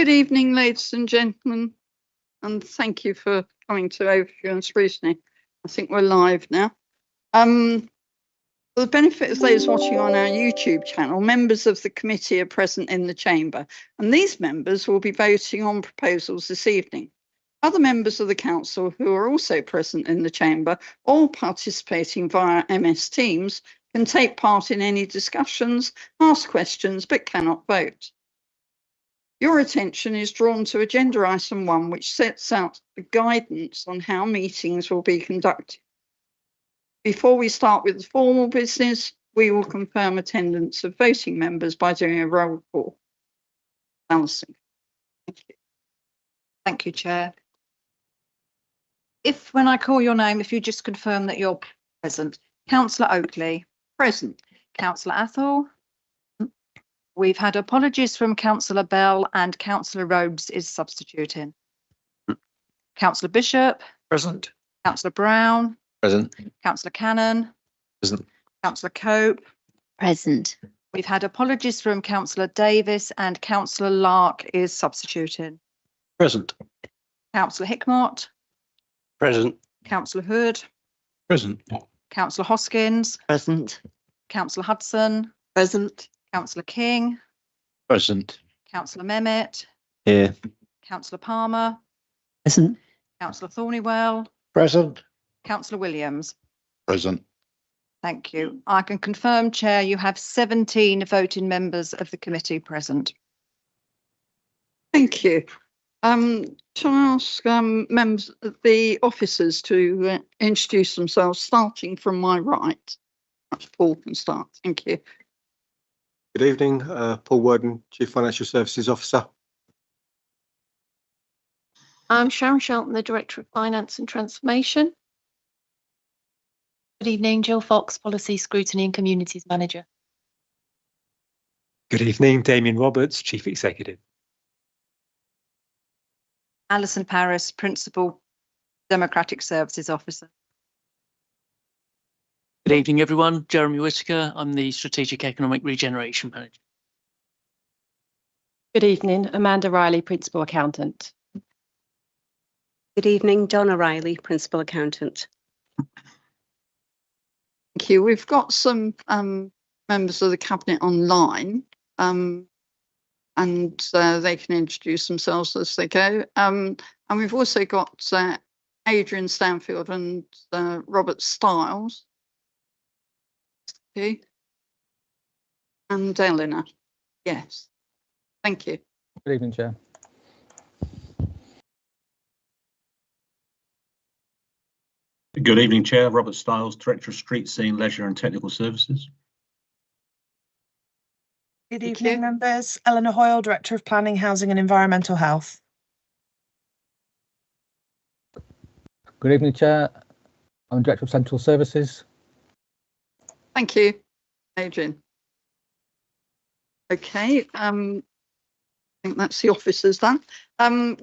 Good evening, ladies and gentlemen, and thank you for coming to Overview and Scrutiny. I think we're live now. For the benefit of those watching on our YouTube channel, members of the committee are present in the chamber, and these members will be voting on proposals this evening. Other members of the council who are also present in the chamber, all participating via MS Teams, can take part in any discussions, ask questions, but cannot vote. Your attention is drawn to agenda item 1, which sets out the guidance on how meetings will be conducted. Before we start with the formal business, we will confirm attendance of voting members by doing a roll call. Alison. Thank you. Thank you, Chair. When I call your name, if you just confirm that you're present. Councillor Oakley. Present. Councillor Athol. We've had apologies from Councillor Bell and Councillor Rhodes is substituting. Councillor Bishop. Present. Councillor Brown. Present. Councillor Cannon. Present. Councillor Cope. Present. We've had apologies from Councillor Davis and Councillor Lark is substituting. Present. Councillor Hickmott. Present. Councillor Hood. Present. Councillor Hoskins. Present. Councillor Hudson. Present. Councillor King. Present. Councillor Mehmet. Here. Councillor Palmer. Present. Councillor Thornywell. Present. Councillor Williams. Present. Thank you. I can confirm, Chair, you have 17 voting members of the committee present. Thank you. Shall I ask members of the officers to introduce themselves, starting from my right? Perhaps Paul can start. Thank you. Good evening, Paul Worden, Chief Financial Services Officer. I'm Sharon Shelton, the Director of Finance and Transformation. Good evening, Jill Fox, Policy, Scrutiny and Communities Manager. Good evening, Damien Roberts, Chief Executive. Alison Paris, Principal Democratic Services Officer. Good evening, everyone. Jeremy Whittaker. I'm the Strategic Economic Regeneration Manager. Good evening, Amanda Riley, Principal Accountant. Good evening, Donna Riley, Principal Accountant. Thank you. We've got some members of the Cabinet online, and they can introduce themselves as they go. And we've also got Adrian Stanfield and Robert Stiles. Okay. And Eleanor. Yes. Thank you. Good evening, Chair. Good evening, Chair. Robert Stiles, Director of Street Scene, Leisure and Technical Services. Good evening, members. Eleanor Hoyle, Director of Planning, Housing and Environmental Health. Good evening, Chair. I'm Director of Central Services. Thank you, Adrian. Okay, I think that's the officers done.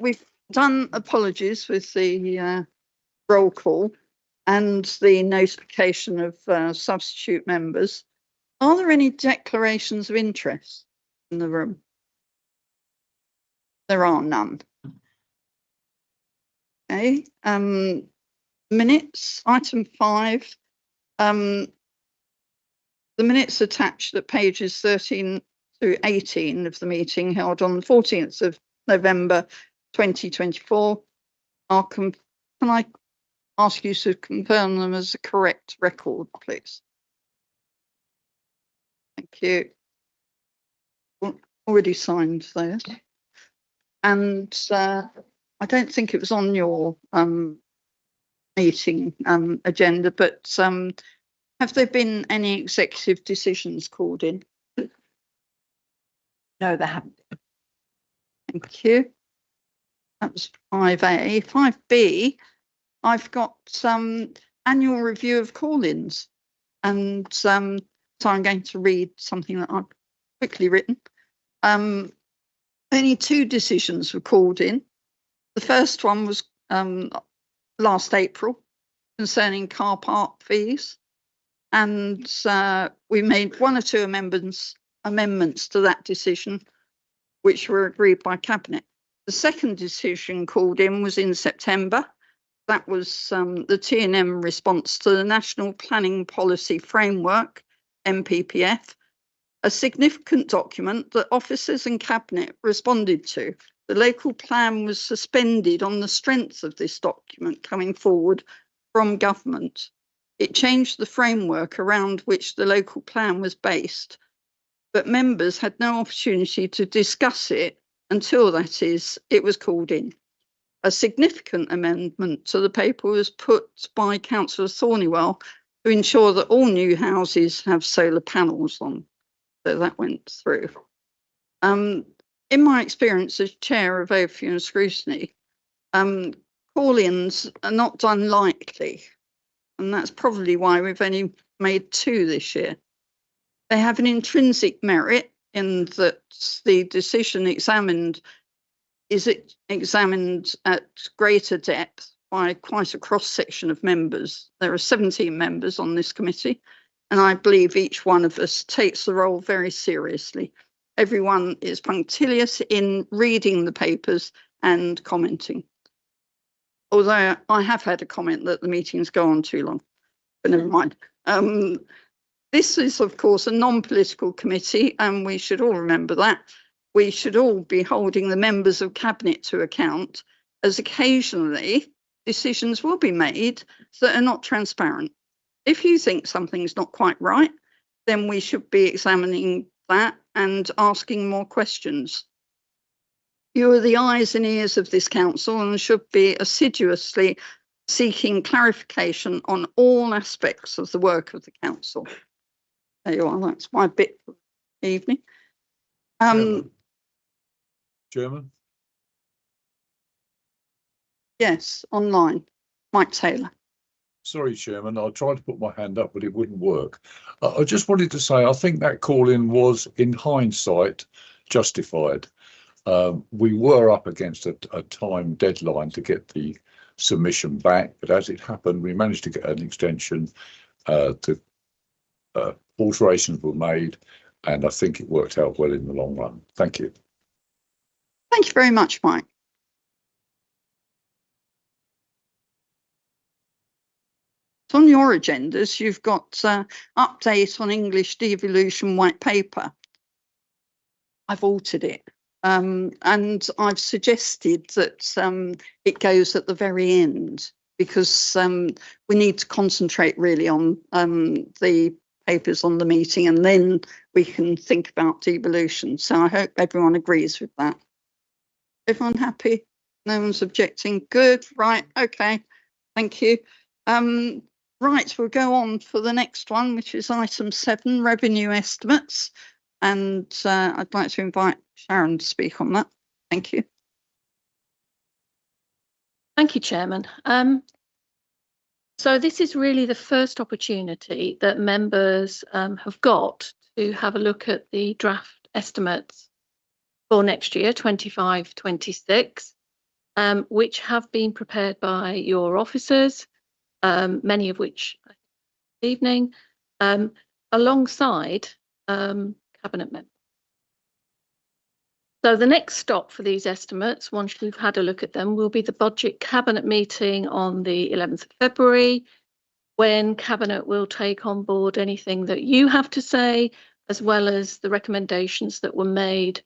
We've done apologies with the roll call and the notification of substitute members. Are there any declarations of interest in the room? There are none. Okay, minutes, item 5. The minutes attached at pages 13 to 18 of the meeting held on the 14th of November 2024 can I ask you to confirm them as a correct record, please? Thank you. Already signed those. And I don't think it was on your meeting agenda, but have there been any executive decisions called in? No, there haven't been. Thank you. That was 5A. 5B, I've got some annual review of call-ins, and so I'm going to read something that I've quickly written. Only 2 decisions were called in. The first one was last April concerning car park fees. And we made 1 or 2 amendments to that decision, which were agreed by Cabinet. The second decision called in was in September. That was the T&M response to the National Planning Policy Framework, NPPF, a significant document that officers and Cabinet responded to. The local plan was suspended on the strength of this document coming forward from government. It changed the framework around which the local plan was based, but members had no opportunity to discuss it until, that is, it was called in. A significant amendment to the paper was put by Councillor Thornywell to ensure that all new houses have solar panels on. So that went through. In my experience as chair of Overview and Scrutiny, call-ins are not done lightly, and that's probably why we've only made 2 this year. They have an intrinsic merit in that the decision is examined at greater depth by quite a cross-section of members. There are 17 members on this committee, and I believe each one of us takes the role very seriously. Everyone is punctilious in reading the papers and commenting. Although I have had a comment that the meetings go on too long, but never mind. This is, of course, a non-political committee, and we should all remember that. We should all be holding the members of Cabinet to account, as occasionally decisions will be made that are not transparent. If you think something's not quite right, then we should be examining that and asking more questions. You are the eyes and ears of this council and should be assiduously seeking clarification on all aspects of the work of the council. There you are, that's my bit for the evening. Chairman? Yes, online. Mike Taylor. Sorry, Chairman, I tried to put my hand up, but it wouldn't work. I just wanted to say I think that call-in was, in hindsight, justified. We were up against a time deadline to get the submission back, but as it happened, we managed to get an extension. Alterations were made, and I think it worked out well in the long run. Thank you. Thank you very much, Mike. On your agendas, you've got update on English devolution white paper. I've altered it, and I've suggested that it goes at the very end, because we need to concentrate really on the papers on the meeting, and then we can think about devolution. So I hope everyone agrees with that. Everyone happy? No one's objecting? Good, right, okay, thank you. Right, we'll go on for the next one, which is item 7, revenue estimates. And I'd like to invite Sharon to speak on that. Thank you. Thank you, Chairman. So this is really the first opportunity that members have got to have a look at the draft estimates for next year, 25-26, which have been prepared by your officers, many of which this evening, alongside Cabinet members. So the next stop for these estimates, once you've had a look at them, will be the Budget Cabinet meeting on the 11th of February, when Cabinet will take on board anything that you have to say, as well as the recommendations that were made,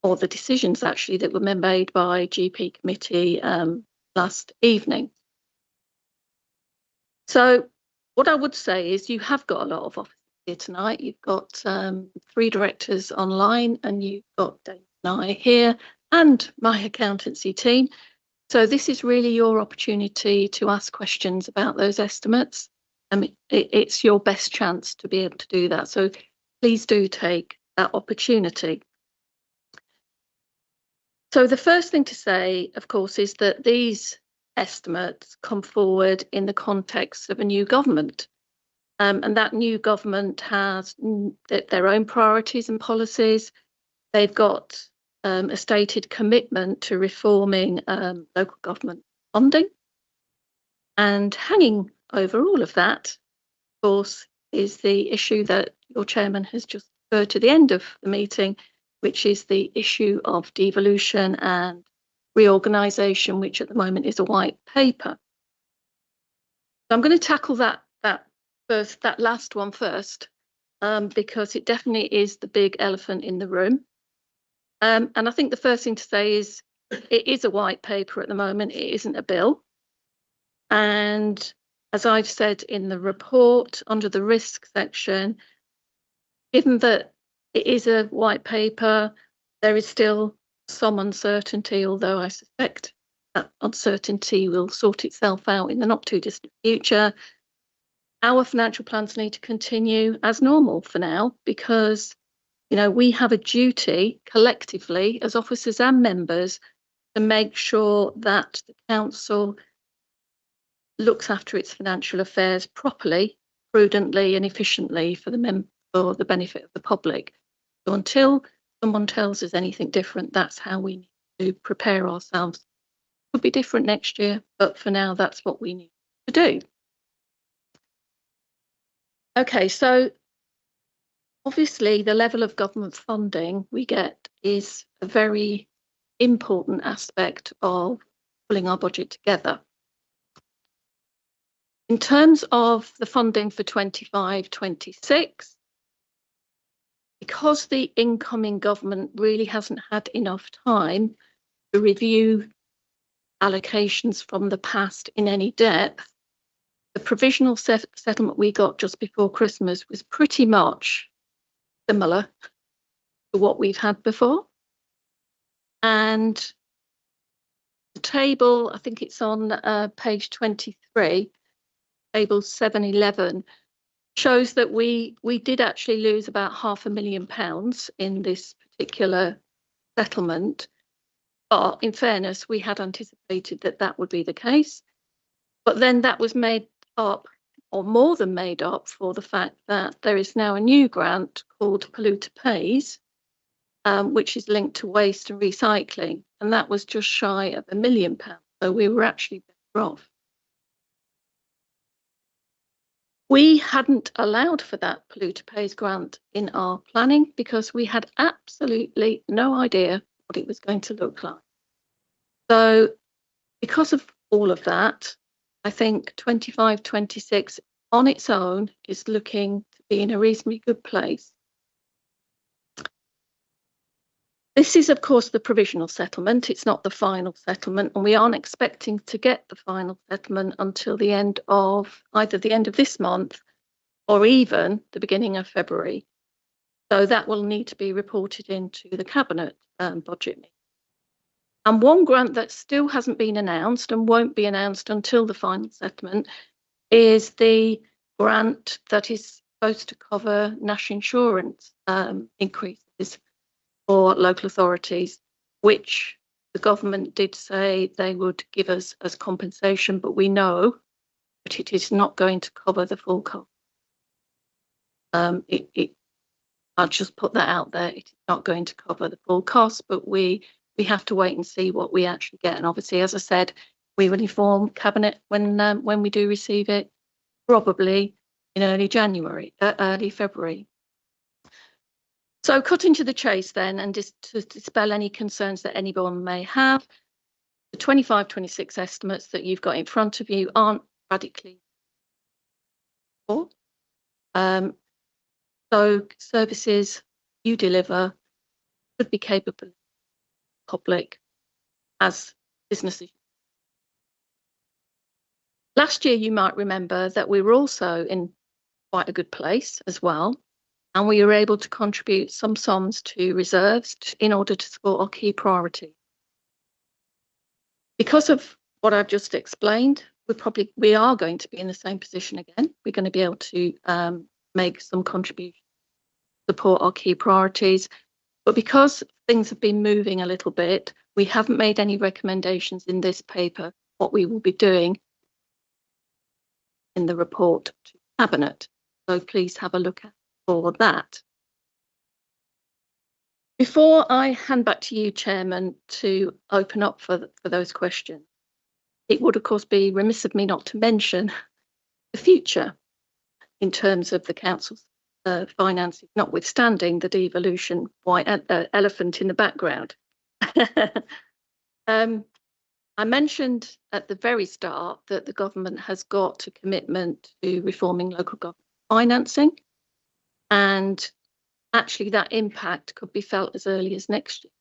or the decisions actually that were made by GP committee last evening. So what I would say is you have got a lot of officers here tonight. You've got 3 directors online, and you've got Dave and I here, and my accountancy team. So this is really your opportunity to ask questions about those estimates. It's your best chance to be able to do that. So please do take that opportunity. So the first thing to say, of course, is that these estimates come forward in the context of a new government. And that new government has their own priorities and policies. They've got a stated commitment to reforming local government funding. And hanging over all of that, of course, is the issue that your chairman has just referred to the end of the meeting, which is the issue of devolution and reorganisation, which at the moment is a white paper. So I'm going to tackle that last one first, because it definitely is the big elephant in the room. And I think the first thing to say is it is a white paper at the moment. It isn't a bill. And as I've said in the report under the risk section, given that it is a white paper, there is still some uncertainty, although I suspect that uncertainty will sort itself out in the not too distant future. Our financial plans need to continue as normal for now, because we have a duty collectively as officers and members to make sure that the council looks after its financial affairs properly, prudently and efficiently for the benefit of the public. So until someone tells us anything different, that's how we need to prepare ourselves. Could be different next year, but for now that's what we need to do. Okay, so obviously the level of government funding we get is a very important aspect of pulling our budget together. In terms of the funding for 25-26, because the incoming government really hasn't had enough time to review allocations from the past in any depth, the provisional settlement we got just before Christmas was pretty much similar to what we've had before. And the table, I think it's on page 23, table 711, shows that we did actually lose about £500,000 in this particular settlement. But in fairness, we had anticipated that that would be the case. But then that was made up, or more than made up, for the fact that there is now a new grant called Polluter Pays, which is linked to waste and recycling. And that was just shy of £1 million. So we were actually better off. We hadn't allowed for that Polluter Pays grant in our planning because we had absolutely no idea what it was going to look like. So because of all of that, I think 25-26 on its own is looking to be in a reasonably good place. This is, of course, the provisional settlement. It's not the final settlement, and we aren't expecting to get the final settlement until the end of either the end of this month or even the beginning of February. So that will need to be reported into the Cabinet budget meeting. And one grant that still hasn't been announced and won't be announced until the final settlement is the grant that is supposed to cover national insurance increases for local authorities, which the government did say they would give us as compensation, but we know that it is not going to cover the full cost. I'll just put that out there. It is not going to cover the full cost, but we have to wait and see what we actually get. And obviously, as I said, we will inform Cabinet when we do receive it, probably in early February. So cutting to the chase then, and just to dispel any concerns that anyone may have, the 25-26 estimates that you've got in front of you aren't radically poor. So services you deliver should be capable of public as businesses. Last year, you might remember that we were also in quite a good place as well. And we were able to contribute some sums to reserves in order to support our key priorities. Because of what I've just explained, we are going to be in the same position again. We're going to be able to make some contribution to support our key priorities. But because things have been moving a little bit, we haven't made any recommendations in this paper what we will be doing in the report to Cabinet. So please have a look at for that. Before I hand back to you, Chairman, to open up for those questions, it would of course be remiss of me not to mention the future in terms of the Council's finances, notwithstanding the devolution white elephant in the background. I mentioned at the very start that the government has got a commitment to reforming local government financing, and actually that impact could be felt as early as next year,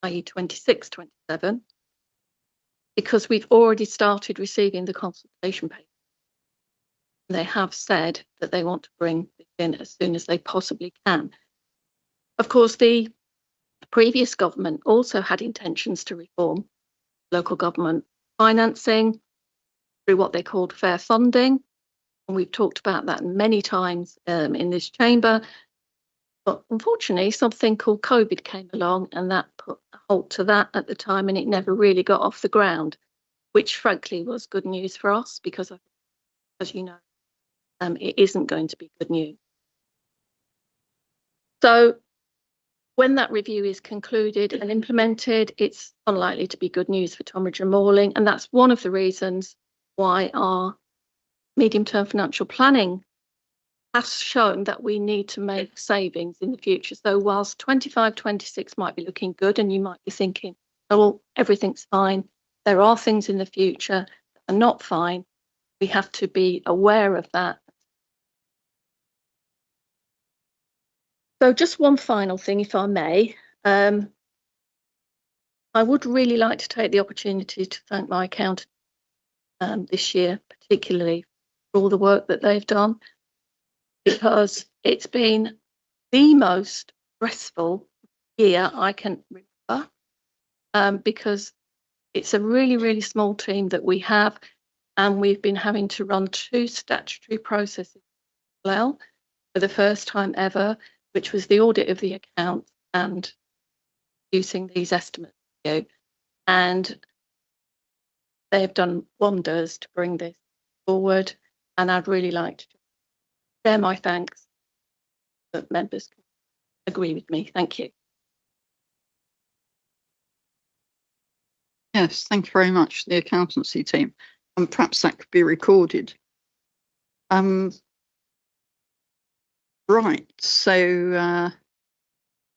i.e. 26, 27, because we've already started receiving the consultation paper. They have said that they want to bring this in as soon as they possibly can. Of course, the previous government also had intentions to reform local government financing through what they called fair funding. And we've talked about that many times in this chamber. But unfortunately, something called COVID came along and that put a halt to that at the time, and it never really got off the ground, which frankly was good news for us because, as you know, it isn't going to be good news. So when that review is concluded and implemented, it's unlikely to be good news for Tonbridge and Morling, and that's one of the reasons why our medium-term financial planning has shown that we need to make savings in the future. So whilst 25-26 might be looking good and you might be thinking, oh, well, everything's fine, there are things in the future that are not fine. We have to be aware of that. So just one final thing, if I may. I would really like to take the opportunity to thank my accountant this year, particularly for all the work that they've done, because it's been the most stressful year I can remember, because it's a really, really small team that we have, and we've been having to run 2 statutory processes as well for the first time ever, which was the audit of the accounts and producing these estimates. And they have done wonders to bring this forward, and I'd really like to share my thanks that members can agree with me. Thank you. Yes, thank you very much, the accountancy team. And perhaps that could be recorded. Right, so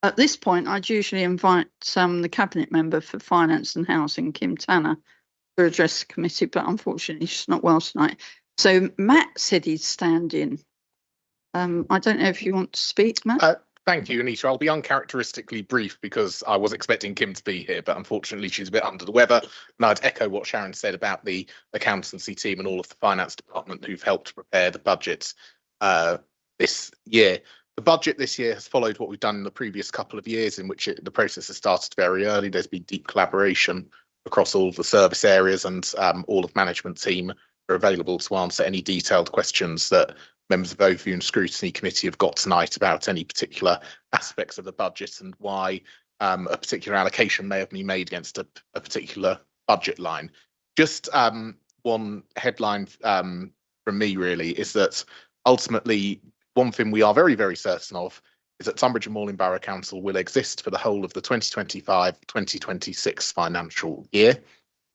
at this point, I'd usually invite the Cabinet Member for Finance and Housing, Kim Tanner, to address the committee, but unfortunately she's not well tonight. So Matt said he'd stand in. I don't know if you want to speak, Matt. Thank you, Anita. I'll be uncharacteristically brief because I was expecting Kim to be here, but unfortunately she's a bit under the weather. And I'd echo what Sharon said about the accountancy team and all of the finance department who've helped prepare the budgets this year. The budget this year has followed what we've done in the previous couple of years, in which the process has started very early. There's been deep collaboration across all of the service areas, and all of management team are available to answer any detailed questions that members of Overview and Scrutiny Committee have got tonight about any particular aspects of the budget and why a particular allocation may have been made against a particular budget line. Just one headline from me really is that ultimately one thing we are very, very certain of is that Tonbridge and Morling Borough Council will exist for the whole of the 2025-2026 financial year.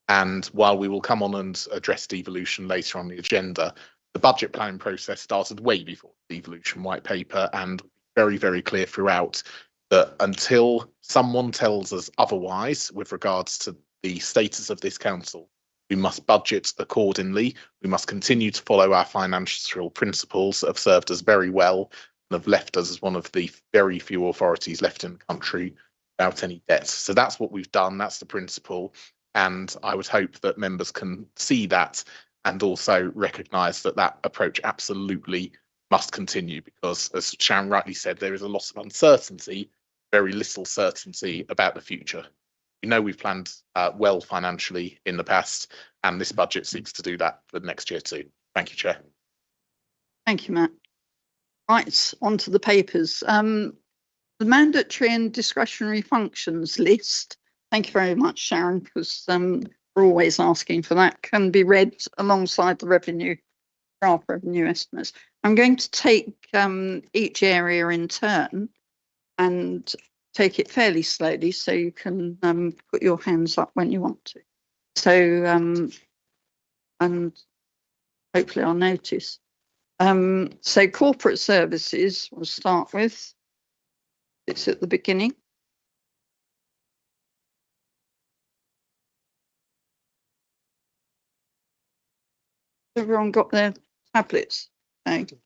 And while we will come on and address devolution later on the agenda, the budget planning process started way before the devolution white paper, and very, very clear throughout that until someone tells us otherwise with regards to the status of this council, we must budget accordingly. We must continue to follow our financial principles that have served us very well and have left us as one of the very few authorities left in the country without any debts. So that's what we've done. That's the principle. And I would hope that members can see that and also recognise that that approach absolutely must continue, because as Sharon rightly said, there is a lot of uncertainty, very little certainty about the future. We know we've planned well financially in the past, and this budget seeks to do that for the next year too. Thank you, Chair. Thank you, Matt. Right, on to the papers. The mandatory and discretionary functions list, thank you very much, Sharon, because we're always asking for that, can be read alongside the draft revenue estimates. I'm going to take each area in turn and take it fairly slowly so you can put your hands up when you want to. So, and hopefully I'll notice. So corporate services, we'll start with. It's at the beginning. Everyone got their tablets? Okay.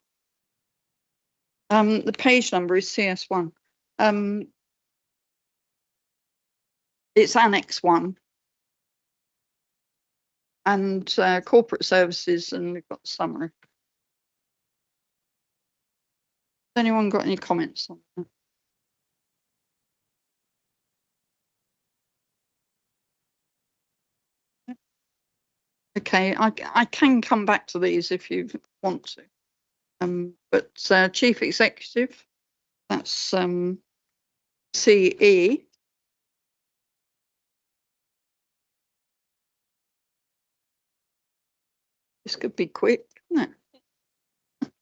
The page number is CS1. It's Annex 1. And corporate services, and we've got the summary. Has anyone got any comments on that? Okay, I can come back to these if you want to. But Chief Executive, that's CE. This could be quick, couldn't it?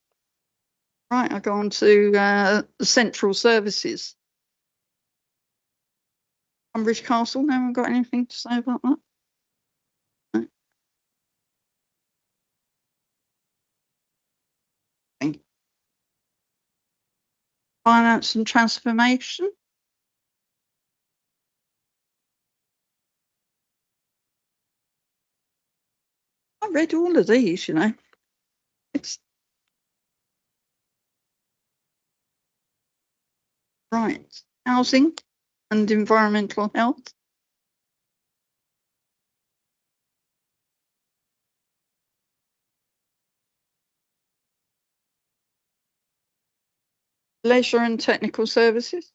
Right, I'll go on to central services. Tunbridge Castle, no one got anything to say about that? No. Okay. Finance and transformation. I read all of these, you know. It's right. Housing and environmental health. Leisure and technical services.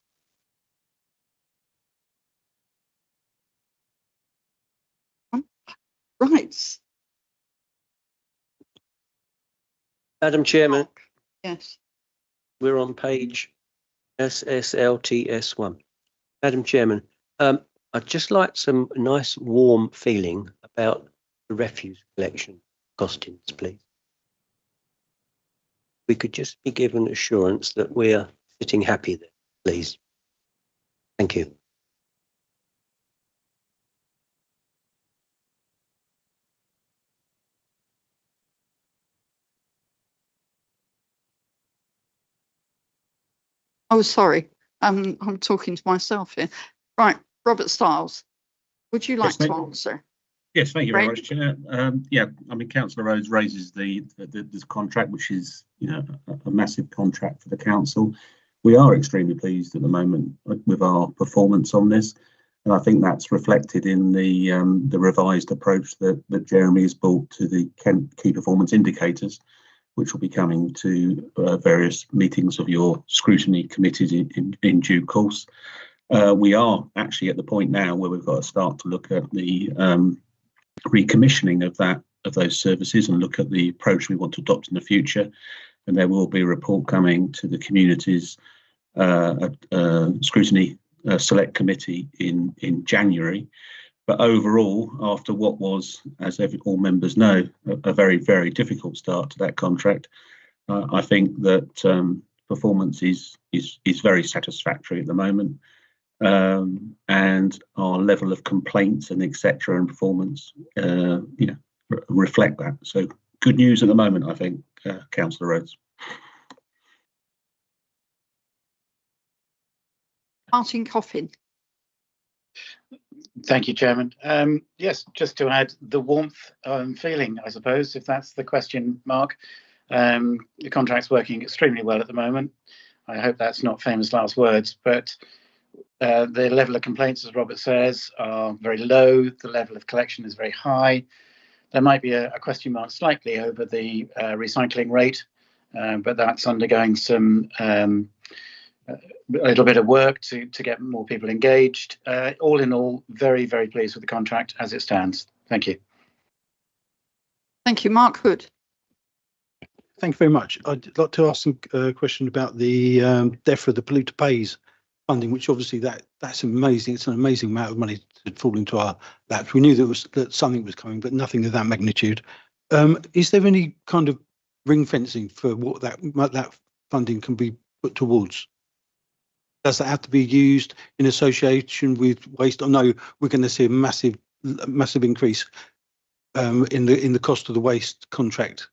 Right. Madam Chairman, Yes. we're on page SSLTS1. Madam Chairman, I'd just like some nice warm feeling about the refuse collection costings, please. We could just be given assurance that we're sitting happy there, please. Thank you. Oh, sorry. I'm talking to myself here. Right, Robert Stiles, would you like to answer? Yes, thank you very Greg? much, Chair. Yeah, I mean, Councillor Rhodes raises this contract, which is, you know, a massive contract for the council. We are extremely pleased at the moment with our performance on this, and I think that's reflected in the revised approach that Jeremy has brought to the key performance indicators, which will be coming to various meetings of your scrutiny committees in due course. We are actually at the point now where we've got to start to look at the recommissioning of those services and look at the approach we want to adopt in the future. And there will be a report coming to the community's scrutiny select committee in January. But overall, after what was, as all members know, a very, very difficult start to that contract, I think that performance is very satisfactory at the moment, and our level of complaints and etc. and performance, reflect that. So good news at the moment, I think, Councillor Rhodes. Martin Coffin. Thank you, Chairman. Yes, just to add the warmth feeling, I suppose, if that's the question mark. The contract's working extremely well at the moment. I hope that's not famous last words, but the level of complaints, as Robert says, are very low. The level of collection is very high. There might be a question mark slightly over the recycling rate, but that's undergoing some a little bit of work to get more people engaged. All in all, very, very pleased with the contract as it stands. Thank you. Thank you, Mark Hood. Thank you very much. I'd like to ask a question about the DEFRA, the polluter pays funding, which obviously that's amazing. It's an amazing amount of money to fall into our laps. We knew that something was coming, but nothing of that magnitude. Is there any kind of ring fencing for what that funding can be put towards? Does that have to be used in association with waste? I know we're going to see a massive increase in the cost of the waste contract,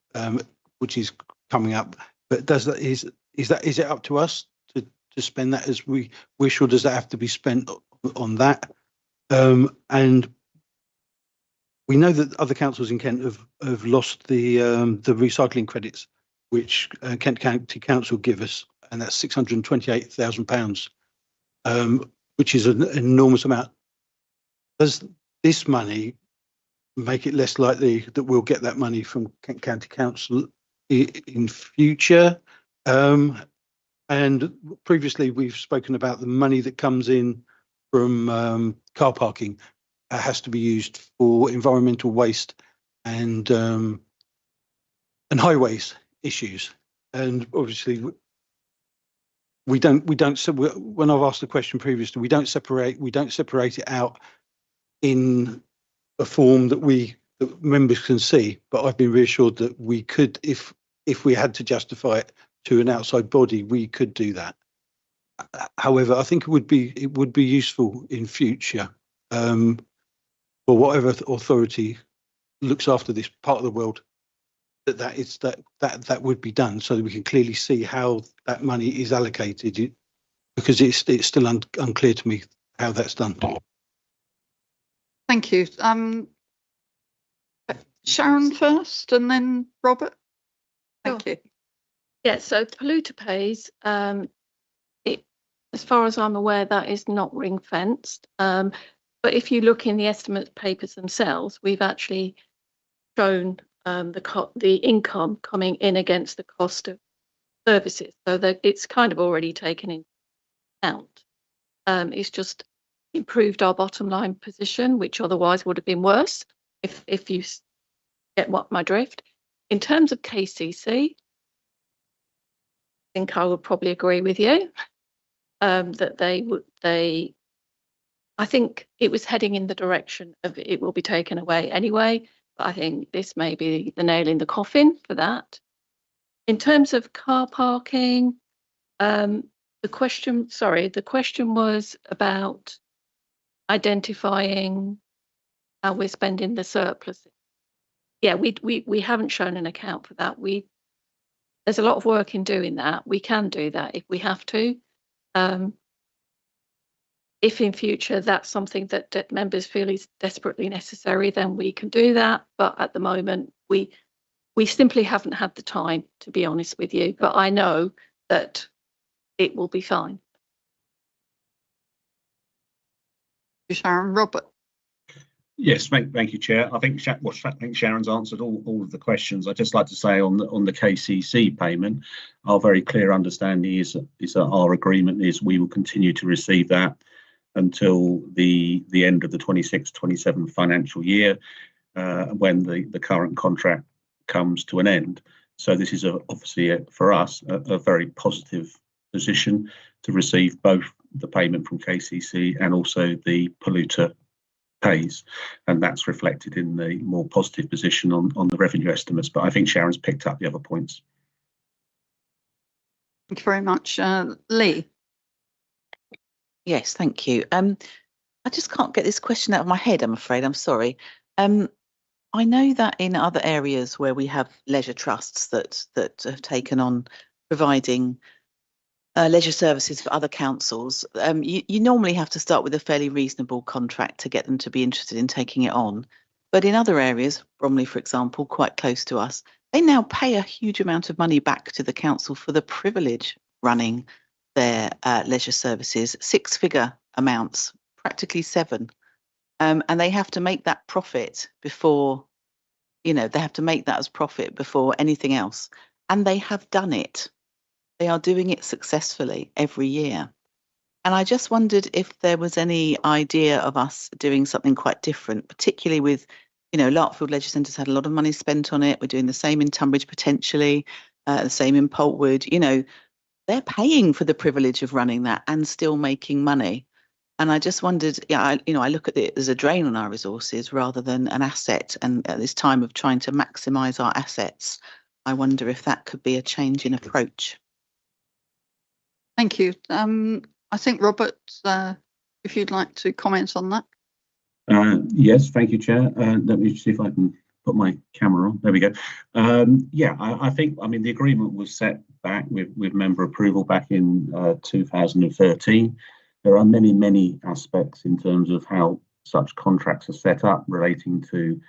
which is coming up. But is it up to us to spend that as we wish, or does that have to be spent on that? And we know that other councils in Kent have lost the recycling credits, which Kent County Council give us, and that's £628,000, which is an enormous amount. Does this money make it less likely that we'll get that money from Kent County Council in future? And previously we've spoken about the money that comes in from car parking has to be used for environmental waste and highways issues. And obviously we don't. So when I've asked the question previously, we don't separate it out in a form that members can see. But I've been reassured that we could, if we had to justify it to an outside body, we could do that. However, I think it would be useful in future for whatever authority looks after this part of the world, that would be done, so that we can clearly see how that money is allocated, because it's still unclear to me how that's done. Thank you. Sharon first, and then Robert. Thank you. Yeah, so polluter pays. As far as I'm aware, that is not ring fenced. But if you look in the estimate papers themselves, we've actually shown the income coming in against the cost of services, so that it's kind of already taken into account. It's just improved our bottom line position, which otherwise would have been worse, if you get what my drift. In terms of KCC, I think I would probably agree with you that I think it was heading in the direction of it will be taken away anyway, but I think this may be the nail in the coffin for that. In terms of car parking, the question was about identifying how we're spending the surplus. Yeah, we haven't shown an account for that. There's a lot of work in doing that. We can do that if we have to. If in future that's something that members feel is desperately necessary, then we can do that. But at the moment, we simply haven't had the time, to be honest with you. But I know that it will be fine. Sharon. Robert. Yes, thank you, Chair. I think Sharon's answered all of the questions. I'd just like to say on the KCC payment, our very clear understanding is that our agreement is we will continue to receive that until the end of the 26-27 financial year, when the current contract comes to an end. So this is obviously for us a very positive position to receive both the payment from KCC and also the polluter pays, and that's reflected in the more positive position on the revenue estimates. But I think Sharon's picked up the other points. Thank you very much. Lee. Yes, thank you. I just can't get this question out of my head, I'm afraid. I'm sorry. I know that in other areas where we have leisure trusts that have taken on providing leisure services for other councils, you normally have to start with a fairly reasonable contract to get them to be interested in taking it on. But in other areas, Bromley, for example, quite close to us, they now pay a huge amount of money back to the council for the privilege of running their leisure services, six-figure amounts, practically 7. And they have to make that profit before, they have to make that as profit before anything else. And they have done it. They are doing it successfully every year. And I just wondered if there was any idea of us doing something quite different, particularly with, Larkfield Leisure Centre's had a lot of money spent on it. We're doing the same in Tunbridge potentially, the same in Poltwood. They're paying for the privilege of running that and still making money. And I just wondered, I look at it as a drain on our resources rather than an asset. And at this time of trying to maximise our assets, I wonder if that could be a change in approach. Thank you. I think, Robert, if you'd like to comment on that. Yes, thank you, Chair. Let me see if I can put my camera on. There we go. Yeah, I think, I mean, the agreement was set back with member approval back in 2013. There are many aspects in terms of how such contracts are set up relating to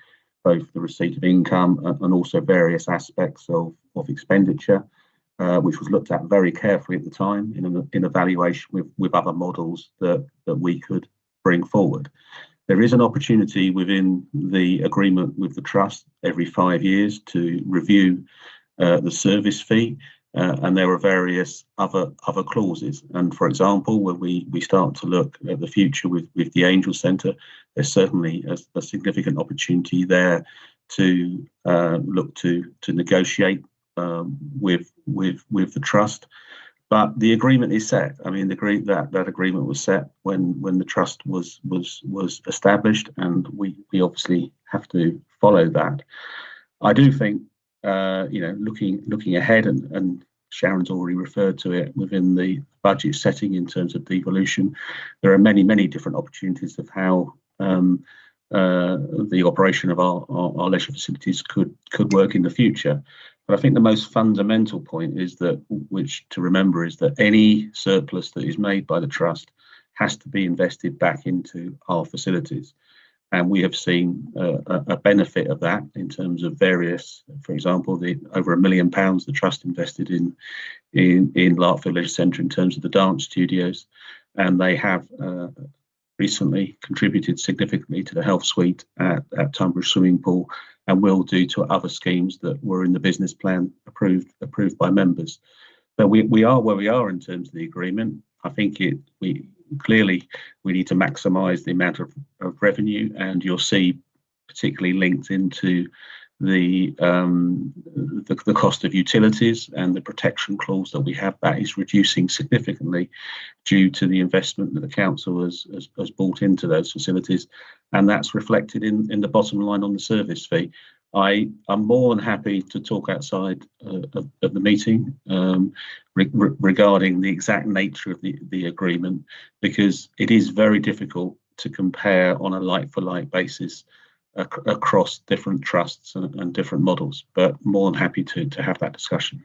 both the receipt of income and also various aspects of expenditure, which was looked at very carefully at the time in evaluation with other models that we could bring forward. There is an opportunity within the agreement with the trust every 5 years to review the service fee, and there are various other clauses. And for example, when we start to look at the future with the Angel Centre, there's certainly a significant opportunity there to look to negotiate with the trust. But the agreement is set. I mean, that agreement was set when the trust was established, and we obviously have to follow that. I do think, looking ahead, and Sharon's already referred to it within the budget setting in terms of devolution, there are many different opportunities of how the operation of our leisure facilities could work in the future. But I think the most fundamental point is that, which to remember, is that any surplus that is made by the trust has to be invested back into our facilities. And we have seen a benefit of that in terms of various, for example, the over £1 million the trust invested in Larkfield Leisure Centre in terms of the dance studios, and they have recently contributed significantly to the health suite at Tunbridge Swimming Pool, and will do to other schemes that were in the business plan approved by members. So we are where we are in terms of the agreement. I think we need to maximise the amount of revenue, and you'll see, particularly linked into the cost of utilities and the protection clause that we have, that is reducing significantly due to the investment that the council has brought into those facilities, and that's reflected in the bottom line on the service fee. I'm more than happy to talk outside of the meeting regarding the exact nature of the agreement, because it is very difficult to compare on a like-for-like basis across different trusts and different models, but more than happy to have that discussion.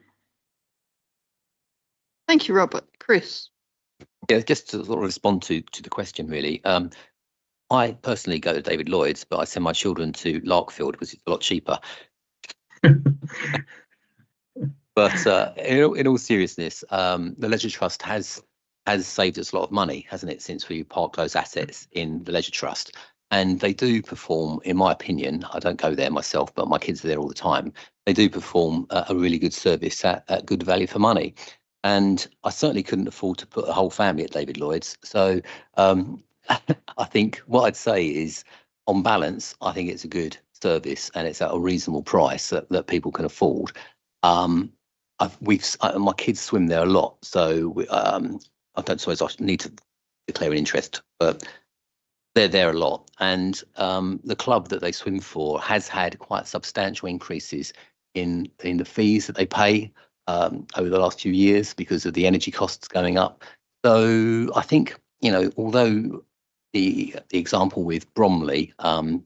Thank you, Robert. Chris? Yeah, just to sort of respond to the question, really. I personally go to David Lloyd's, but I send my children to Larkfield because it's a lot cheaper. But in all seriousness, the Leisure Trust has saved us a lot of money, hasn't it, since we parked those assets in the Leisure Trust. And they do perform, in my opinion, I don't go there myself, but my kids are there all the time. They do perform a really good service at good value for money. And I certainly couldn't afford to put a whole family at David Lloyd's. So I think what I'd say is, on balance, I think it's a good service and it's at a reasonable price that people can afford. My kids swim there a lot, so I don't suppose I need to declare an interest, but they're there a lot. And the club that they swim for has had quite substantial increases in the fees that they pay over the last few years because of the energy costs going up. So I think, although the example with Bromley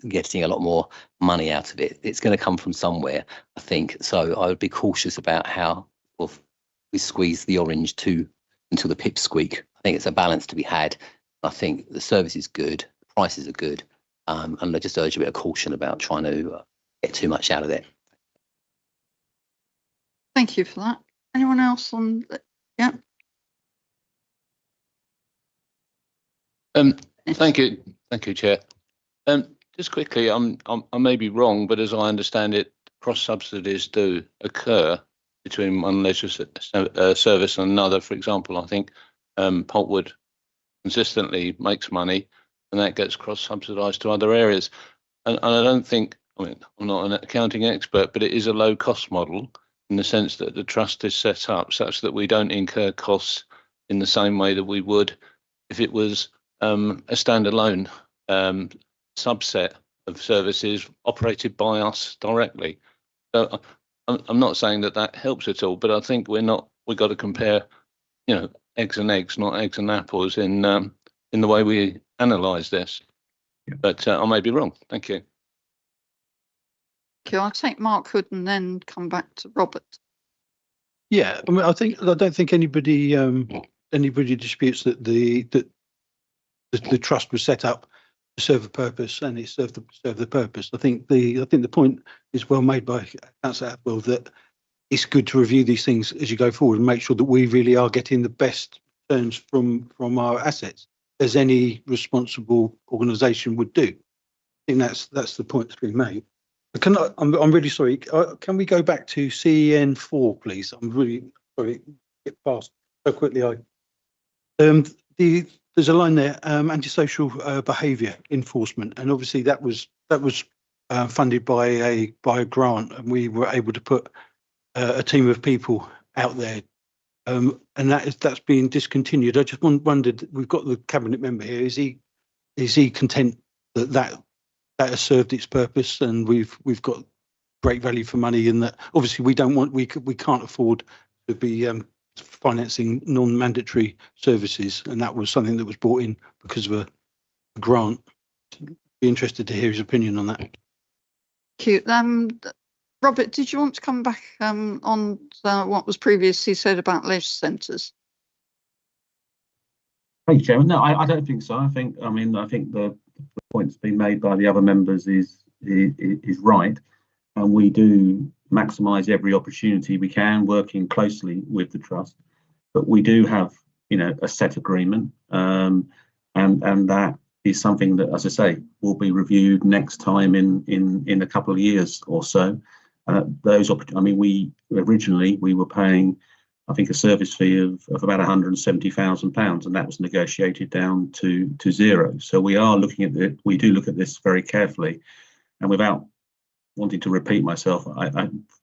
getting a lot more money out of it, it's going to come from somewhere, I think. So I would be cautious about how we squeeze the orange until the pips squeak. I think it's a balance to be had. I think the service is good, the prices are good, and I just urge a bit of caution about trying to get too much out of it. Thank you for that. Anyone else on? Yeah. Thank you, Chair. Just quickly, I may be wrong, but as I understand it, cross subsidies do occur between one leisure service and another. For example, I think Poltwood consistently makes money, and that gets cross subsidised to other areas. And I don't think, I'm not an accounting expert, but it is a low cost model in the sense that the trust is set up such that we don't incur costs in the same way that we would if it was a standalone subset of services operated by us directly. So I'm not saying that helps at all, but I think we've got to compare, eggs and eggs, not eggs and apples in the way we analyse this. But I may be wrong. Thank you. Okay, I'll take Mark Hood and then come back to Robert. Yeah, I mean, I don't think anybody disputes that the trust was set up to serve a purpose, and it served the purpose. I think the point is well made by Councillor Atwell that it's good to review these things as you go forward and make sure that we really are getting the best returns from our assets, as any responsible organisation would do. I think that's the point that's being made. I'm really sorry. Can we go back to CEN4, please? I'm really sorry. Get past so quickly. There's a line there, antisocial behaviour enforcement, and obviously that was funded by a grant, and we were able to put a team of people out there, and that's been discontinued. I just wondered. We've got the cabinet member here. Is he content that has served its purpose, and we've got great value for money, and that obviously we can't afford to be financing non-mandatory services, and that was something that was brought in because of a grant. Be interested to hear his opinion on that. Thank you. Robert, did you want to come back on what was previously said about leisure centres? Thank you, Chairman. No, I don't think so. I think the points being made by the other members is right, and we do maximise every opportunity we can, working closely with the trust. But we do have, a set agreement, and that is something that, as I say, will be reviewed next time in a couple of years or so. We originally were paying, I think, a service fee of about £170,000, and that was negotiated down to zero. So we are looking at it. We do look at this very carefully, and without wanting to repeat myself,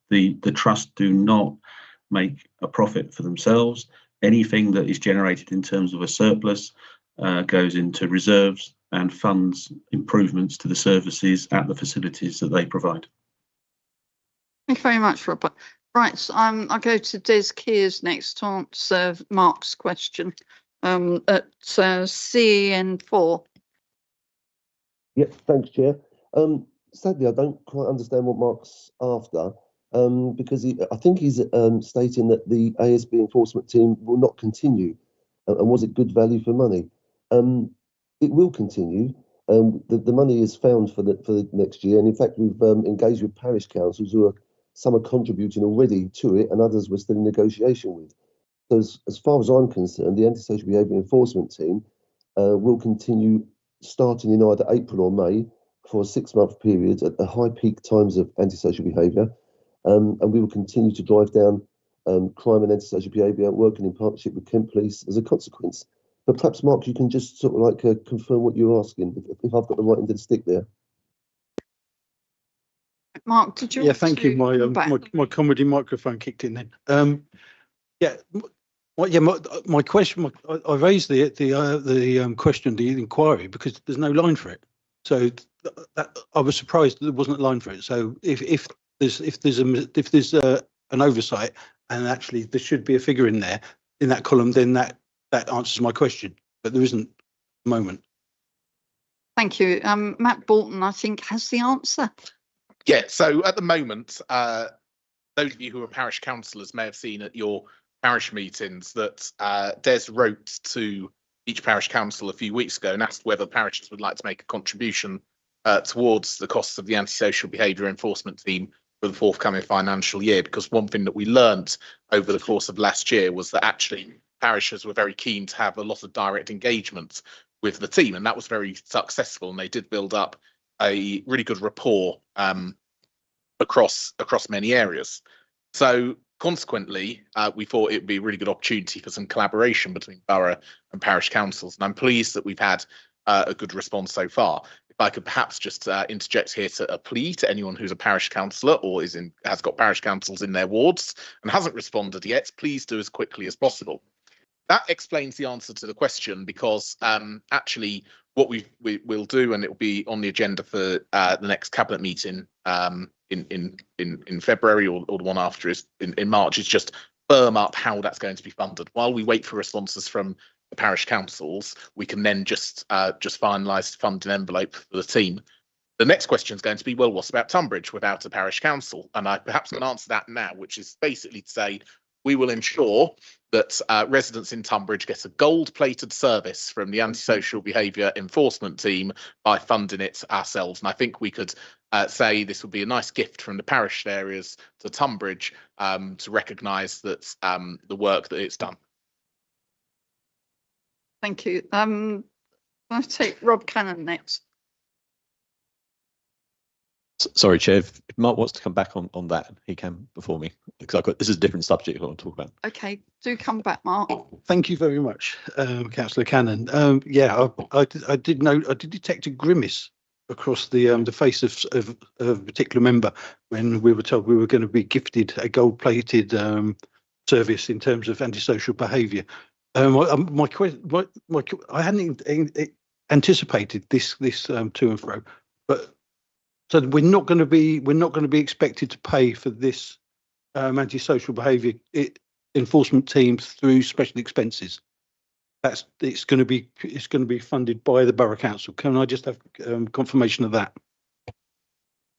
the trust do not make a profit for themselves. Anything that is generated in terms of a surplus goes into reserves and funds improvements to the services at the facilities that they provide. Thank you very much, Robert. Right, so I'll go to Des Kears next to answer Mark's question at CEN4. Yeah, thanks, Chair. Sadly, I don't quite understand what Mark's after, because I think he's stating that the ASB enforcement team will not continue. And was it good value for money? It will continue. The money is found for the next year, and in fact, we've engaged with parish councils who are some are contributing already to it, and others we're still in negotiation with. So as far as I'm concerned, the antisocial behaviour enforcement team will continue starting in either April or May for a 6-month period at the high peak times of antisocial behaviour, and we will continue to drive down crime and antisocial behaviour, working in partnership with Kent Police as a consequence. But perhaps, Mark, you can just sort of like confirm what you're asking, if I've got the right end of the stick there. Mark, did you? Yeah, thank you. My comedy microphone kicked in then. My question. I raised the question, the inquiry, because there's no line for it. So I was surprised that there wasn't a line for it. So if there's an oversight, and actually there should be a figure in there in that column, then that answers my question. But there isn't at the moment. Thank you. Matt Bolton, I think, has the answer. Yeah, so at the moment, those of you who are parish councillors may have seen at your parish meetings that Des wrote to each parish council a few weeks ago and asked whether parishes would like to make a contribution towards the costs of the antisocial behaviour enforcement team for the forthcoming financial year. Because one thing that we learned over the course of last year was that actually parishes were very keen to have a lot of direct engagement with the team, and that was very successful, and they did build up a really good rapport across many areas. So consequently, we thought it would be a really good opportunity for some collaboration between borough and parish councils, and I'm pleased that we've had a good response so far. If I could perhaps just interject here to a plea to anyone who's a parish councillor or has got parish councils in their wards and hasn't responded yet, please do as quickly as possible. That explains the answer to the question, because actually what we'll do, and it will be on the agenda for the next cabinet meeting in February, or the one after is in March, is just firm up how that's going to be funded. While we wait for responses from the parish councils, we can then just finalise the funding envelope for the team. The next question is going to be, well, what about Tunbridge without a parish council? And I perhaps can answer that now, which is basically to say we will ensure that residents in Tunbridge get a gold-plated service from the antisocial behaviour enforcement team by funding it ourselves. And I think we could say this would be a nice gift from the parish areas to Tunbridge to recognise that the work that it's done. Thank you. I'll take Rob Cannon next. Sorry, Chair, if Mark wants to come back on that, he can before me, because this is a different subject I want to talk about. Okay, do come back, Mark. Thank you very much, Councillor Cannon. Yeah, I did detect a grimace across the face of a particular member when we were told we were going to be gifted a gold-plated service in terms of antisocial behaviour. My question, I hadn't anticipated this to and fro, but so we're not going to be expected to pay for this antisocial behaviour enforcement team through special expenses. It's going to be funded by the Borough Council. Can I just have confirmation of that?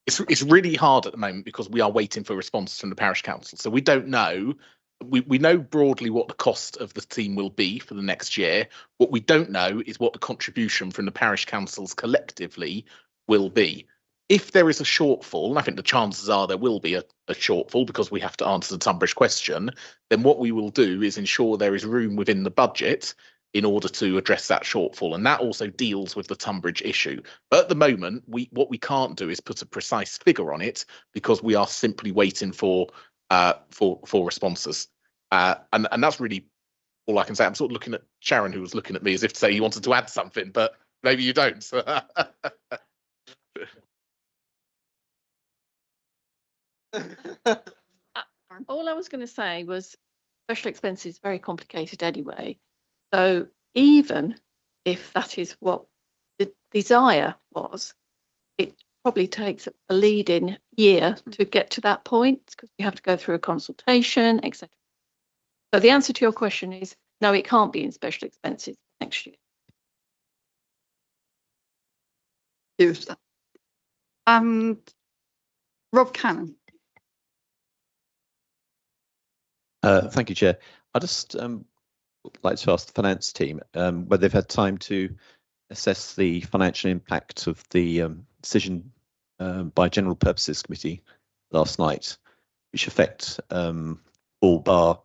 It's really hard at the moment because we are waiting for responses from the parish council, so we don't know. We know broadly what the cost of the team will be for the next year. What we don't know is what the contribution from the parish councils collectively will be. If there is a shortfall, and I think the chances are there will be a shortfall because we have to answer the Tunbridge question, then what we will do is ensure there is room within the budget in order to address that shortfall. And that also deals with the Tunbridge issue. But at the moment, what we can't do is put a precise figure on it because we are simply waiting for responses. And that's really all I can say. I'm sort of looking at Sharon, who was looking at me as if to say you wanted to add something, but maybe you don't. All I was going to say was special expenses very complicated anyway. So even if that is what the desire was, it probably takes a lead-in year to get to that point because we have to go through a consultation, etc. So the answer to your question is no, it can't be in special expenses next year. And Rob Cannon. Thank you, Chair. I just like to ask the finance team whether they've had time to assess the financial impact of the decision by General Purposes Committee last night, which affect all bar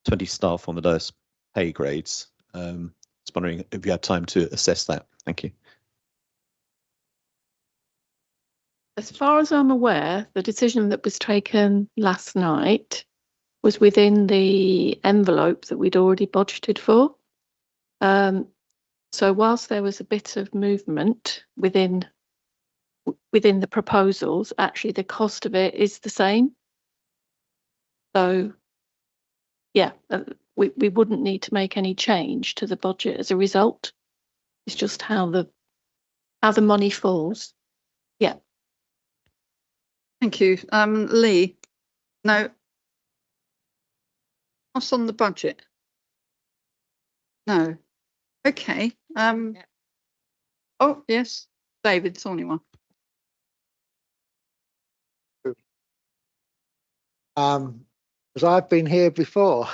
20 staff on the lowest pay grades. Just wondering if you had time to assess that. Thank you. As far as I'm aware, the decision that was taken last night was within the envelope that we'd already budgeted for. So whilst there was a bit of movement within the proposals, actually the cost of it is the same. So yeah, we wouldn't need to make any change to the budget as a result. It's just how the money falls. Yeah. Thank you. Lee, no. What's on the budget? No. Okay. Oh, yes. David, it's only one. As I've been here before,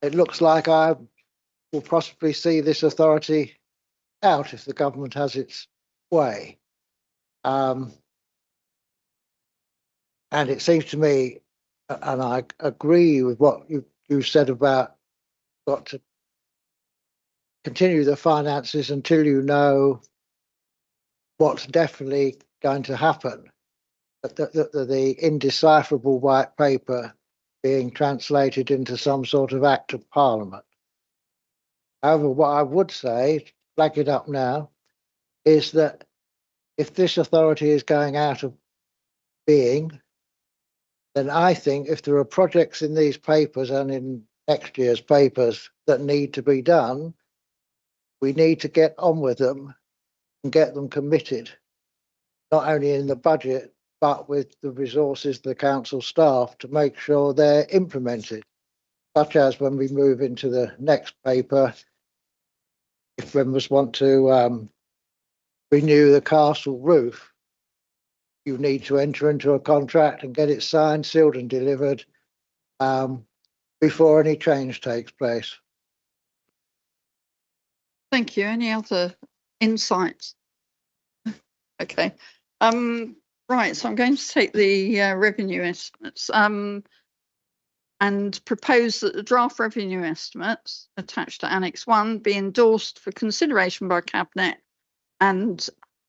it looks like I will possibly see this authority out if the government has its way. And it seems to me, and I agree with what you said about got to continue the finances until you know what's definitely going to happen. The indecipherable white paper being translated into some sort of act of parliament. However, what I would say, flag it up now, is that if this authority is going out of being, then I think if there are projects in these papers and in next year's papers that need to be done, we need to get on with them and get them committed, not only in the budget, but with the resources of the council staff to make sure they're implemented, such as when we move into the next paper, if members want to renew the castle roof, you need to enter into a contract and get it signed, sealed and delivered before any change takes place. Thank you. Any other insights? Okay. Right, so I'm going to take the revenue estimates and propose that the draft revenue estimates attached to Annex 1 be endorsed for consideration by Cabinet. And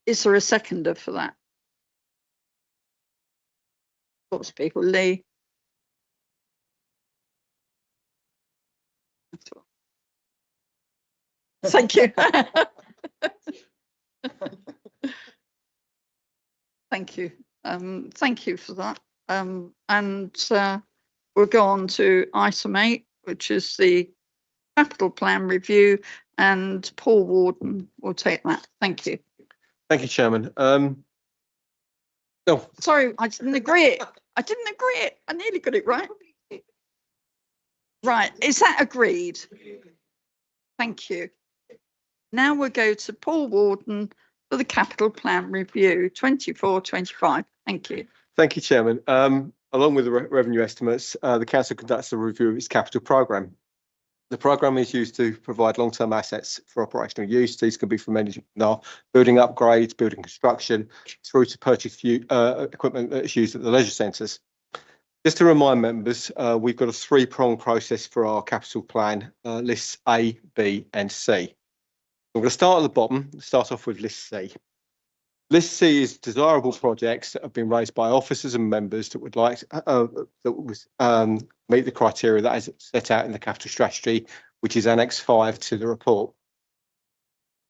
is there a seconder for that? Lots of people. Lee. Thank you. Thank you. Thank you for that. We'll go on to item 8, which is the capital plan review, and Paul Warden will take that. Thank you. Thank you, Chairman. No. Sorry, I didn't agree it. I nearly got it right. Right, is that agreed? Thank you. Now we'll go to Paul Warden for the capital plan review 24-25. Thank you. Thank you, Chairman. Along with the revenue estimates, the Council conducts a review of its capital programme. The programme is used to provide long-term assets for operational use. These can be from building upgrades, building construction, through to purchase equipment that is used at the leisure centres. Just to remind members, we've got a 3-pronged process for our capital plan, lists A, B and C. I'm going to start at the bottom, start off with list C. List C is desirable projects that have been raised by officers and members that would like meet the criteria that is set out in the capital strategy, which is Annex 5 to the report.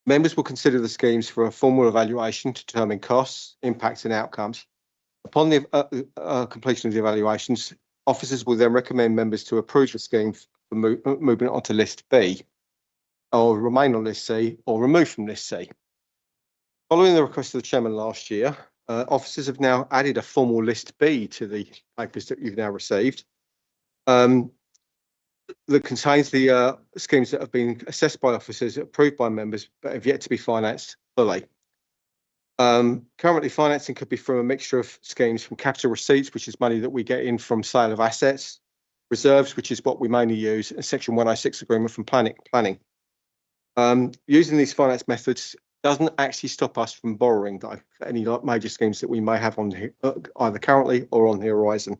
Members will consider the schemes for a formal evaluation to determine costs, impacts and outcomes. Upon the completion of the evaluations, officers will then recommend members to approve the scheme for movement onto list B, or remain on list C, or remove from list C. Following the request of the Chairman last year, officers have now added a formal list B to the papers that you've now received that contains the schemes that have been assessed by officers, approved by members, but have yet to be financed fully. Currently, financing could be from a mixture of schemes from capital receipts, which is money that we get in from sale of assets, reserves, which is what we mainly use, and Section 106 agreement from planning. Using these finance methods doesn't actually stop us from borrowing, though, for any major schemes that we may have on either currently or on the horizon.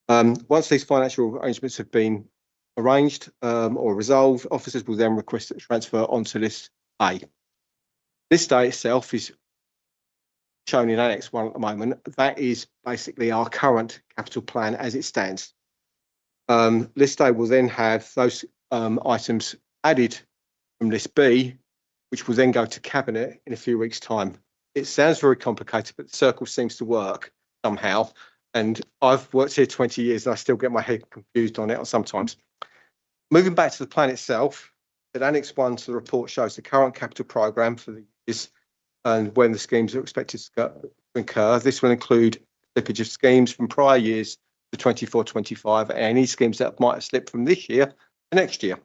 Once these financial arrangements have been arranged or resolved, officers will then request a transfer onto list A. List A itself is shown in Annex 1 at the moment. That is basically our current capital plan as it stands. List A will then have those items added from list B, which will then go to Cabinet in a few weeks' time. It sounds very complicated, but the circle seems to work somehow. And I've worked here 20 years and I still get my head confused on it sometimes. Moving back to the plan itself, at Annex 1 to the report shows the current capital programme for the years and when the schemes are expected to incur. This will include slippage of schemes from prior years to 24-25 and any schemes that might have slipped from this year to next year.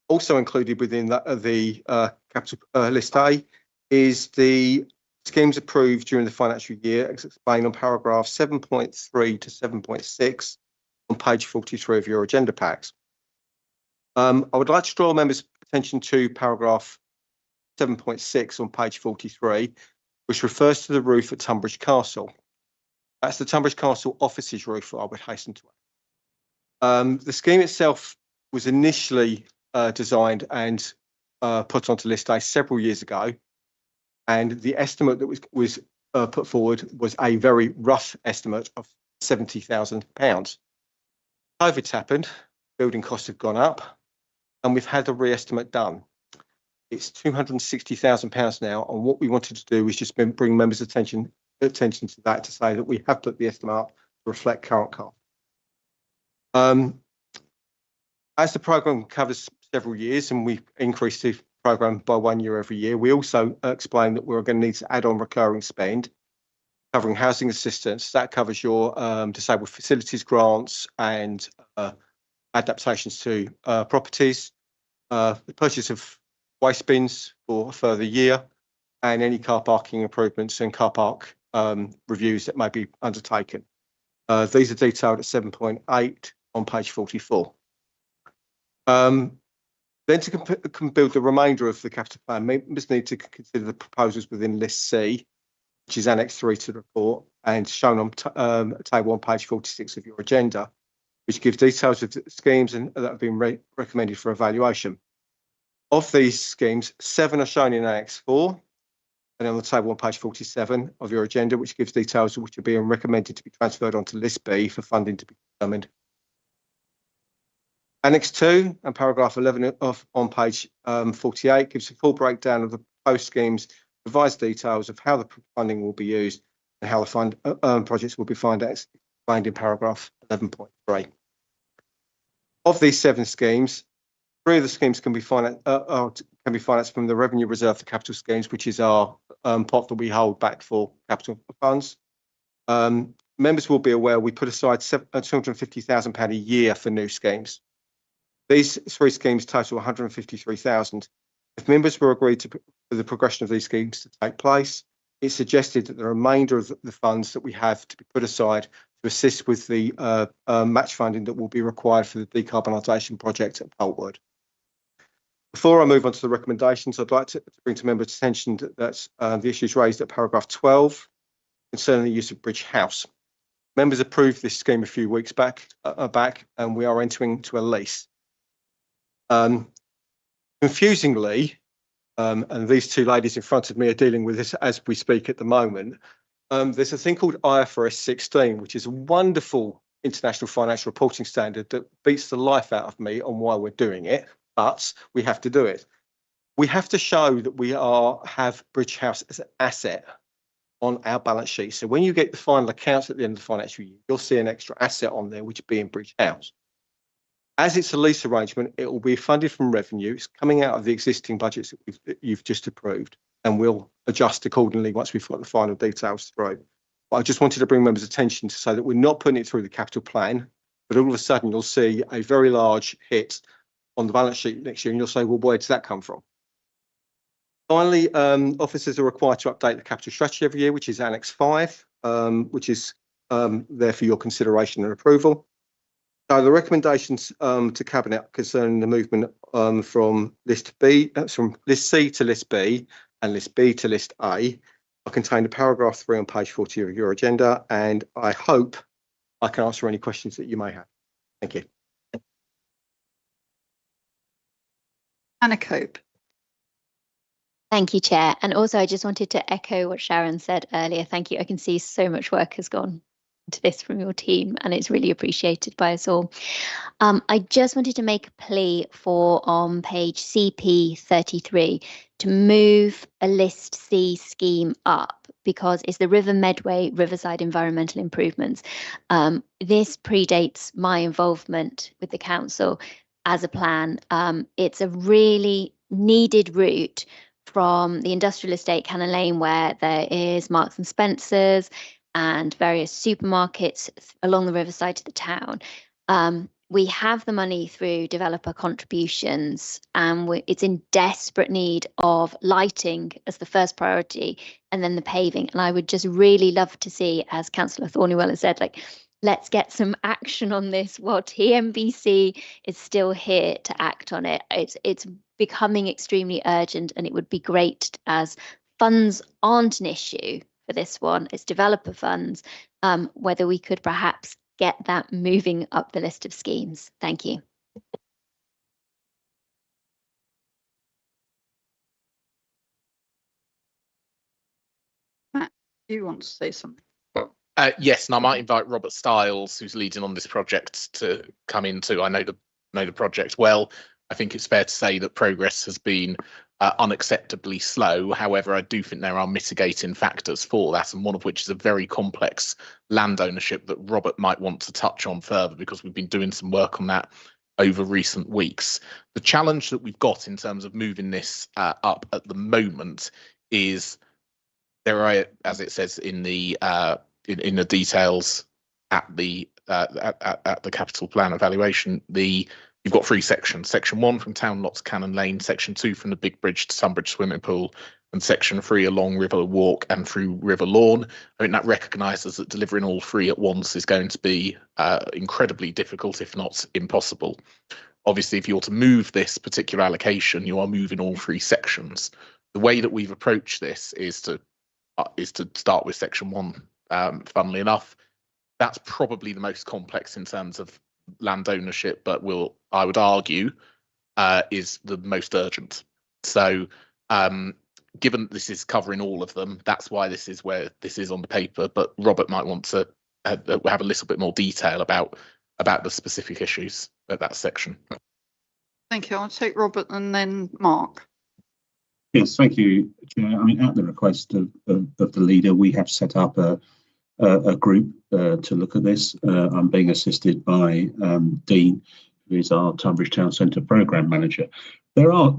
Also included within the capital list A is the schemes approved during the financial year, as explained on paragraph 7.3 to 7.6 on page 43 of your agenda packs. I would like to draw members' attention to paragraph 7.6 on page 43, which refers to the roof at Tunbridge Castle. That's the Tunbridge Castle offices roof, I would hasten to add. The scheme itself was initially designed and put onto list A several years ago, and the estimate that was put forward was a very rough estimate of £70,000. COVID's happened, building costs have gone up, and we've had a re-estimate done. It's £260,000 now, and what we wanted to do was just bring members' attention to that, to say that we have put the estimate up to reflect current cost. As the programme covers several years and we increase the programme by 1 year every year, we also explain that we're going to need to add on recurring spend covering housing assistance. That covers your disabled facilities grants and adaptations to properties, the purchase of waste bins for a further year, and any car parking improvements and car park reviews that may be undertaken. These are detailed at 7.8 on page 44. Then to build the remainder of the capital plan, members need to consider the proposals within List C, which is Annex 3 to the report and shown on table on page 46 of your agenda, which gives details of the schemes that have been recommended for evaluation. Of these schemes, 7 are shown in Annex 4 and on the table on page 47 of your agenda, which gives details of which are being recommended to be transferred onto List B for funding to be determined. Annex 2 and paragraph 11 on page 48 gives a full breakdown of the proposed schemes, provides details of how the funding will be used and how the projects will be financed, explained in paragraph 11.3. Of these 7 schemes, 3 of the schemes can be financed from the revenue reserve for capital schemes, which is our pot that we hold back for capital funds. Members will be aware we put aside £250,000 a year for new schemes. These 3 schemes total 153,000. If members were agreed to for the progression of these schemes to take place, it's suggested that the remainder of the funds that we have to be put aside to assist with the match funding that will be required for the decarbonisation project at Poltwood. Before I move on to the recommendations, I'd like to bring to members' attention that the issues raised at paragraph 12 concerning the use of Bridge House. Members approved this scheme a few weeks back, and we are entering into a lease. Confusingly, and these 2 ladies in front of me are dealing with this as we speak at the moment, there's a thing called IFRS 16, which is a wonderful international financial reporting standard that beats the life out of me on why we're doing it, but we have to do it. We have to show that we have Bridge House as an asset on our balance sheet. So when you get the final accounts at the end of the financial year, you'll see an extra asset on there, which will be in Bridge House. As it's a lease arrangement, it will be funded from revenue. It's coming out of the existing budgets that you've just approved, and we'll adjust accordingly once we've got the final details through. But I just wanted to bring members' attention to say that we're not putting it through the capital plan, but all of a sudden you'll see a very large hit on the balance sheet next year, and you'll say, well, where does that come from? Finally, officers are required to update the capital strategy every year, which is Annex 5, which is there for your consideration and approval. So the recommendations to Cabinet concerning the movement from List C to List B and List B to List A are contained in paragraph 3 on page 40 of your agenda, and I hope I can answer any questions that you may have. Thank you. Anna Cope. Thank you, Chair. And also, I just wanted to echo what Sharon said earlier. Thank you. I can see so much work has gone into this from your team, and it's really appreciated by us all. I just wanted to make a plea for on page CP 33 to move a List C scheme up, because it's the River Medway Riverside Environmental Improvements. This predates my involvement with the council as a plan. It's a really needed route from the industrial estate Cannon Lane, where there is Marks and Spencer's and various supermarkets along the riverside to the town. We have the money through developer contributions, and it's in desperate need of lighting as the first priority, and then the paving. And I would just really love to see, as Councillor Thornywell has said, like, let's get some action on this while TMBC is still here to act on it. It's becoming extremely urgent, and it would be great, as funds aren't an issue for this one, it's developer funds, whether we could perhaps get that moving up the list of schemes. Thank you. Matt, you want to say something? Yes, and I might invite Robert Stiles, who's leading on this project, to come in too. I know the project well. I think it's fair to say that progress has been unacceptably slow. However, I do think there are mitigating factors for that, and one of which is a very complex land ownership that Robert might want to touch on further, because we've been doing some work on that over recent weeks. The challenge that we've got in terms of moving this up at the moment is there are, as it says in the details at the capital plan evaluation, you've got 3 sections. Section 1 from Town Lot to Cannon Lane, Section 2 from the Big Bridge to Tunbridge Swimming Pool, and section 3 along River Walk and through River Lawn. I mean, that recognises that delivering all 3 at once is going to be incredibly difficult, if not impossible. Obviously, if you're to move this particular allocation, you are moving all 3 sections. The way that we've approached this is to start with section 1. Funnily enough, that's probably the most complex in terms of land ownership, but I would argue, is the most urgent. So, given that this is covering all of them, that's why this is where this is on the paper. But Robert might want to have a little bit more detail about the specific issues at that section. Thank you. I'll take Robert and then Mark. Yes, thank you, Chair. I mean, at the request of the leader, we have set up a group to look at this. I'm being assisted by Dean, who is our Tunbridge Town Centre Programme Manager. There are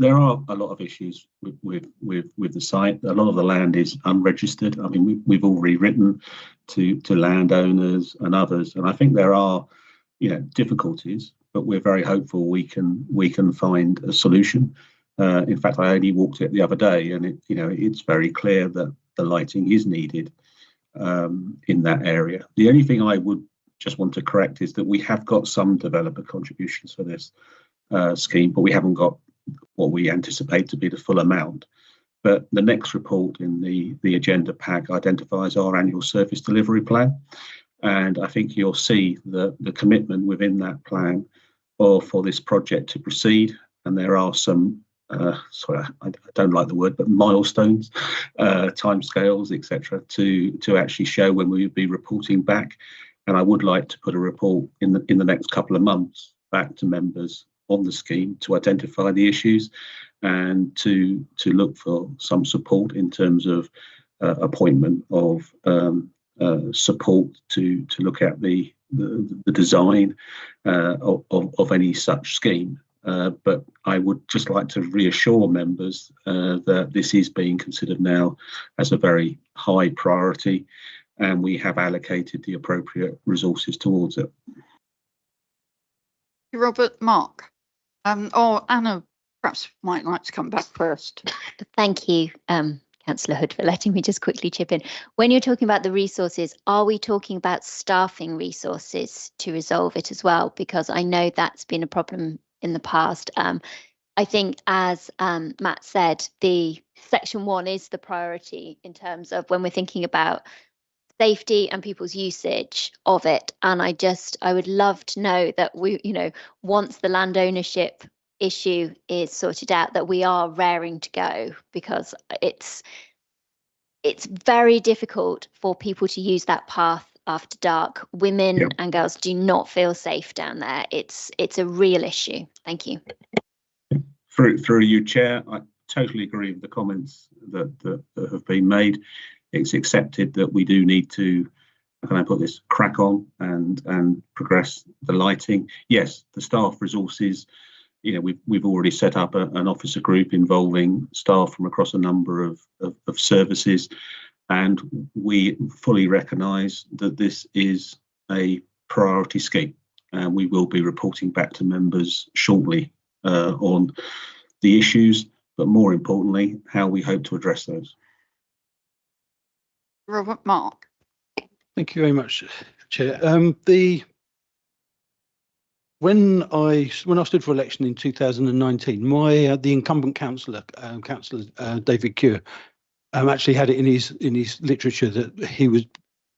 a lot of issues with the site. A lot of the land is unregistered. I mean, we've already written to landowners and others, and I think there are, difficulties. But we're very hopeful we can find a solution. In fact, I only walked it the other day, and it's very clear that the lighting is needed in that area. The only thing I would just want to correct is that we have got some developer contributions for this scheme, but we haven't got what we anticipate to be the full amount. But the next report in the agenda pack identifies our annual service delivery plan, and I think you'll see the commitment within that plan for this project to proceed. And there are some sorry, I don't like the word, but milestones, timescales, etc., to actually show when we would be reporting back. And I would like to put a report in the next couple of months back to members on the scheme to identify the issues and to look for some support in terms of appointment of support to look at the design of any such scheme. But I would just like to reassure members that this is being considered now as a very high priority, and we have allocated the appropriate resources towards it. Robert, Mark, or Anna perhaps might like to come back first. Thank you, Councillor Hood, for letting me just quickly chip in. When you're talking about the resources, are we talking about staffing resources to resolve it as well? Because I know that's been a problem in the past. I think, as Matt said, the section 1 is the priority in terms of when we're thinking about safety and people's usage of it. And I would love to know that once the land ownership issue is sorted out, that we are raring to go, because it's very difficult for people to use that path after dark. Women and girls do not feel safe down there. It's a real issue. Thank you. Through you, Chair, I totally agree with the comments that have been made. It's accepted that we do need to, how can I put this, crack on and progress the lighting. Yes, the staff resources, we've already set up an officer group involving staff from across a number of services, and we fully recognise that this is a priority scheme, and we will be reporting back to members shortly on the issues, but more importantly, how we hope to address those. Robert, Mark. Thank you very much, Chair. When I stood for election in 2019, the incumbent councillor, David Cure, actually had it in his literature that he would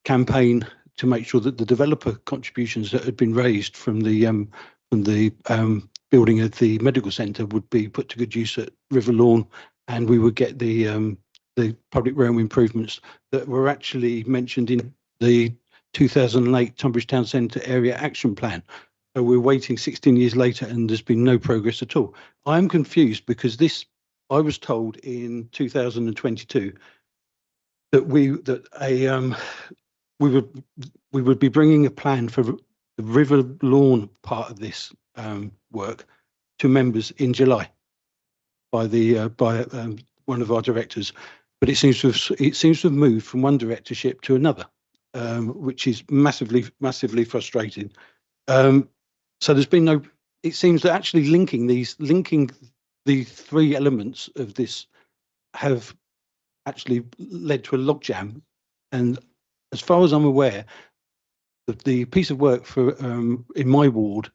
campaign to make sure that the developer contributions that had been raised from the building of the medical centre would be put to good use at River Lawn, and we would get the public realm improvements that were actually mentioned in the 2008 Tunbridge Town Centre Area Action Plan. So we're waiting 16 years later and there's been no progress at all. I'm confused because I was told in 2022 that we would be bringing a plan for the River Lawn part of this work to members in July by one of our directors. But it seems to have moved from one directorship to another, which is massively frustrating. So there's been no. It seems that actually linking the 3 elements of this have actually led to a logjam. And as far as I'm aware, the piece of work for in my ward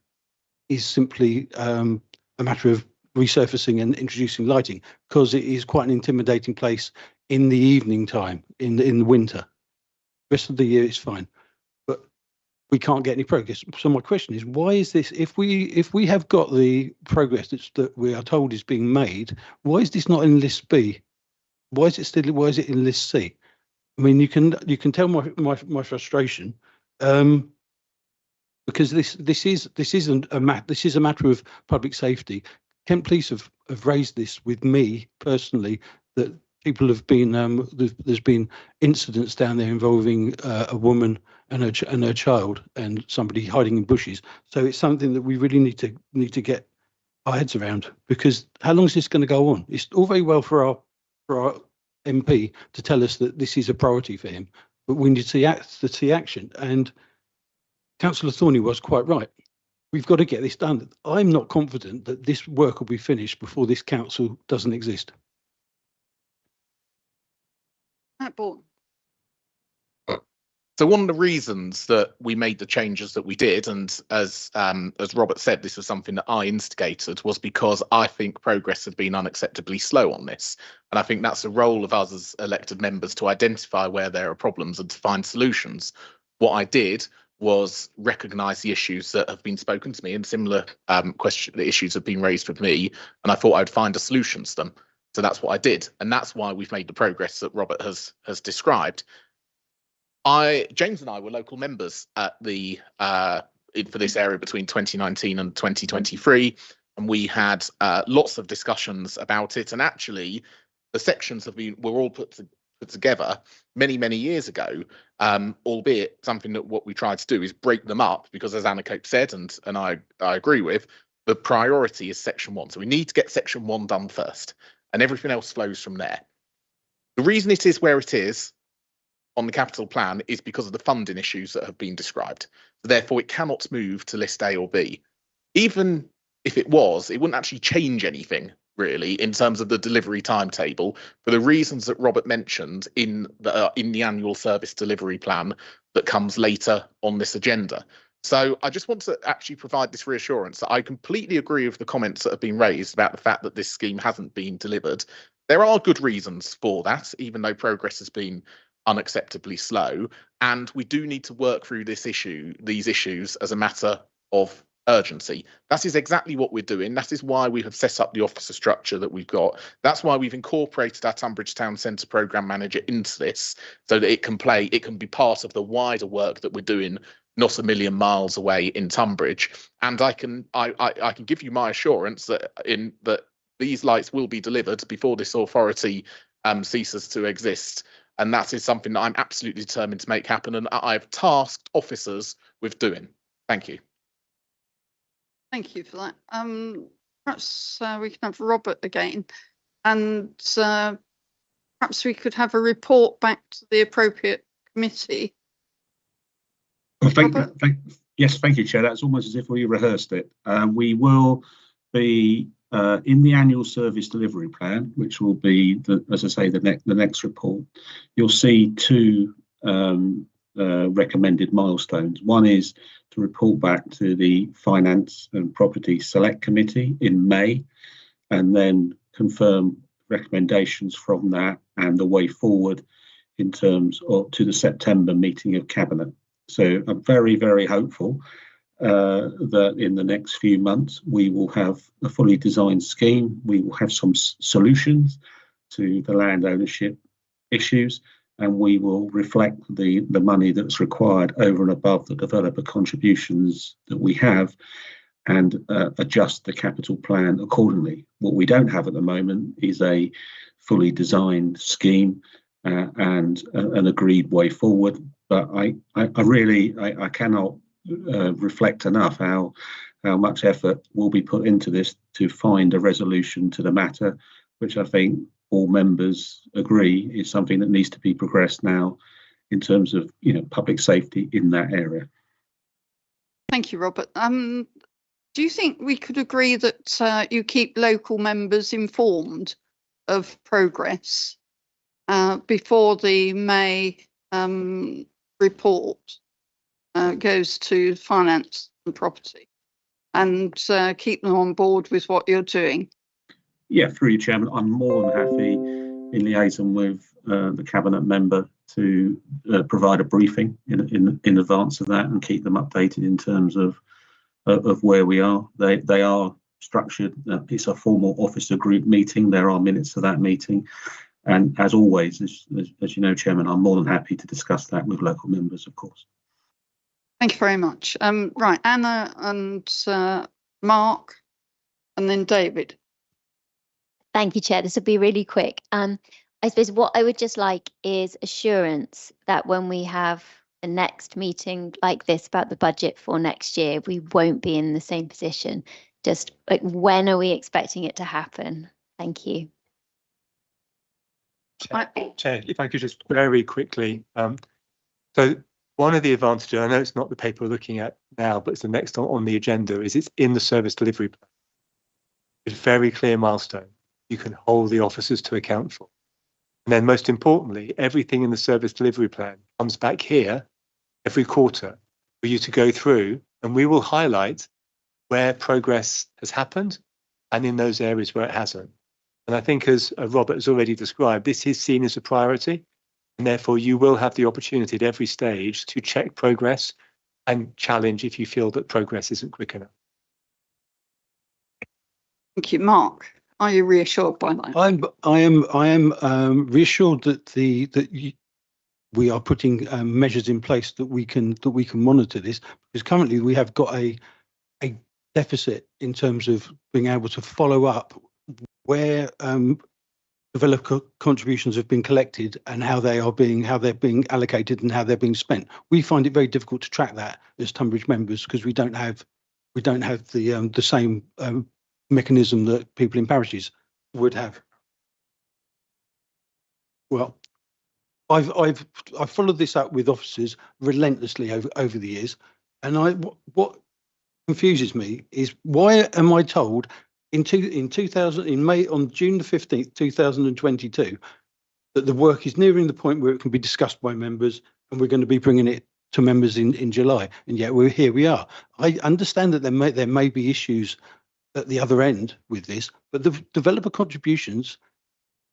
is simply a matter of resurfacing and introducing lighting, because it is quite an intimidating place in the evening time in the winter. The rest of the year it's fine, but we can't get any progress. So my question is, why is this? If we have got the progress that we are told is being made, why is this not in list B? Why is it in list C? I mean, you can tell my frustration, because this is a matter of public safety. Kent Police have raised this with me personally, that people have been there's been incidents down there involving a woman and her child and somebody hiding in bushes. So it's something that we really need to get our heads around, because how long is this going to go on? It's all very well for our MP to tell us that this is a priority for him, but we need to see action. And Councillor Thorney was quite right. We've got to get this done. I'm not confident that this work will be finished before this council doesn't exist. Matt Bourne. So one of the reasons that we made the changes that we did, and as Robert said, this was something that I instigated, was because I think progress had been unacceptably slow on this. And I think that's the role of us as elected members, to identify where there are problems and to find solutions. What I did was recognise the issues that have been spoken to me, and similar the issues have been raised with me, and I thought I'd find a solution to them. So that's what I did, and that's why we've made the progress that Robert has described. James and I were local members at the for this area between 2019 and 2023, and we had lots of discussions about it. And actually, the sections were all put together many years ago, albeit something that what we tried to do is break them up, because as Anna Cope said, and I agree with, the priority is section 1. So we need to get section 1 done first, and everything else flows from there. The reason it is where it is on the capital plan is because of the funding issues that have been described. So therefore, it cannot move to list A or B. Even if it was, it wouldn't actually change anything really in terms of the delivery timetable, for the reasons that Robert mentioned in the annual service delivery plan that comes later on this agenda. So I just want to actually provide this reassurance that I completely agree with the comments that have been raised about the fact that this scheme hasn't been delivered. There are good reasons for that, even though progress has been unacceptably slow, and we do need to work through these issues as a matter of urgency. That is exactly what we're doing. That is why we have set up the officer structure that we've got. That's why we've incorporated our Tunbridge Town Centre programme manager into this, so that it can be part of the wider work that we're doing, not a million miles away in Tunbridge. And I can give you my assurance that these lights will be delivered before this authority ceases to exist. And that is something that I'm absolutely determined to make happen, and I've tasked officers with doing. Thank you. Thank you for that. Perhaps we can have Robert again, and perhaps we could have a report back to the appropriate committee. Yes, thank you, Chair. That's almost as if we rehearsed it. We will be in the annual service delivery plan, which will be, as I say, the next report. You'll see two recommended milestones. One is to report back to the Finance and Property Select Committee in May, and then confirm recommendations from that and the way forward in terms of to the September meeting of Cabinet. So I'm very hopeful that in the next few months we will have a fully designed scheme. We will have some solutions to the land ownership issues, and we will reflect the money that's required over and above the developer contributions that we have, and adjust the capital plan accordingly. What we don't have at the moment is a fully designed scheme and an agreed way forward. But I cannot reflect enough how much effort will be put into this to find a resolution to the matter, which I think all members agree is something that needs to be progressed now in terms of public safety in that area. Thank you, Robert. Do you think we could agree that you keep local members informed of progress, before the May report goes to finance and property, and keep them on board with what you're doing. Yeah, through you, Chairman, I'm more than happy in liaison with the Cabinet member to provide a briefing in advance of that and keep them updated in terms of where we are. They are structured. It's a formal officer group meeting. There are minutes of that meeting. And as always, as you know, Chairman, I'm more than happy to discuss that with local members, of course. Thank you very much. Right, Anna and Mark, and then David. Thank you, Chair. This will be really quick. I suppose what I would just like is assurance that when we have the next meeting like this about the budget for next year, we won't be in the same position. Just like, when are we expecting it to happen? Thank you. Chair, if I could just very quickly. So one of the advantages, I know it's not the paper we're looking at now, but it's the next on the agenda, is it's in the service delivery plan. It's a very clear milestone you can hold the officers to account for. And then most importantly, everything in the service delivery plan comes back here every quarter for you to go through, and we will highlight where progress has happened and in those areas where it hasn't. And I think, as Robert has already described, this is seen as a priority, and therefore you will have the opportunity at every stage to check progress and challenge if you feel that progress isn't quick enough. Thank you, Mark. Are you reassured by that? I am reassured that we are putting measures in place that we can monitor this, because currently we have got a deficit in terms of being able to follow up where developer contributions have been collected and how they're being allocated and how they're being spent. We find it very difficult to track that as Tunbridge members, because we don't have the same mechanism that people in parishes would have. Well, I've followed this up with officers relentlessly over the years, and what confuses me is, why am I told in May, on June the 15th, 2022, that the work is nearing the point where it can be discussed by members, and we're going to be bringing it to members in July, and yet here we are. I understand that there may be issues at the other end with this, but the developer contributions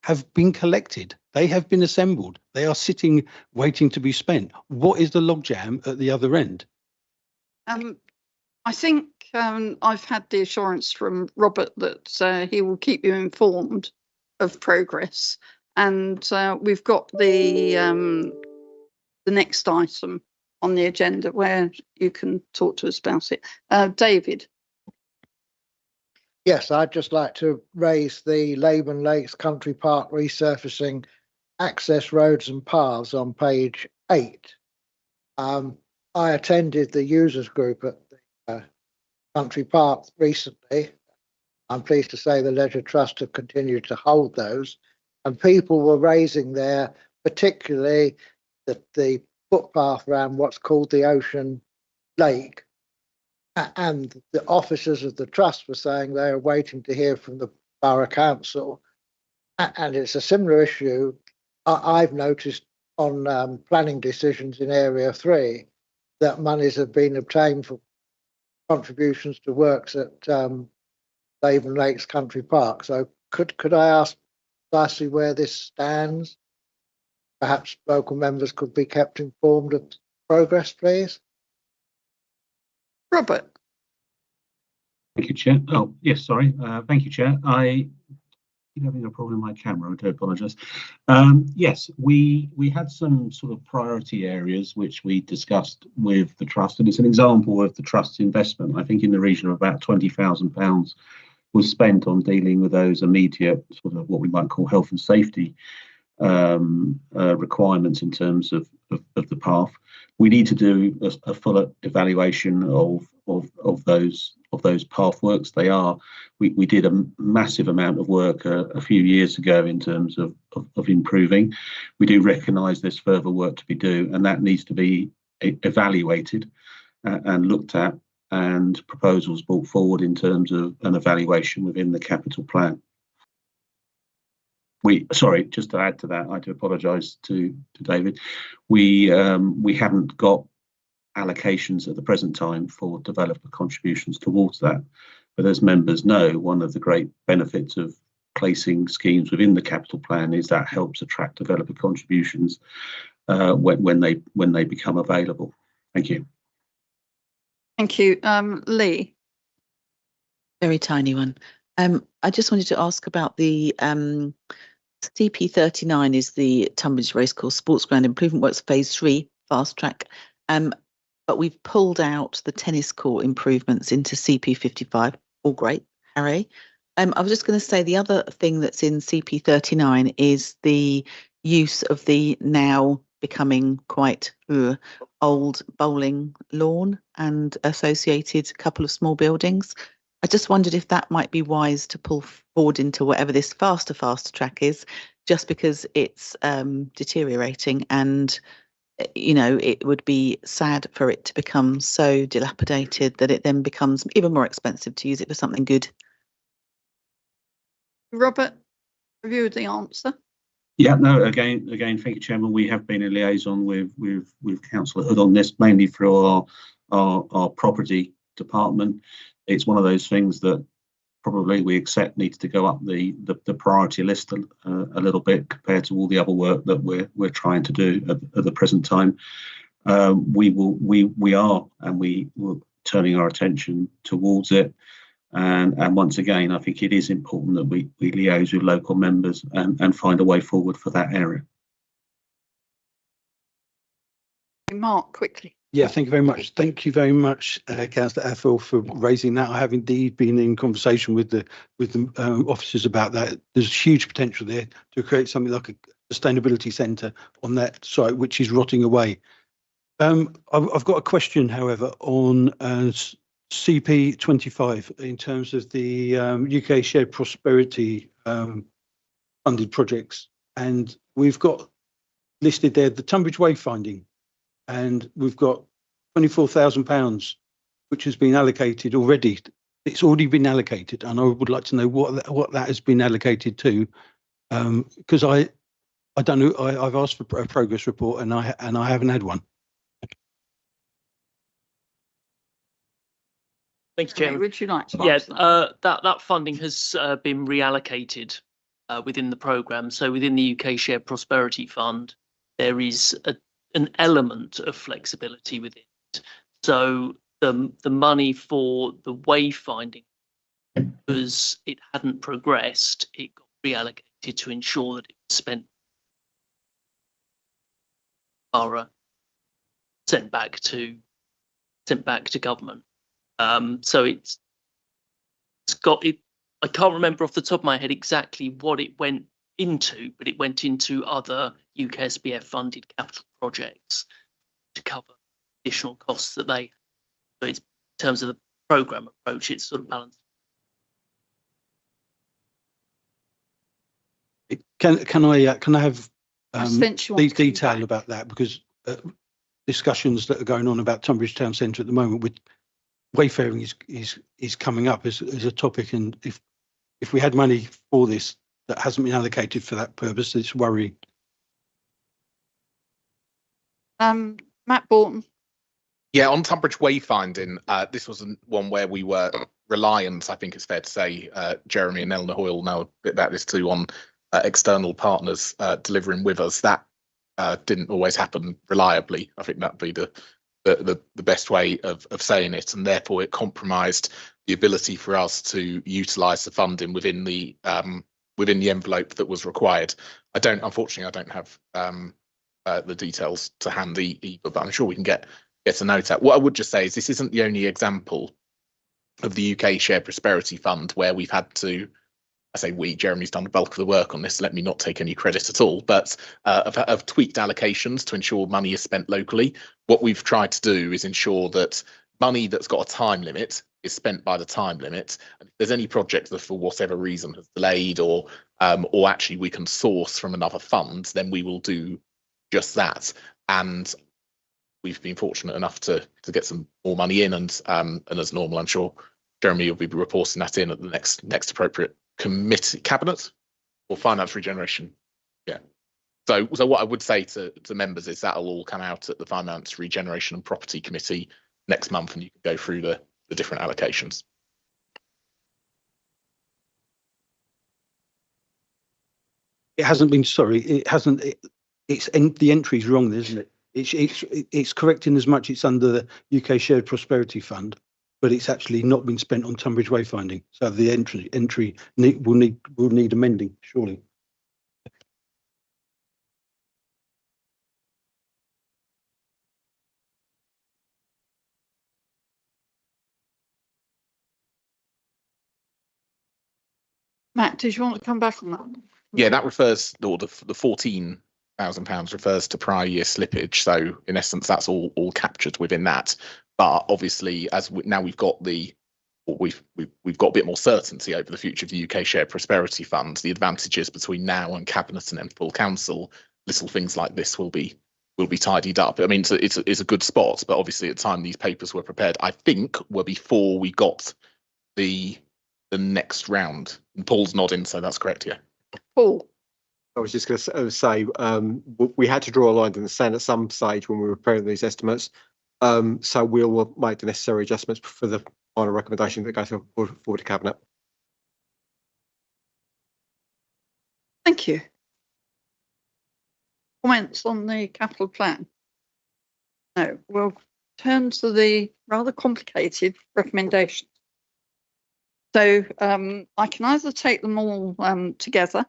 have been collected. They have been assembled. They are sitting, waiting to be spent. What is the logjam at the other end? I think I've had the assurance from Robert that he will keep you informed of progress, and we've got the next item on the agenda where you can talk to us about it. David. Yes, I'd just like to raise the Laban Lakes Country Park resurfacing access roads and paths on page 8. I attended the users group at the Country Park recently. I'm pleased to say the Leisure Trust have continued to hold those, and people were raising there, particularly that the footpath around what's called the Ocean Lake. And the officers of the trust were saying they are waiting to hear from the borough council. And it's a similar issue I've noticed on planning decisions in Area 3, that monies have been obtained for contributions to works at Laban Lakes Country Park. So could I ask precisely where this stands? Perhaps local members could be kept informed of progress, please. Robert. Thank you, Chair. Oh, yes, sorry. Thank you, Chair. I keep having a problem with my camera. I do apologise. Yes, we had some sort of priority areas which we discussed with the Trust, and it's an example of the Trust's investment. I think in the region of about £20,000 was spent on dealing with those immediate sort of what we might call health and safety requirements in terms of the path. We need to do a full evaluation of those path works. We did a massive amount of work a few years ago in terms of improving. We do recognise there's further work to be done, and that needs to be evaluated and looked at, and proposals brought forward in terms of an evaluation within the capital plan. Sorry, just to add to that, I do apologise to David. We haven't got allocations at the present time for developer contributions towards that. But as members know, one of the great benefits of placing schemes within the capital plan is that helps attract developer contributions when they become available. Thank you. Thank you. Lee. Very tiny one. I just wanted to ask about the CP39 is the Tunbridge Racecourse Sports Ground Improvement Works Phase 3 fast track. But we've pulled out the tennis court improvements into CP55. All great, Harry. I was just going to say the other thing that's in CP39 is the use of the now becoming quite old bowling lawn and associated couple of small buildings. I just wondered if that might be wise to pull forward into whatever this faster track is, just because it's deteriorating, and you know, it would be sad for it to become so dilapidated that it then becomes even more expensive to use it for something good. Robert, review the answer. Yeah, no, again, thank you, Chairman. We have been in liaison with Councillor Hood on this, mainly through our property department. It's one of those things that probably we accept needs to go up the priority list a little bit compared to all the other work that we're trying to do at the present time. We are turning our attention towards it. And once again, I think it is important that we liaise with local members and find a way forward for that area. Mark, quickly. Yeah, thank you very much. Thank you very much, Councillor Ethel, for raising that. I have indeed been in conversation with the officers about that. There's huge potential there to create something like a sustainability centre on that site, which is rotting away. I've got a question, however, on CP25 in terms of the UK Shared Prosperity funded projects, and we've got listed there the Tunbridge wayfinding. And we've got £24,000, which has been allocated already. It's already been allocated, and I would like to know what that has been allocated to, because I don't know. I've asked for a progress report, and I haven't had one. Thank you, Chairman. Would you like to answer that funding has been reallocated within the programme. So within the UK Shared Prosperity Fund, there is an element of flexibility within it. So the money for the wayfinding, because it hadn't progressed, it got reallocated to ensure that it was spent or sent back to government. So it's got it. I can't remember off the top of my head exactly what it went into, but it went into other UKSBF funded capital projects to cover additional costs that they. So it's, in terms of the programme approach, it's sort of balanced. Can I have detail back. about that, because discussions that are going on about Tunbridge Town Centre at the moment with wayfaring is coming up as a topic, and if we had money for this that hasn't been allocated for that purpose, it's worrying. Matt Borton. Yeah, on Tunbridge wayfinding, this was one where we were reliant, I think it's fair to say, Jeremy and Eleanor Hoyle know a bit about this too, on external partners delivering with us. That didn't always happen reliably. I think that'd be the best way of saying it, and therefore it compromised the ability for us to utilise the funding within the envelope that was required. Unfortunately, I don't have the details to hand either, but I'm sure we can get a note out. What I would just say is this isn't the only example of the UK Shared Prosperity Fund where we've had to, I say we, Jeremy's done the bulk of the work on this, let me not take any credit at all, but of tweaked allocations to ensure money is spent locally. What we've tried to do is ensure that money that's got a time limit is spent by the time limit. And if there's any project that for whatever reason has delayed or actually we can source from another fund, then we will do just that. And we've been fortunate enough to get some more money in, and as normal, I'm sure Jeremy will be reporting that in at the next appropriate committee, cabinet or finance regeneration. Yeah. So what I would say to members is that'll all come out at the Finance Regeneration and Property Committee next month, and you can go through the different allocations. It hasn't been, sorry, it hasn't, the entry's wrong, isn't it? It's correct in as much it's under the UK Shared Prosperity Fund, but it's actually not been spent on Tunbridge wayfinding. So the entry will need amending, surely. Matt, did you want to come back on that? Yeah, that refers, or the £14,000 refers to prior year slippage. So in essence, that's all captured within that. But obviously, now we've got we've got a bit more certainty over the future of the UK Shared Prosperity Fund. The advantages between now and Cabinet and then full council, little things like this will be tidied up. I mean, it's a good spot, but obviously at the time these papers were prepared, I think were before we got the next round. And Paul's nodding, so that's correct. Yeah. Paul. I was just going to say we had to draw a line in the sand at some stage when we were preparing these estimates. So we'll make the necessary adjustments for the final recommendation that goes forward to Cabinet. Thank you. Comments on the capital plan? No, we'll turn to the rather complicated recommendations. So I can either take them all together,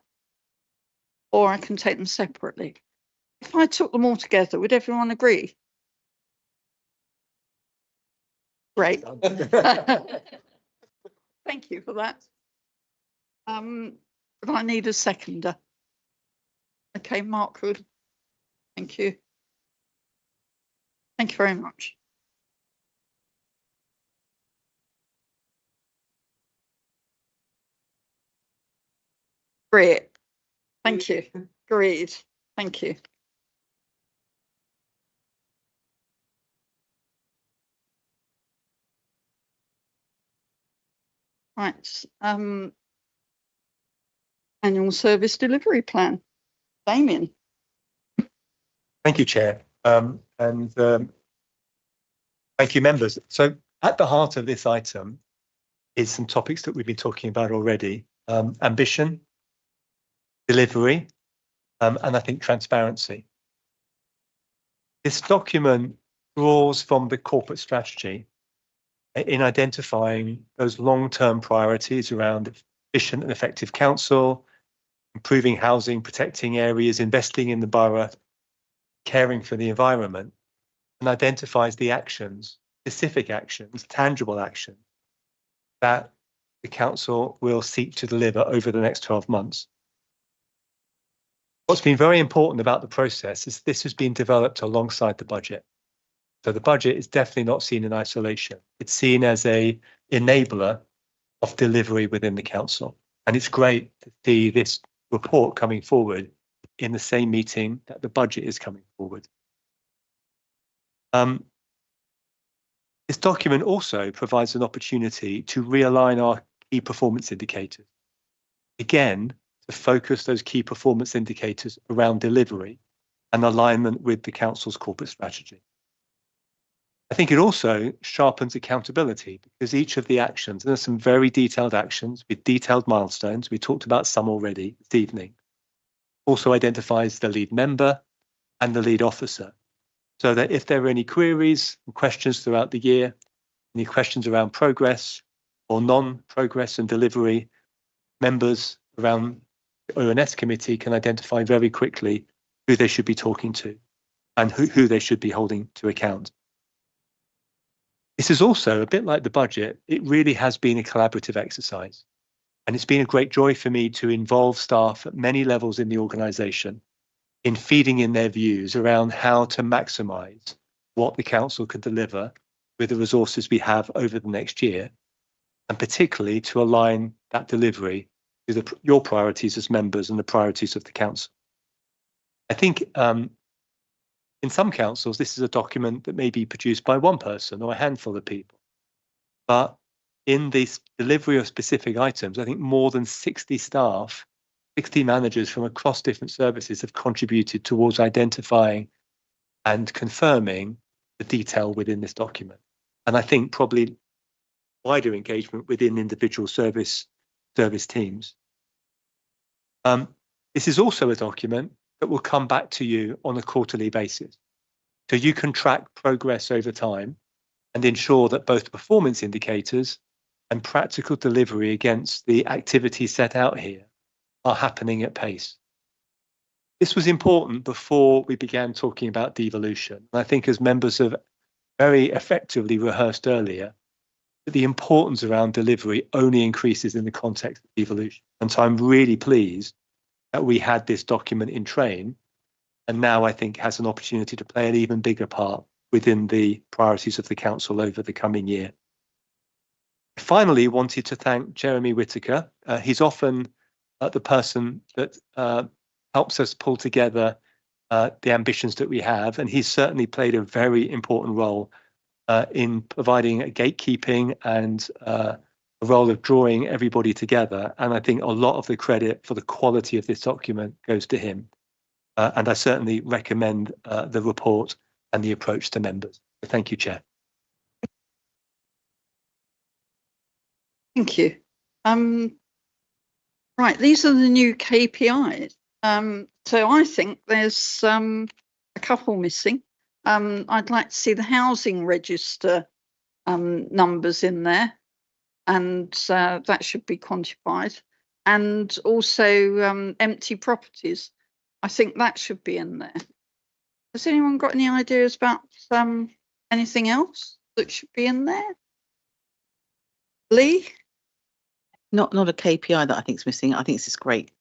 or I can take them separately. If I took them all together, would everyone agree? Great. Thank you for that. But I need a seconder. Okay, Mark Hood. Thank you. Thank you very much. Great. Thank you. Agreed. Thank you. Right. Annual service delivery plan. Damien. Thank you, Chair. Thank you, members. So at the heart of this item is some topics that we've been talking about already. Ambition, delivery, and I think transparency. This document draws from the corporate strategy in identifying those long-term priorities around efficient and effective council, improving housing, protecting areas, investing in the borough, caring for the environment, and identifies the actions, specific actions, tangible actions that the council will seek to deliver over the next 12 months. What's been very important about the process is this has been developed alongside the budget. So the budget is definitely not seen in isolation. It's seen as an enabler of delivery within the council. And it's great to see this report coming forward in the same meeting that the budget is coming forward. This document also provides an opportunity to realign our key performance indicators. Again, to focus those key performance indicators around delivery and alignment with the council's corporate strategy. I think it also sharpens accountability because each of the actions, and there's some very detailed actions with detailed milestones, we talked about some already this evening, also identifies the lead member and the lead officer, so that if there are any queries and questions throughout the year, any questions around progress or non-progress and delivery, members around the ONS committee can identify very quickly who they should be talking to and who they should be holding to account. This is also a bit like the budget. It really has been a collaborative exercise. And it's been a great joy for me to involve staff at many levels in the organisation in feeding in their views around how to maximise what the council can deliver with the resources we have over the next year, and particularly to align that delivery with your priorities as members and the priorities of the council. I think in some councils, this is a document that may be produced by one person or a handful of people. But in the delivery of specific items, I think more than 60 staff 60 managers from across different services have contributed towards identifying and confirming the detail within this document. And I think probably wider engagement within individual service teams. This is also a document that will come back to you on a quarterly basis. So you can track progress over time and ensure that both performance indicators and practical delivery against the activities set out here are happening at pace. This was important before we began talking about devolution. I think as members have very effectively rehearsed earlier, that the importance around delivery only increases in the context of devolution. And so I'm really pleased that we had this document in train, and now I think has an opportunity to play an even bigger part within the priorities of the council over the coming year. Finally, wanted to thank Jeremy Whittaker. He's often the person that helps us pull together the ambitions that we have, and he's certainly played a very important role in providing a gatekeeping and a role of drawing everybody together. And I think a lot of the credit for the quality of this document goes to him. And I certainly recommend the report and the approach to members. Thank you, Chair. Thank you. Right, these are the new KPIs. So I think there's a couple missing. I'd like to see the housing register numbers in there, and that should be quantified. And also empty properties. I think that should be in there. Has anyone got any ideas about anything else that should be in there? Lee? Not a KPI that I think is missing. I think this is great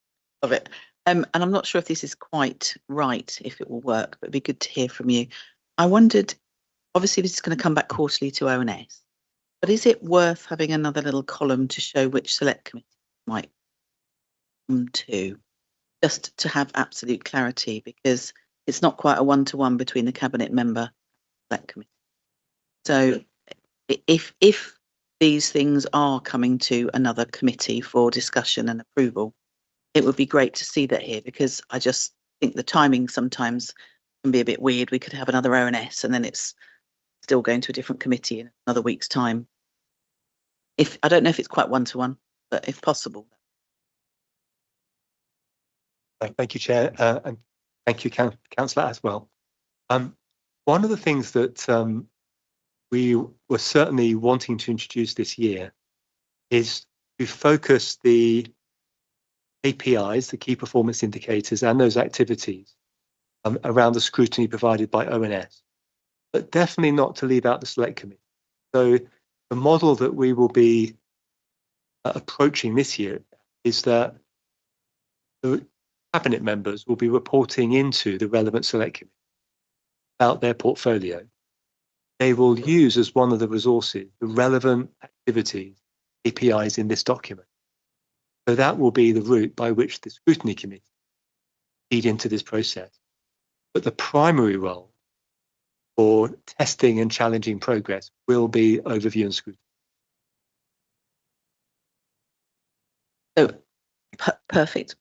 of it. And I'm not sure if this is quite right, if it will work, but it'd be good to hear from you. I wondered, obviously this is going to come back quarterly to ONS, but is it worth having another little column to show which select committee might come to, just to have absolute clarity, because it's not quite a one-to-one between the cabinet member and select committee. So if these things are coming to another committee for discussion and approval, it would be great to see that here, because I just think the timing sometimes can be a bit weird. We could have another ONS and then it's still going to a different committee in another week's time. I don't know if it's quite one-to-one, but if possible. Thank you, Chair, and thank you, Councillor, as well. One of the things that we were certainly wanting to introduce this year is to focus the KPIs, the key performance indicators, and those activities around the scrutiny provided by ONS, but definitely not to leave out the select committee. So the model that we will be approaching this year is that the cabinet members will be reporting into the relevant select committee about their portfolio. They will use as one of the resources the relevant activities, KPIs in this document. So that will be the route by which the scrutiny committee feed into this process. But the primary role for testing and challenging progress will be overview and scrutiny. So perfect.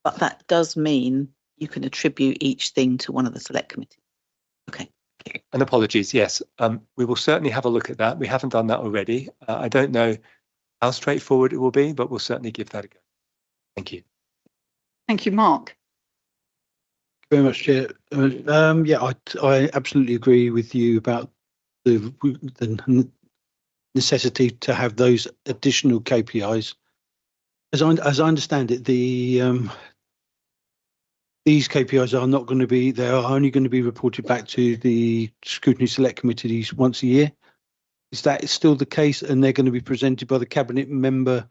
But that does mean you can attribute each thing to one of the select committees. Okay. And apologies, yes, we will certainly have a look at that. We haven't done that already. I don't know how straightforward it will be, but we'll certainly give that a go. Thank you. Thank you, Mark. Very much, Chair. Yeah, I absolutely agree with you about the necessity to have those additional KPIs. As I understand it, these KPIs are not going to be, they are only going to be reported back to the Scrutiny Select Committees once a year. Is that still the case? And they're going to be presented by the cabinet member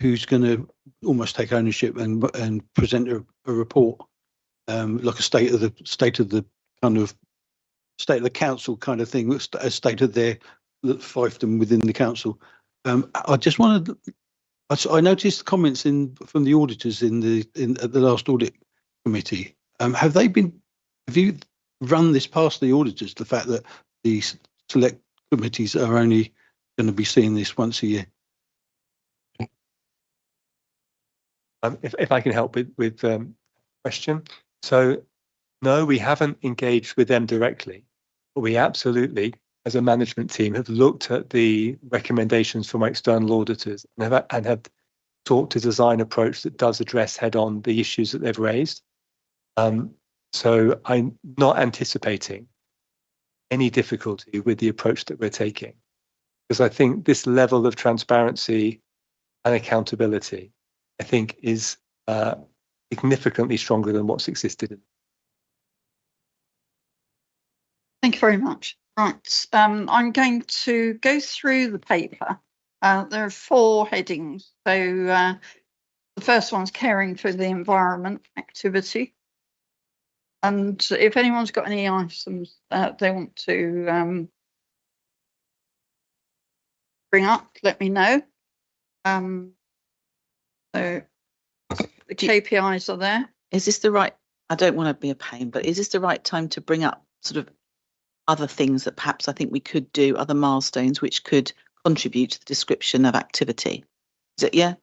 who's going to almost take ownership and present a report, like a state of the kind of state of the council kind of thing, a state of their fiefdom within the council. I just wanted, I noticed comments from the auditors at the last audit committee. Have you run this past the auditors, the fact that the select committees are only going to be seeing this once a year? If I can help with question. So no, we haven't engaged with them directly, but we absolutely, as a management team, have looked at the recommendations from external auditors and have sought to design an approach that does address head-on the issues that they've raised. So I'm not anticipating any difficulty with the approach that we're taking, because I think this level of transparency and accountability, I think, is significantly stronger than what's existed. Thank you very much. Right, I'm going to go through the paper. There are 4 headings. So the first one's caring for the environment activity. And if anyone's got any items that they want to bring up, let me know. So the KPIs are there. Is this the right, I don't want to be a pain, but is this the right time to bring up sort of other things that perhaps I think we could do, other milestones which could contribute to the description of activity? Is it, yeah?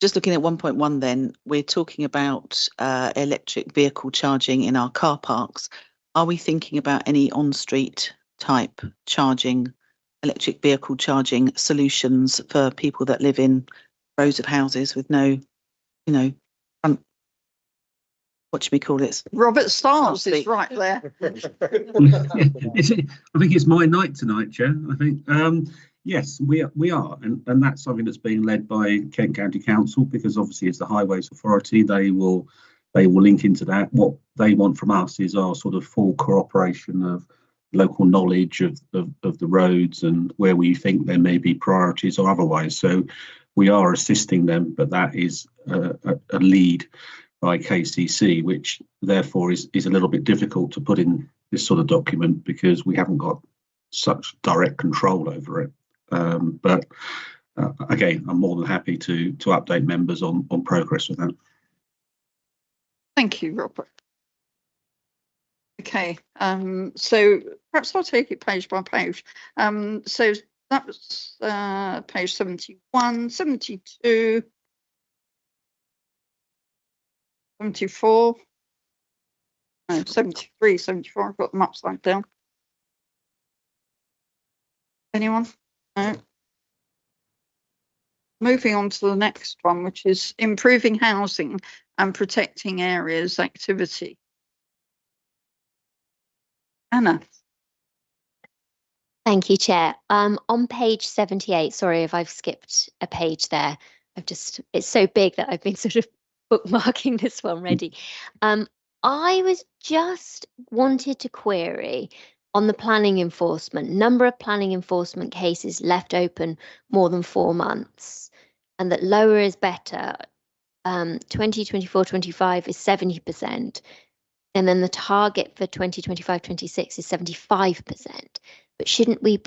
Just looking at 1.1 then, we're talking about electric vehicle charging in our car parks. Are we thinking about any on-street type charging, electric vehicle charging solutions for people that live in rows of houses with no, you know, front, what should we call it? Robert Stiles is right there. I think it's my night tonight, Chair. I think yes, we are, and that's something that's being led by Kent County Council, because obviously as the Highways Authority, they will link into that. What they want from us is our sort of full cooperation of local knowledge of the roads and where we think there may be priorities or otherwise. So we are assisting them, but that is a lead by KCC, which therefore is a little bit difficult to put in this sort of document because we haven't got such direct control over it. But again, I'm more than happy to update members on progress with that. Thank you, Robert. Okay, so perhaps I'll take it page by page. So that was page 71, 72, 74, no, 73, 74. I've got them upside down. Anyone? No. Moving on to the next one, which is improving housing and protecting areas activity. Anna. Thank you, Chair. On page 78, sorry if I've skipped a page there. It's so big that I've been sort of bookmarking this one ready. I was just wanted to query on the planning enforcement, number of planning enforcement cases left open more than 4 months, and that lower is better. 2024-25 is 70%. And then the target for 2025-26 is 75%. But shouldn't we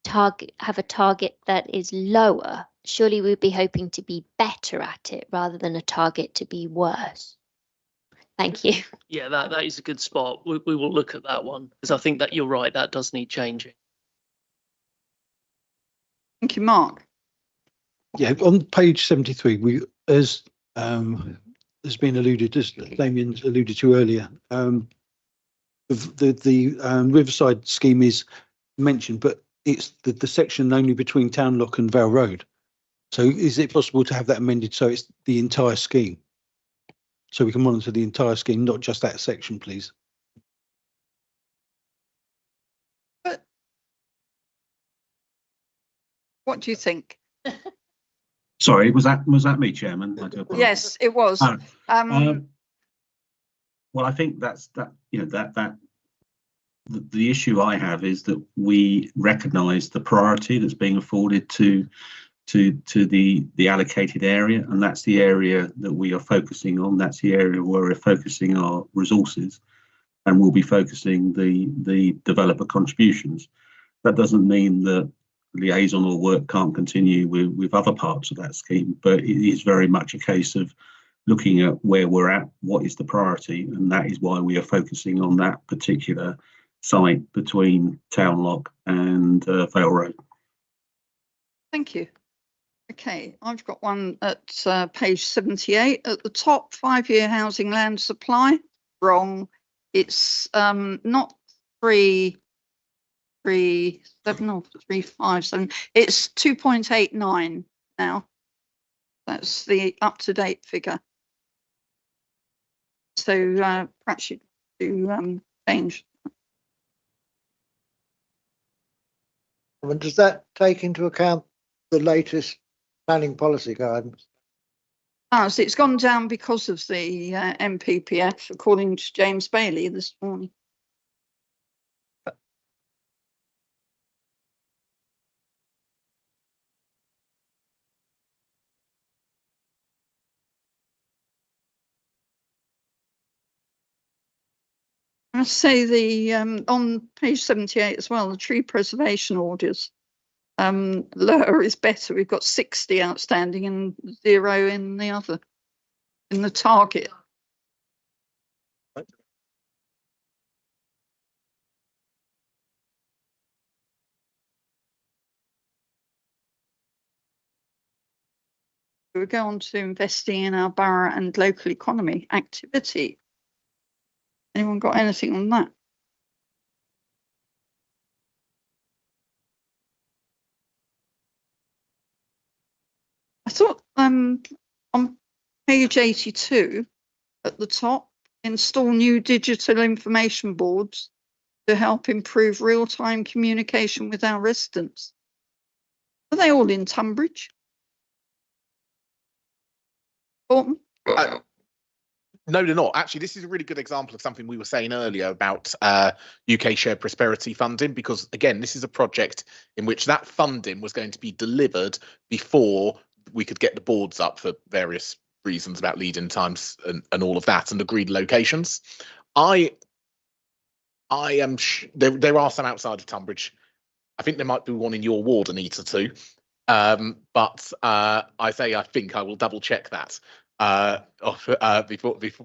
have a target that is lower? Surely we'd be hoping to be better at it rather than a target to be worse. Thank you. Yeah, that is a good spot. We will look at that one, because I think that you're right, that does need changing. Thank you, Mark. Yeah, on page 73, we as has been alluded, as Damien alluded to earlier, the Riverside scheme is mentioned, but it's the section only between Townlock and Vale Road. So is it possible to have that amended so it's the entire scheme? So we can monitor the entire scheme, not just that section, please. But what do you think? Sorry, was that me, Chairman? I do apologize. Yes, it was. Well, I think that's the issue I have is that we recognise the priority that's being afforded to the allocated area, and that's the area that we are focusing on. That's the area where we're focusing our resources, and we'll be focusing the developer contributions. That doesn't mean that liaison or work can't continue with other parts of that scheme, but it is very much a case of looking at where we're at, what is the priority, and that is why we are focusing on that particular site between Townlock and Vale Road. Thank you. Okay, I've got one at page 78. At the top, 5-year housing land supply. Wrong. It's not 337 or 357. It's 2.89 now. That's the up-to-date figure. So perhaps you do change. And does that take into account the latest planning policy guidance? So it's gone down because of the MPPF, according to James Bailey this morning. I say the on page 78 as well, the tree preservation orders. Lower is better. We've got 60 outstanding and 0 in the other, in the target. We'll go on to investing in our borough and local economy activity. Anyone got anything on that? I thought on page 82 at the top, install new digital information boards to help improve real-time communication with our residents. Are they all in Tunbridge? No, they're not. Actually, this is a really good example of something we were saying earlier about UK shared prosperity funding, because again, this is a project in which that funding was going to be delivered before we could get the boards up for various reasons about lead-in times and all of that, and agreed locations. I am there are some outside of Tunbridge. I think there might be one in your ward, Anita, too. But I think I will double check that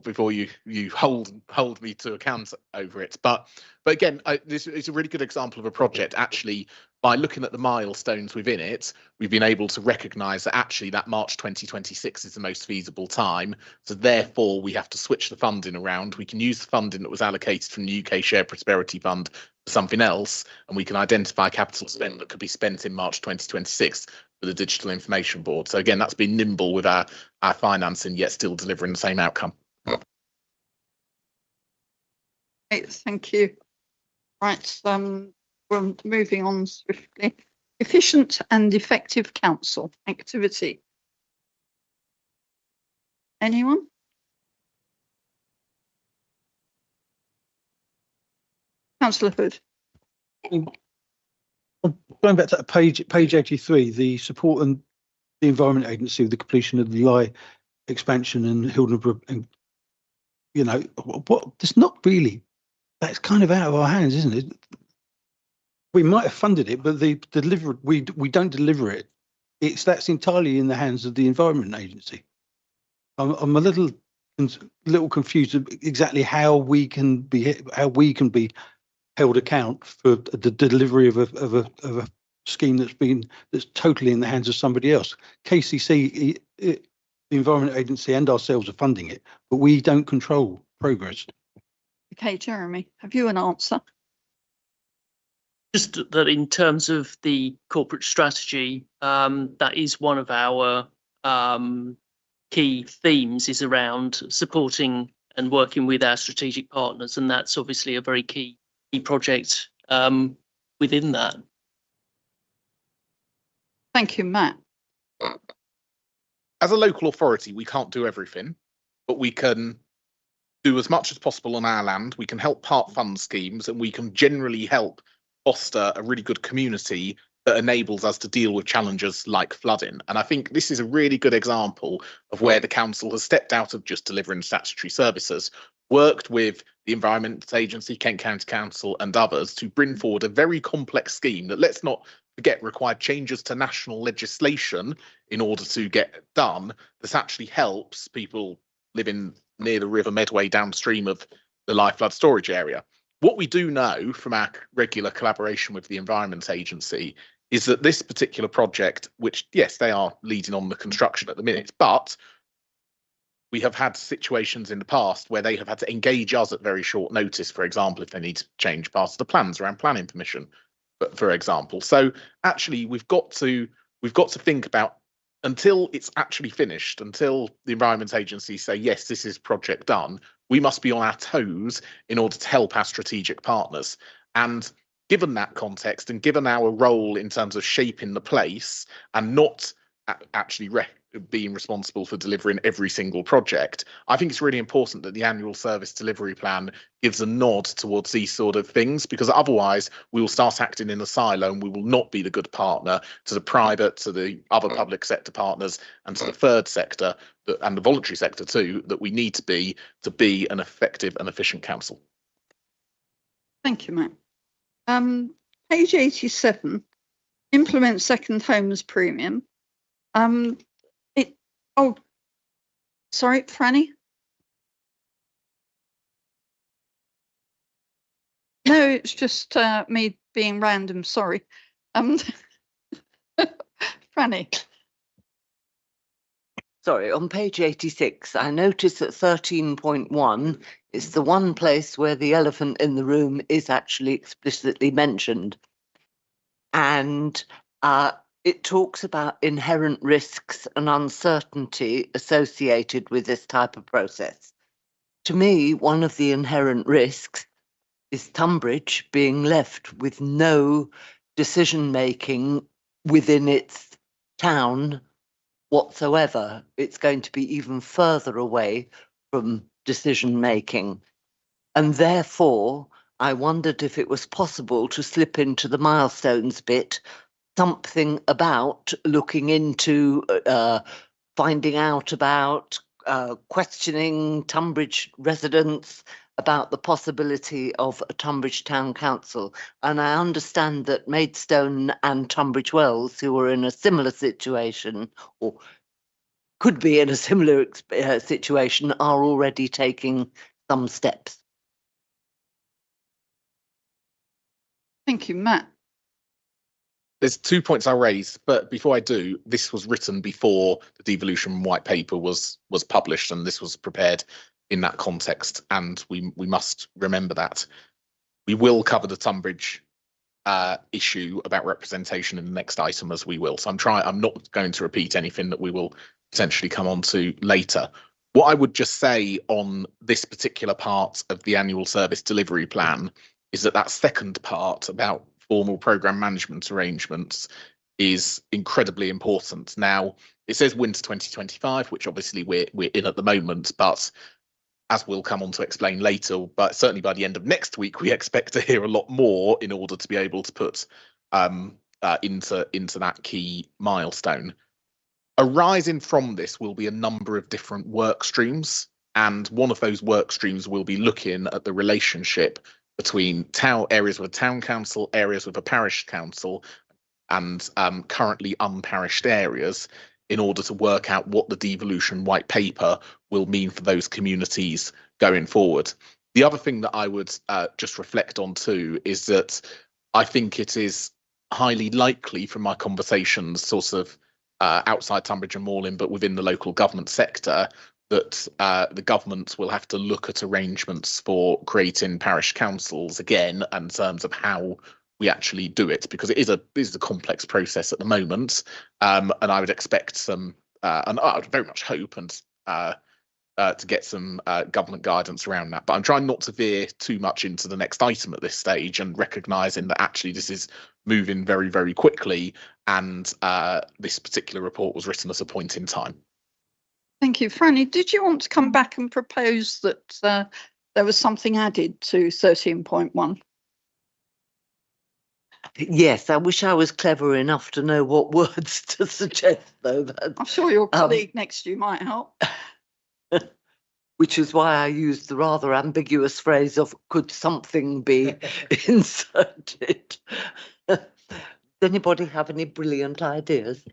before you hold me to account over it. But again, this is a really good example of a project. Actually, by looking at the milestones within it, we've been able to recognise that actually that March 2026 is the most feasible time. So therefore, we have to switch the funding around. We can use the funding that was allocated from the UK Shared Prosperity Fund for something else, and we can identify capital spend that could be spent in March 2026 for the Digital Information Board. So again, that's been nimble with our financing, yet still delivering the same outcome. Great, thank you. Right, we're moving on swiftly. Efficient and effective council activity. Anyone? Councillor Hood. Going back to page 83, the support and the Environment Agency with the completion of the Lye expansion and Hildenbrook, and you know what? It's not really. That's kind of out of our hands, isn't it? We might have funded it, but the delivery we don't deliver it. That's entirely in the hands of the Environment Agency. I'm a little confused exactly how we can be held account for the delivery of a scheme that's totally in the hands of somebody else. KCC, the Environment Agency, and ourselves are funding it, but we don't control progress. Okay, Jeremy, have you an answer? Just that in terms of the corporate strategy, that is one of our key themes, is around supporting and working with our strategic partners, and that's obviously a very key project within that. Thank you, Matt. As a local authority, we can't do everything, but we can do as much as possible on our land. We can help part fund schemes, and we can generally help foster a really good community that enables us to deal with challenges like flooding. And I think this is a really good example of where the council has stepped out of just delivering statutory services, worked with the Environment Agency, Kent County Council and others to bring forward a very complex scheme that, let's not forget, required changes to national legislation in order to get done. This actually helps people living near the River Medway downstream of the Lye flood storage area. What we do know from our regular collaboration with the Environment Agency is that this particular project, which, yes, they are leading on the construction at the minute, but we have had situations in the past where they have had to engage us at very short notice, for example, if they need to change parts of the plans around planning permission, for example. So actually, we've got to think about, until it's actually finished, until the Environment Agency say, yes, this is project done, we must be on our toes in order to help our strategic partners. And given that context and given our role in terms of shaping the place and not actually being responsible for delivering every single project, I think it's really important that the annual service delivery plan gives a nod towards these sort of things, because otherwise we will start acting in a silo and we will not be the good partner to the private, to the other public sector partners, and to the third sector and the voluntary sector too, that we need to be an effective and efficient council. Thank you, Matt. Page 87, implement second homes premium. Sorry, Franny? No, it's just me being random, sorry. Franny. Sorry, on page 86, I noticed that 13.1 is the one place where the elephant in the room is actually explicitly mentioned. And it talks about inherent risks and uncertainty associated with this type of process. To me, one of the inherent risks is Tunbridge being left with no decision-making within its town whatsoever. It's going to be even further away from decision-making. And therefore, I wondered if it was possible to slip into the milestones bit something about looking into finding out about questioning Tunbridge residents about the possibility of a Tunbridge Town Council. And I understand that Maidstone and Tunbridge Wells, who are in a similar situation, or could be in a similar situation, are already taking some steps. Thank you, Matt. There's 2 points I'll raise, but before I do, this was written before the devolution white paper was published, and this was prepared in that context, and we must remember that. We will cover the Tunbridge issue about representation in the next item, as we will. So I'm not going to repeat anything that we will potentially come on to later. What I would just say on this particular part of the annual service delivery plan is that second part about formal programme management arrangements is incredibly important. Now, it says winter 2025, which obviously we're in at the moment, but as we'll come on to explain later, but certainly by the end of next week, we expect to hear a lot more in order to be able to put into that key milestone. Arising from this will be a number of different work streams, and one of those work streams will be looking at the relationship between areas with a town council, areas with a parish council, and currently unparished areas, in order to work out what the devolution white paper will mean for those communities going forward. The other thing that I would just reflect on too is that I think it is highly likely from my conversations sort of outside Tunbridge and Morlin, but within the local government sector, that the government will have to look at arrangements for creating parish councils again in terms of how we actually do it, because it is a complex process at the moment, and I would expect some, and I would very much hope and to get some government guidance around that. But I'm trying not to veer too much into the next item at this stage, and recognising that actually this is moving very, very quickly, and this particular report was written at a point in time. Thank you. Franny, did you want to come back and propose that there was something added to 13.1? Yes, I wish I was clever enough to know what words to suggest, though. I'm sure your colleague next to you might help. Which is why I used the rather ambiguous phrase of "could something be inserted?" Does anybody have any brilliant ideas?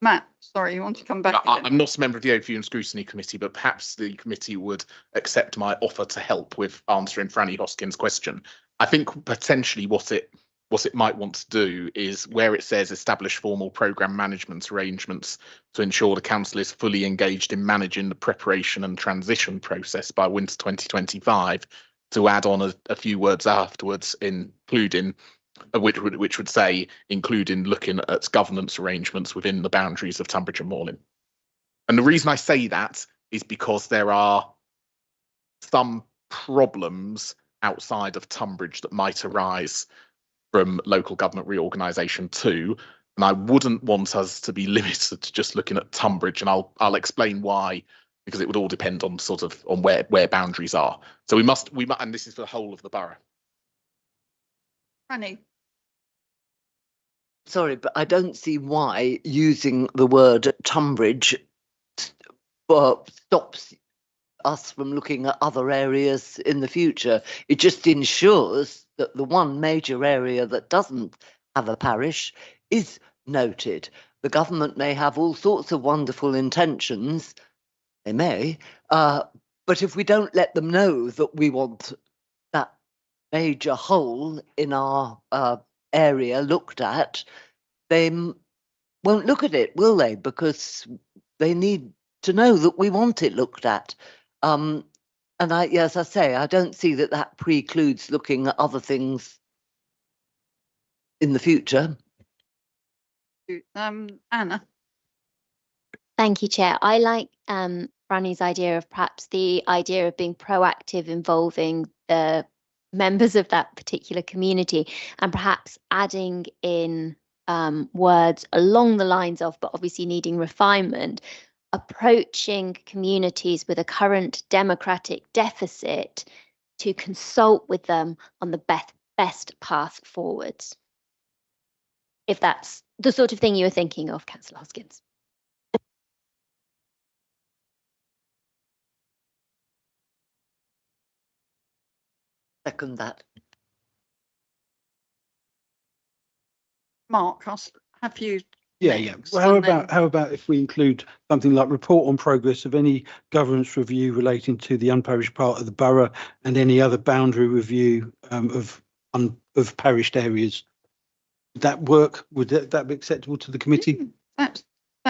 Matt, sorry, you want to come back? I'm not a member of the Overview and Scrutiny Committee, but perhaps the committee would accept my offer to help with answering Franny Hoskins' question. I think potentially what what it might want to do is where it says establish formal programme management arrangements to ensure the council is fully engaged in managing the preparation and transition process by winter 2025, to add on a few words afterwards, including which would say including looking at governance arrangements within the boundaries of Tunbridge and Morlin. And the reason I say that is because there are some problems outside of Tunbridge that might arise from local government reorganisation too, and I wouldn't want us to be limited to just looking at Tunbridge, and I'll explain why, because it would all depend on sort of on where boundaries are. So we must, and this is for the whole of the borough. Franny. Sorry, but I don't see why using the word Tunbridge stops us from looking at other areas in the future. It just ensures that the one major area that doesn't have a parish is noted. The government may have all sorts of wonderful intentions, they may, but if we don't let them know that we want that major hole in our area looked at, they won't look at it, will they? Because they need to know that we want it looked at. And as I say, I don't see that precludes looking at other things in the future. Anna. Thank you, Chair. I like Franny's idea of perhaps the idea of being proactive, involving the members of that particular community, and perhaps adding in words along the lines of, but obviously needing refinement, approaching communities with a current democratic deficit to consult with them on the best path forwards. If that's the sort of thing you were thinking of, Councillor Hoskins. Second that. Mark, have you? Yeah. Well, how about if we include something like report on progress of any governance review relating to the unparished part of the borough and any other boundary review of parished areas? Would that work? Would that be acceptable to the committee? That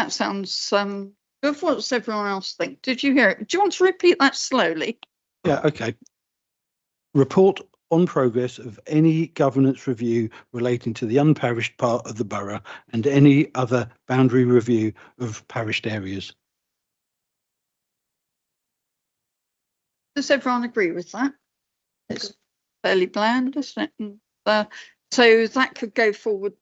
sounds good. What does everyone else think? Did you hear it? Do you want to repeat that slowly? Yeah, okay. Report on progress of any governance review relating to the unparished part of the borough and any other boundary review of parished areas. Does everyone agree with that? It's fairly bland, isn't it? And, so that could go forward.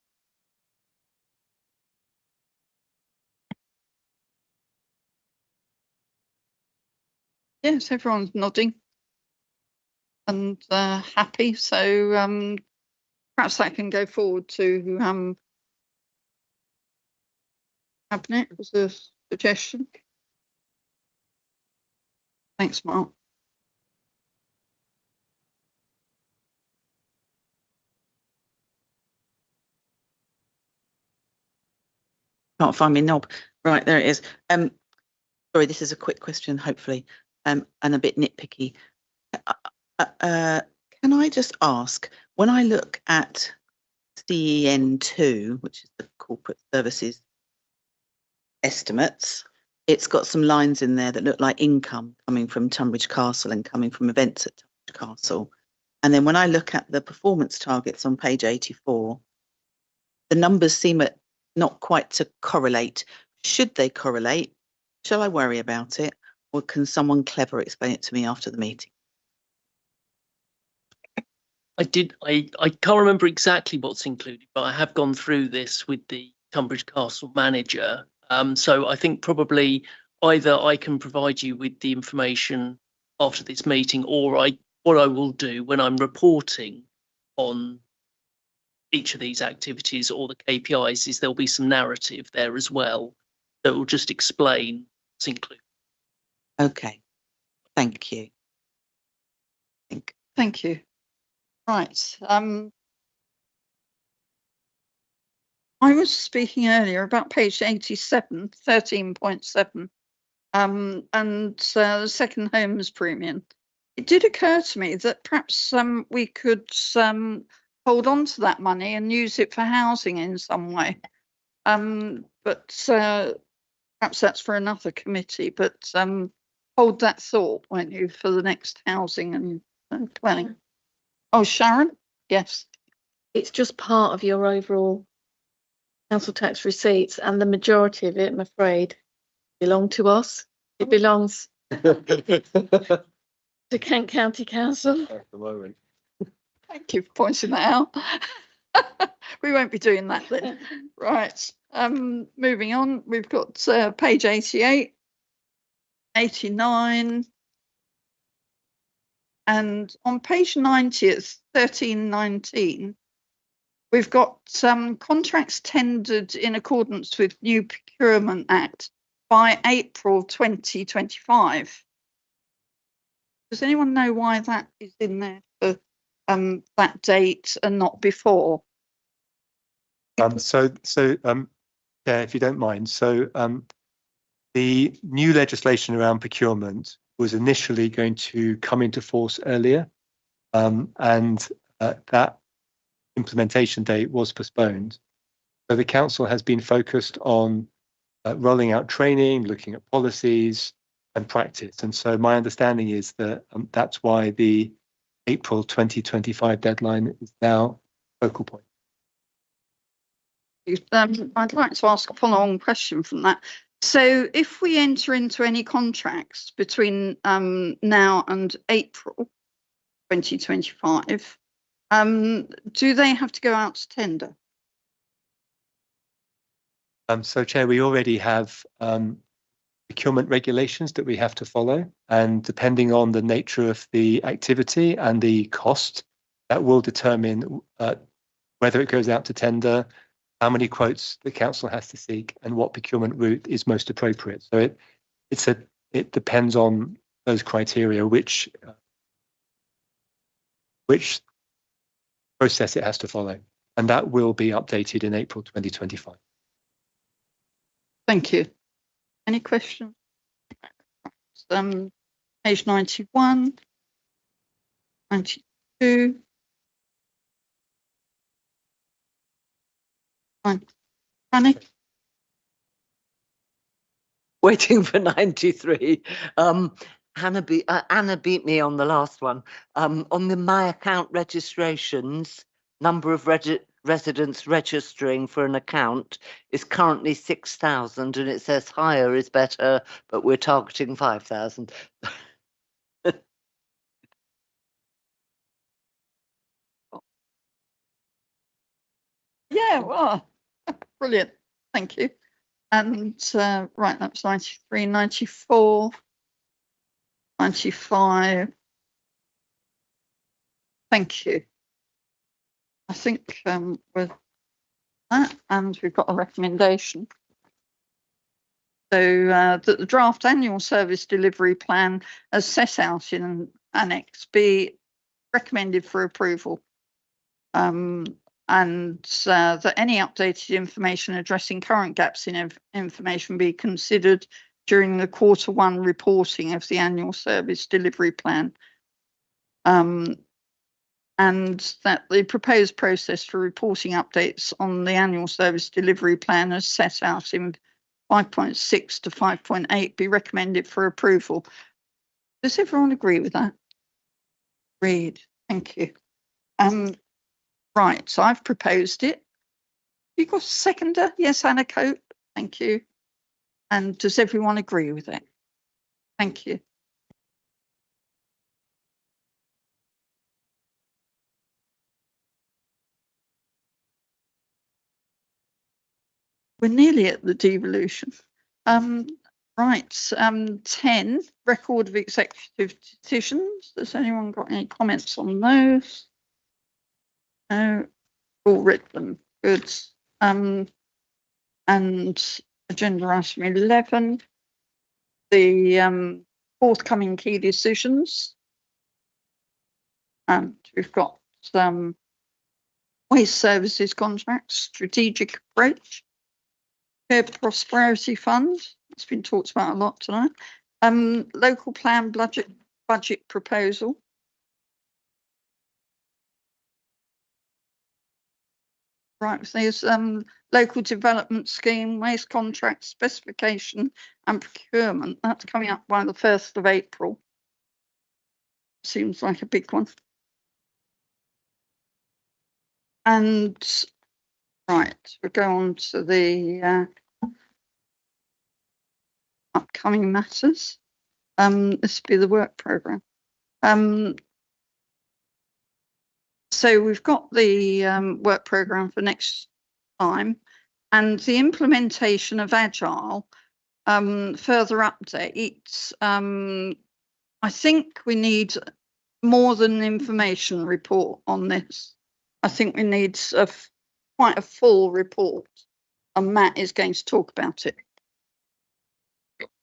Yes, everyone's nodding and happy. So perhaps that can go forward to Cabinet as a suggestion. Thanks, Mark. Can't find my knob. Right, there it is. Sorry, this is a quick question, hopefully, and a bit nitpicky. Can I just ask, when I look at CEN2, which is the corporate services estimates, it's got some lines in there that look like income coming from Tunbridge Castle and coming from events at Tunbridge Castle. And then when I look at the performance targets on page 84, the numbers seem not quite to correlate. Should they correlate? Shall I worry about it? Or can someone clever explain it to me after the meeting? I can't remember exactly what's included, but I have gone through this with the Tunbridge Castle manager. So I think probably either I can provide you with the information after this meeting, or what I will do when I'm reporting on each of these activities or the KPIs is there'll be some narrative there as well that will just explain what's included. Okay, thank you. Thank you. Right. I was speaking earlier about page 87, 13.7, and the second homes premium. It did occur to me that perhaps we could hold hold on to that money and use it for housing in some way. But perhaps that's for another committee, but hold that thought, won't you, for the next housing and planning. Oh, Sharon? Yes. It's just part of your overall council tax receipts, and the majority of it, I'm afraid, belong to us. It belongs to Kent County Council. At the moment. Thank you for pointing that out. We won't be doing that then. Right. Moving on, we've got page 88, 89, and on page 90, it's 1319. We've got contracts tendered in accordance with new Procurement Act by April 2025. Does anyone know why that is in there for that date and not before? Yeah, if you don't mind. So the new legislation around procurement was initially going to come into force earlier, and that implementation date was postponed. So the council has been focused on rolling out training, looking at policies and practice. And so my understanding is that that's why the April 2025 deadline is now focal point. I'd like to ask a follow-on question from that. So if we enter into any contracts between now and April 2025, do they have to go out to tender? So, Chair, we already have procurement regulations that we have to follow, and depending on the nature of the activity and the cost, that will determine whether it goes out to tender, how many quotes the council has to seek, and what procurement route is most appropriate. So it depends on those criteria, which process it has to follow, and that will be updated in April 2025. Thank you. Any questions? Page 91, 92. Annie? Waiting for 93. Anna beat me on the last one. On the My Account registrations, number of residents registering for an account is currently 6,000, and it says higher is better, but we're targeting 5,000. Yeah, well, brilliant. Thank you. And right, that's 93, 94, 95. Thank you. I think with that, and we've got a recommendation. So that the draft annual service delivery plan as set out in Annex B recommended for approval. And that any updated information addressing current gaps in information be considered during the Q1 reporting of the annual service delivery plan. And that the proposed process for reporting updates on the annual service delivery plan as set out in 5.6 to 5.8 be recommended for approval. Does everyone agree with that? Agreed. Thank you. Right, so I've proposed it. You got a seconder? Yes, Anna Coate. Thank you. And does everyone agree with it? Thank you. We're nearly at the devolution. Right, 10, record of executive decisions. Has anyone got any comments on those? No, all read them. Good. And agenda item 11, the forthcoming key decisions. And we've got waste services contracts, strategic approach, Fair Prosperity Fund. It's been talked about a lot tonight. Local plan budget proposal. Right, so there's local development scheme, waste contract specification and procurement. That's coming up by the 1st of April. Seems like a big one. And right, we'll go on to the upcoming matters. This will be the work programme. So we've got the work programme for next time, and the implementation of Agile. Further updates. I think we need more than an information report on this. I think we need quite a full report, and Matt is going to talk about it.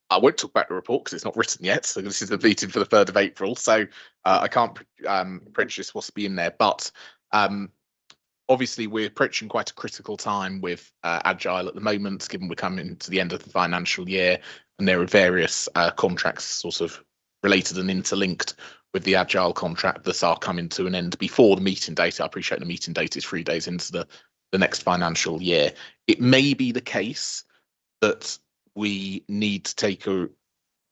I won't talk about the report because it's not written yet. So this is the meeting for the 3rd of April. So I can't prejudice what's be in there. But obviously, we're approaching quite a critical time with Agile at the moment, given we're coming to the end of the financial year, and there are various contracts sort of related and interlinked with the Agile contract that are coming to an end before the meeting date. I appreciate the meeting date is 3 days into the next financial year. It may be the case that we need to take a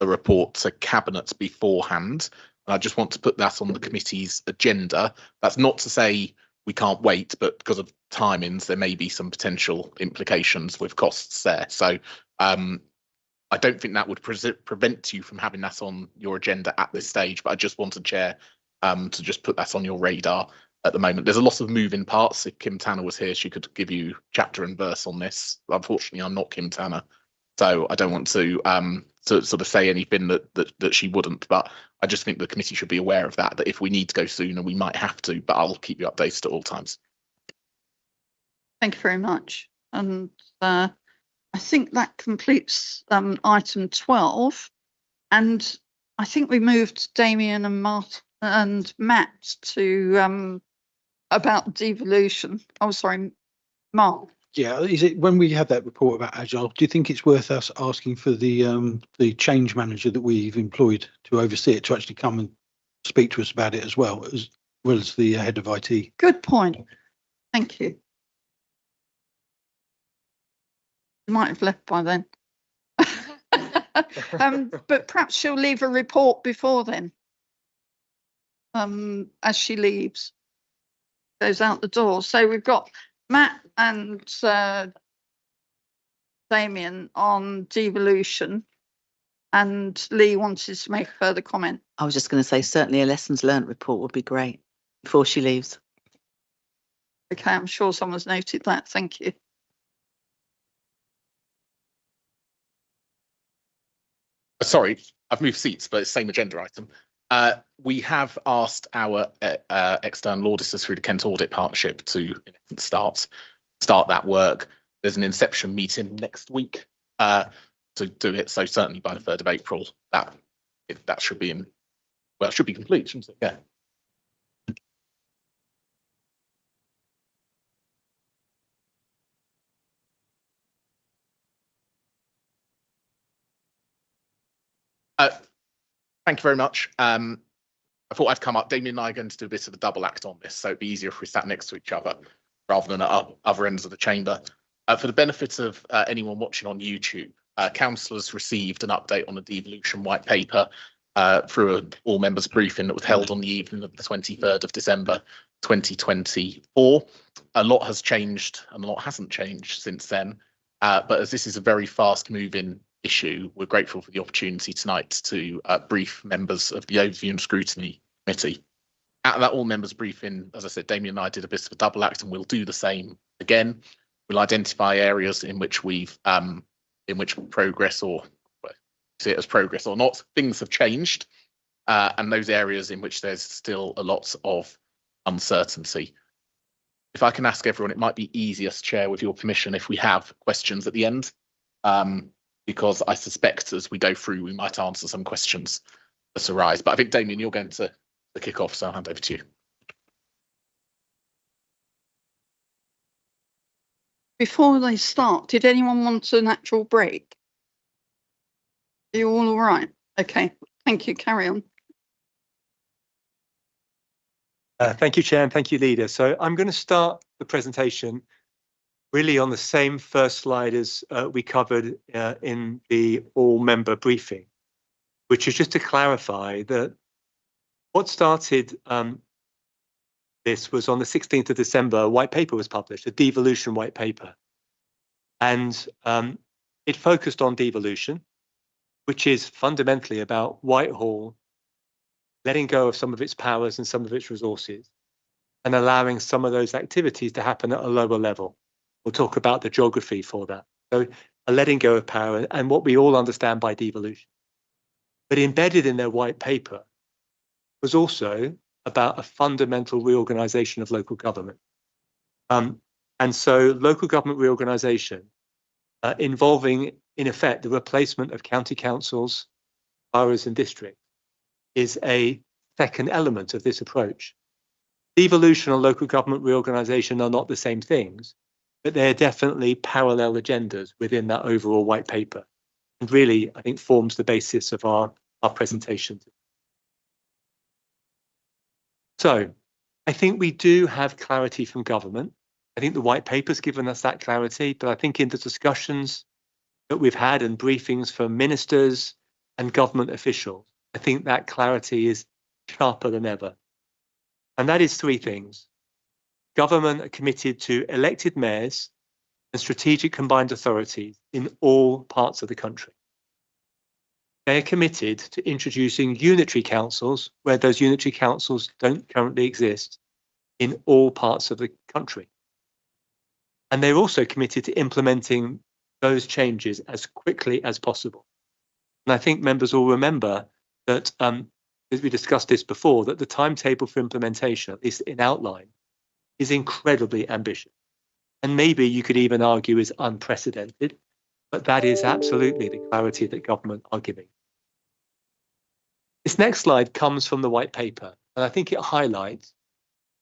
report to Cabinet beforehand. And I just want to put that on the committee's agenda. That's not to say we can't wait, but because of timings, there may be some potential implications with costs there. So I don't think that would prevent you from having that on your agenda at this stage, but I just wanted, Chair, to just put that on your radar at the moment. There's a lot of moving parts. If Kim Tanner was here, she could give you chapter and verse on this. Unfortunately, I'm not Kim Tanner, so I don't want to sort of say anything that she wouldn't, but I just think the committee should be aware of that if we need to go sooner, we might have to, but I'll keep you updated at all times. Thank you very much. And I think that completes item 12. And I think we moved Damien and Matt to about devolution. Oh, sorry, Mark. Yeah, is it when we have that report about Agile, do you think it's worth us asking for the change manager that we've employed to oversee it to actually come and speak to us about it as well as the head of IT? Good point. Thank you. You might have left by then. But perhaps she'll leave a report before then. As she leaves, goes out the door. So we've got Matt and Damien on devolution, and Lee wanted to make a further comment. I was just going to say, certainly a lessons learned report would be great before she leaves. Okay, I'm sure someone's noted that. Thank you. Sorry, I've moved seats, but it's the same agenda item. We have asked our external auditors through the Kent Audit Partnership to start that work. There's an inception meeting next week to do it. So certainly by the 3rd of April, that should be in. Well, it should be complete, shouldn't it? Yeah. Thank you very much. I thought I'd come up. Damien and I are going to do a bit of a double act on this, so it'd be easier if we sat next to each other rather than at other ends of the chamber. For the benefit of anyone watching on YouTube, councillors received an update on the devolution white paper through an all members briefing that was held on the evening of the 23rd of December 2024. A lot has changed and a lot hasn't changed since then. But as this is a very fast moving issue, we're grateful for the opportunity tonight to brief members of the Overview and Scrutiny Committee. At that all members briefing, as I said, Damien and I did a bit of a double act, and we'll do the same again. We'll identify areas in which we've in which progress, or see it as progress or not, things have changed, and those areas in which there's still a lot of uncertainty. If I can ask everyone, it might be easiest, Chair, with your permission, if we have questions at the end, because I suspect as we go through, we might answer some questions that arise. But I think, Damien, you're going to kick off, so I'll hand over to you. Before they start, did anyone want an actual break? Are you all right? Okay, thank you. Carry on. Thank you, Chair, and thank you, Leader. So I'm going to start the presentation really on the same first slide as we covered in the all-member briefing, which is just to clarify that what started this was on the 16th of December, a white paper was published, a devolution white paper. And it focused on devolution, which is fundamentally about Whitehall letting go of some of its powers and some of its resources and allowing some of those activities to happen at a lower level. We'll talk about the geography for that. So a letting go of power and what we all understand by devolution. But embedded in their white paper was also about a fundamental reorganization of local government. And so local government reorganization involving, in effect, the replacement of county councils, boroughs and districts is a second element of this approach. Devolution and local government reorganization are not the same things, but they're definitely parallel agendas within that overall white paper. And really, I think, forms the basis of our presentation. So I think we do have clarity from government. I think the white paper's given us that clarity, but I think in the discussions that we've had and briefings from ministers and government officials, I think that clarity is sharper than ever. And that is three things. Government are committed to elected mayors and strategic combined authorities in all parts of the country. They are committed to introducing unitary councils where those unitary councils don't currently exist in all parts of the country. And they're also committed to implementing those changes as quickly as possible. And I think members will remember that, as we discussed this before, that the timetable for implementation, at least in outline, is incredibly ambitious. And maybe you could even argue is unprecedented, but that is absolutely the clarity that government are giving. This next slide comes from the white paper, and I think it highlights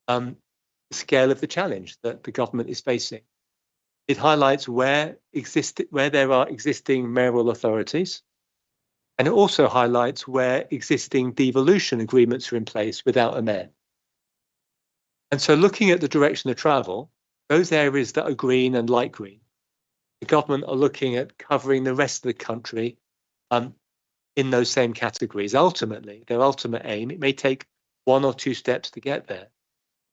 the scale of the challenge that the government is facing. It highlights where there are existing mayoral authorities, and it also highlights where existing devolution agreements are in place without a mayor. And so looking at the direction of travel, those areas that are green and light green, the government are looking at covering the rest of the country in those same categories. Ultimately, their ultimate aim, it may take one or two steps to get there,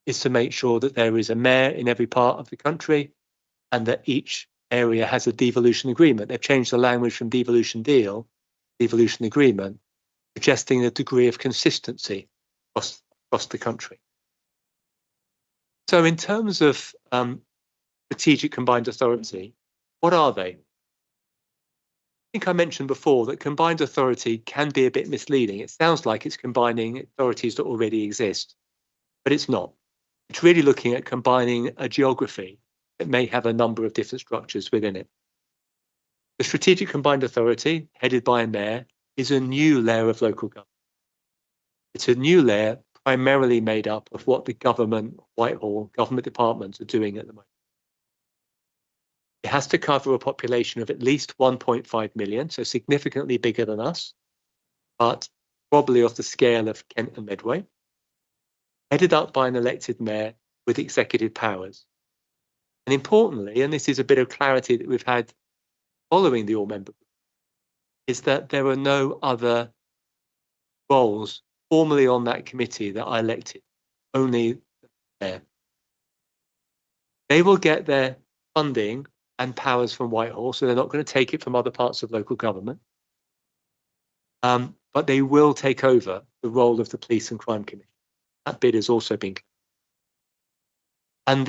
is to make sure that there is a mayor in every part of the country and that each area has a devolution agreement. They've changed the language from devolution deal, devolution agreement, suggesting a degree of consistency across the country. So in terms of strategic combined authority, what are they? I think I mentioned before that combined authority can be a bit misleading. It sounds like it's combining authorities that already exist, but it's not. It's really looking at combining a geography that may have a number of different structures within it. The strategic combined authority, headed by a mayor, is a new layer of local government. It's a new layer primarily made up of what the government, Whitehall, government departments are doing at the moment. It has to cover a population of at least 1.5 million, so significantly bigger than us, but probably of the scale of Kent and Medway, headed up by an elected mayor with executive powers. And importantly, and this is a bit of clarity that we've had following the all-member, is that there are no other roles formally on that committee that I elected, only the mayor. They will get their funding and powers from Whitehall, so they're not going to take it from other parts of local government. But they will take over the role of the Police and Crime Commission. That bid has also been. And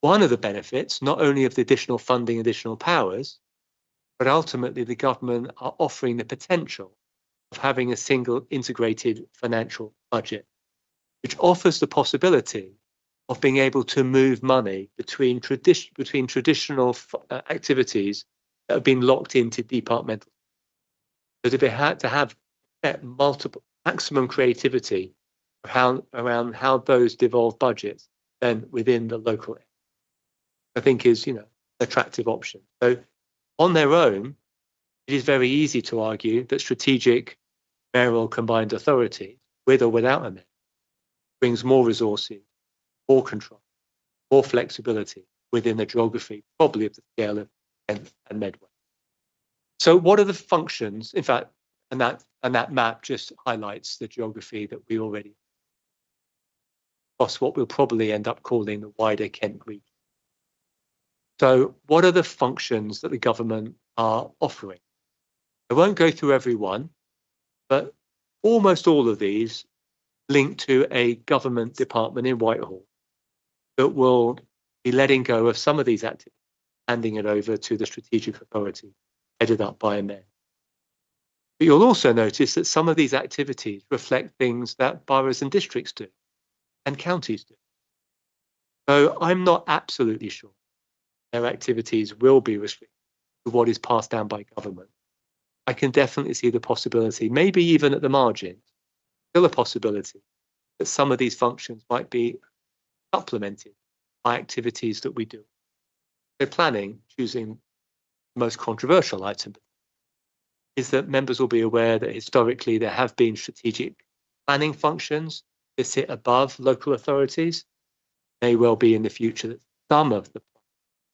one of the benefits, not only of the additional funding, additional powers, but ultimately the government are offering the potential of having a single integrated financial budget, which offers the possibility of being able to move money between traditional activities that have been locked into departmental. So to have maximum creativity around how those devolve budgets then within the local, I think is an attractive option. So on their own, it is very easy to argue that strategic mayoral combined authority, with or without a mayor, brings more resources, more control, more flexibility within the geography, probably of the scale of Kent and Medway. So what are the functions? In fact, and that map just highlights the geography that we already across what we'll probably end up calling the wider Kent region. So what are the functions that the government are offering? I won't go through every one, but almost all of these link to a government department in Whitehall that will be letting go of some of these activities, handing it over to the strategic authority headed up by a mayor. But you'll also notice that some of these activities reflect things that boroughs and districts do and counties do. So I'm not absolutely sure their activities will be restricted to what is passed down by government. I can definitely see the possibility, maybe even at the margin, still a possibility that some of these functions might be supplemented by activities that we do. So planning, choosing the most controversial item, is that members will be aware that historically there have been strategic planning functions that sit above local authorities. May well be in the future that some of the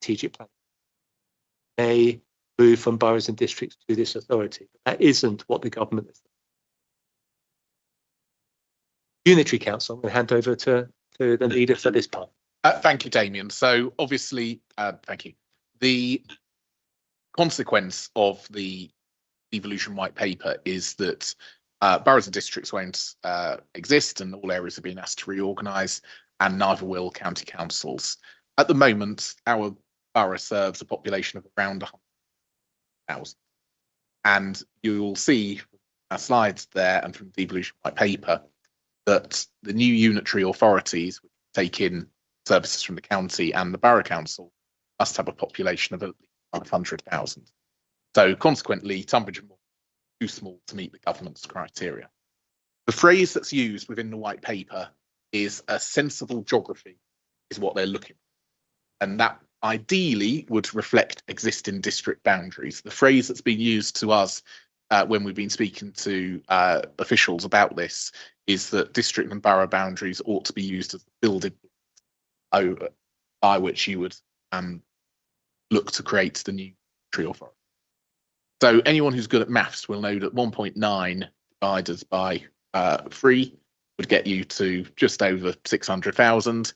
strategic planning may move from boroughs and districts to this authority. That isn't what the government is. Unitary Council, I'm going to hand over to the leader for this part. Thank you, Damien. So obviously, thank you. The consequence of the devolution white paper is that boroughs and districts won't exist, and all areas are being asked to reorganise, and neither will county councils. At the moment, our borough serves a population of around 100,000, and you will see from our slides there and from the devolution white paper that the new unitary authorities, which take in services from the county and the borough council, must have a population of at least 500,000. So consequently, Tunbridge and Moor are too small to meet the government's criteria. The phrase that's used within the white paper is a sensible geography, is what they're looking for. And that ideally would reflect existing district boundaries. The phrase that's been used to us when we've been speaking to officials about this is that district and borough boundaries ought to be used as the building by which you would look to create the new tree authority. So anyone who's good at maths will know that 1.9 divided by 3 would get you to just over 600,000,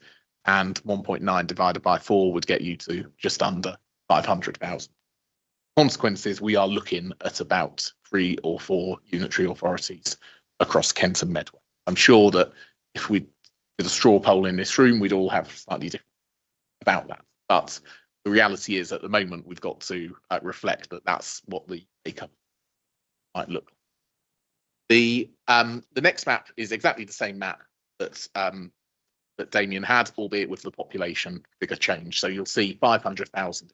and 1.9 divided by 4 would get you to just under 500,000. Consequences, we are looking at about 3 or 4 unitary authorities across Kent and Medway. I'm sure that if we did a straw poll in this room, we'd all have slightly different about that. But the reality is, at the moment, we've got to reflect that that's what the makeup might look like. The next map is exactly the same map that that Damien had, albeit with the population figure change. So you'll see 500,000.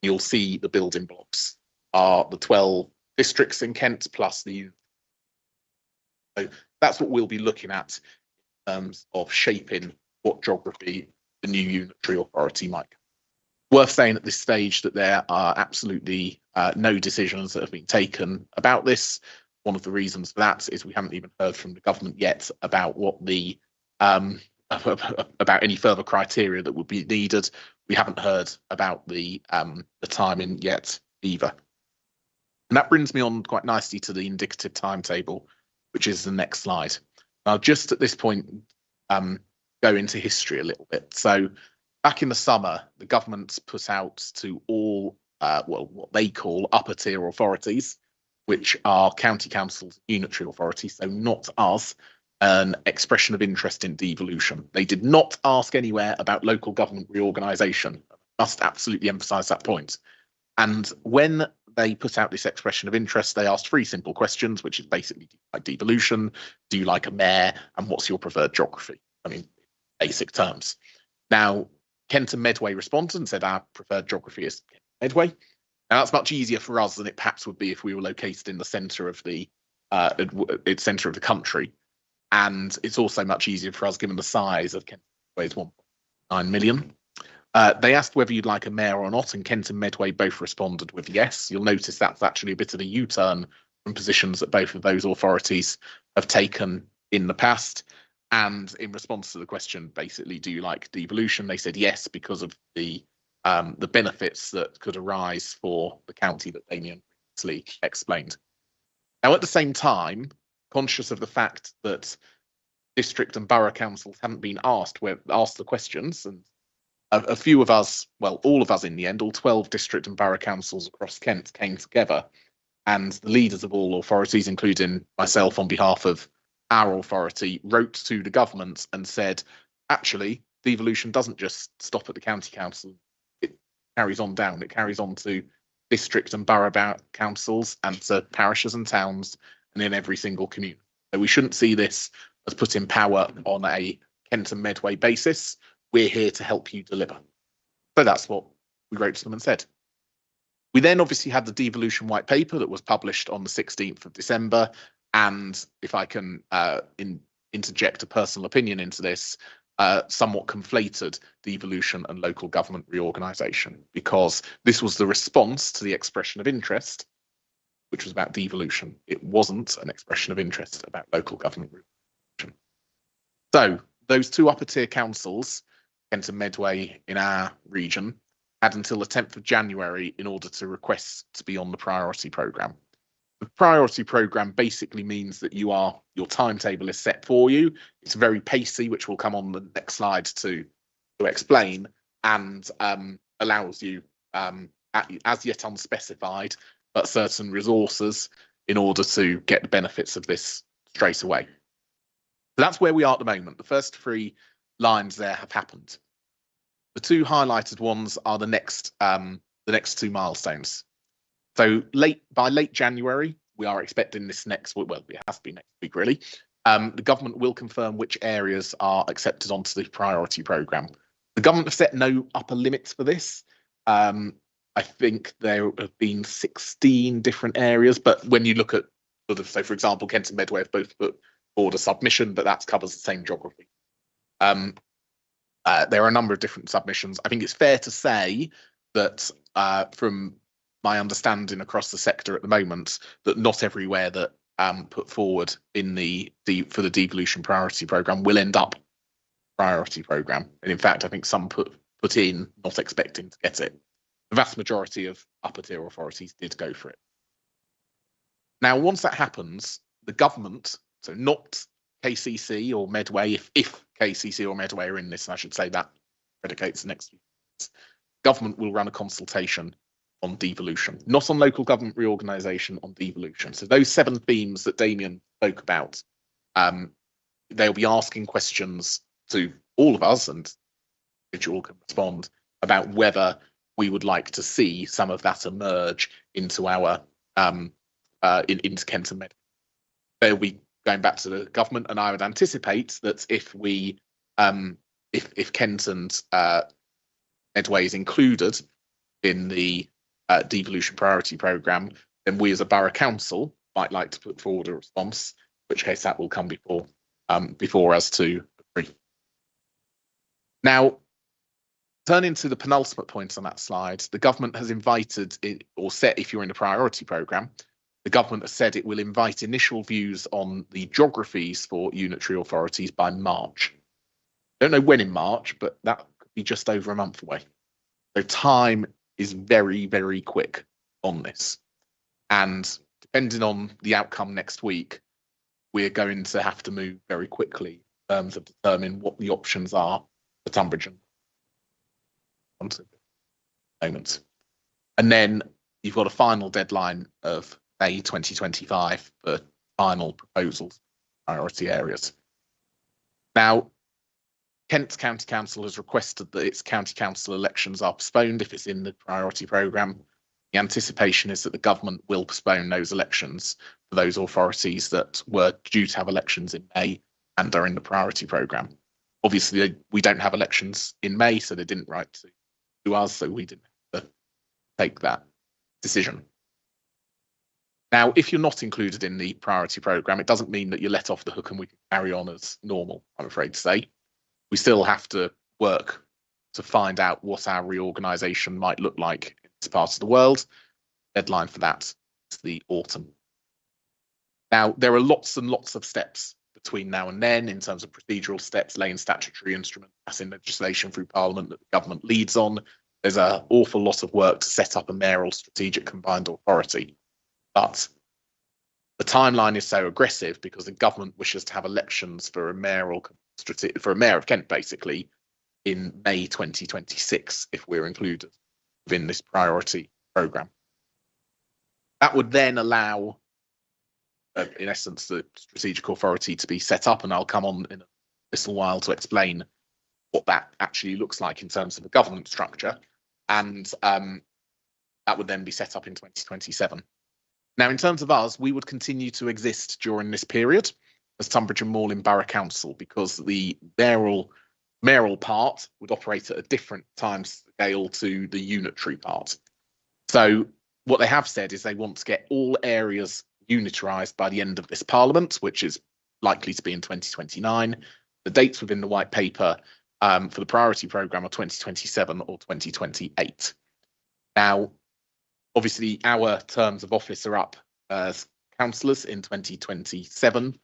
You'll see the building blocks are the 12 districts in Kent plus the. So that's what we'll be looking at in terms of shaping what geography the new unitary authority might. Worth saying at this stage that there are absolutely no decisions that have been taken about this. One of the reasons for that is we haven't even heard from the government yet about what the about any further criteria that would be needed. We haven't heard about the timing yet either. And that brings me on quite nicely to the indicative timetable, which is the next slide. Now, just at this point, go into history a little bit. So back in the summer, the government put out to all, well, what they call upper tier authorities, which are county councils, unitary authorities, so not us, an expression of interest in devolution. They did not ask anywhere about local government reorganisation. Must absolutely emphasise that point. And when they put out this expression of interest, they asked 3 simple questions, which is basically, do you like devolution? Do you like a mayor? And what's your preferred geography? I mean, basic terms. Now, Kent and Medway responded and said our preferred geography is Medway. Now, that's much easier for us than it perhaps would be if we were located in the centre of the country. And it's also much easier for us given the size of Kent and Medway's 1.9 million. They asked whether you'd like a mayor or not, and Kent and Medway both responded with yes. You'll notice that's actually a bit of a U-turn from positions that both of those authorities have taken in the past. And in response to the question, basically, do you like devolution? They said yes, because of the benefits that could arise for the county that Damien previously explained. Now, at the same time, conscious of the fact that district and borough councils hadn't been asked the questions, and a few of us, well, all of us in the end, all 12 district and borough councils across Kent came together, and the leaders of all authorities, including myself on behalf of our authority, wrote to the government and said, actually, devolution doesn't just stop at the county council, it carries on down, it carries on to district and borough councils and to parishes and towns and in every single community. So we shouldn't see this as putting power on a Kent and Medway basis. We're here to help you deliver. So that's what we wrote to them and said. We then obviously had the devolution white paper that was published on the 16th of December. And if I can interject a personal opinion into this, somewhat conflated devolution and local government reorganisation, because this was the response to the expression of interest, which was about devolution. It wasn't an expression of interest about local government reorganisation. So those two upper tier councils, Kent and Medway in our region, had until the 10th of January in order to request to be on the priority programme. The priority programme basically means that your timetable is set for you. It's very pacey, which will come on the next slide to explain, and allows you, as yet unspecified, but certain resources in order to get the benefits of this straight away. So that's where we are at the moment. The first three lines there have happened. The two highlighted ones are the next two milestones. So by late January, we are expecting this next week. Well, it has to be next week, really. The government will confirm which areas are accepted onto the priority programme. The government have set no upper limits for this. I think there have been 16 different areas, but when you look at sort of, so for example, Kent and Medway have both put forward a submission, but that covers the same geography. There are a number of different submissions. I think it's fair to say that from my understanding across the sector at the moment, that not everywhere that put forward in for the devolution priority programme will end up priority programme. And in fact, I think some put in not expecting to get it. The vast majority of upper tier authorities did go for it. Now, once that happens, the government, so not KCC or Medway, if KCC or Medway are in this, and I should say that predicates the next few years, government will run a consultation on devolution, not on local government reorganisation, on devolution. So those 7 themes that Damien spoke about, they'll be asking questions to all of us, and individual can respond about whether we would like to see some of that emerge into our into Kent and Medway. They'll be going back to the government, and I would anticipate that if we if Kent and Medway is included in the devolution priority programme, then we as a borough council might like to put forward a response, in which case that will come before us to agree. Now, turning to the penultimate point on that slide, the government has invited it, or set, if you're in the priority programme, the government has said it will invite initial views on the geographies for unitary authorities by March. Don't know when in March, but that could be just over a month away. So time is very, very quick on this. And depending on the outcome next week, we're going to have to move very quickly in terms of determining what the options are for Tunbridge and moment. And then you've got a final deadline of May 2025 for final proposals, priority areas. Now, Kent County Council has requested that its county council elections are postponed if it's in the priority programme. The anticipation is that the government will postpone those elections for those authorities that were due to have elections in May and are in the priority programme. Obviously, we don't have elections in May, so they didn't write to us, so we didn't have to take that decision. Now, if you're not included in the priority programme, it doesn't mean that you're let off the hook and we can carry on as normal, I'm afraid to say. We still have to work to find out what our reorganisation might look like in this part of the world. Deadline for that is the autumn. Now, there are lots and lots of steps between now and then in terms of procedural steps, laying statutory instruments, passing legislation through Parliament that the government leads on. There's an awful lot of work to set up a mayoral strategic combined authority. But the timeline is so aggressive because the government wishes to have elections for a mayor of Kent, basically, in May 2026, if we're included within this priority programme. That would then allow, in essence, the strategic authority to be set up, and I'll come on in a little while to explain what that actually looks like in terms of the government structure, and that would then be set up in 2027. Now, in terms of us, we would continue to exist during this period as Tunbridge and Moorland Borough Council, because the mayoral part would operate at a different time scale to the unitary part. So what they have said is they want to get all areas unitarised by the end of this Parliament, which is likely to be in 2029. The dates within the white paper for the priority programme are 2027 or 2028. Now, obviously, our terms of office are up as councillors in 2027.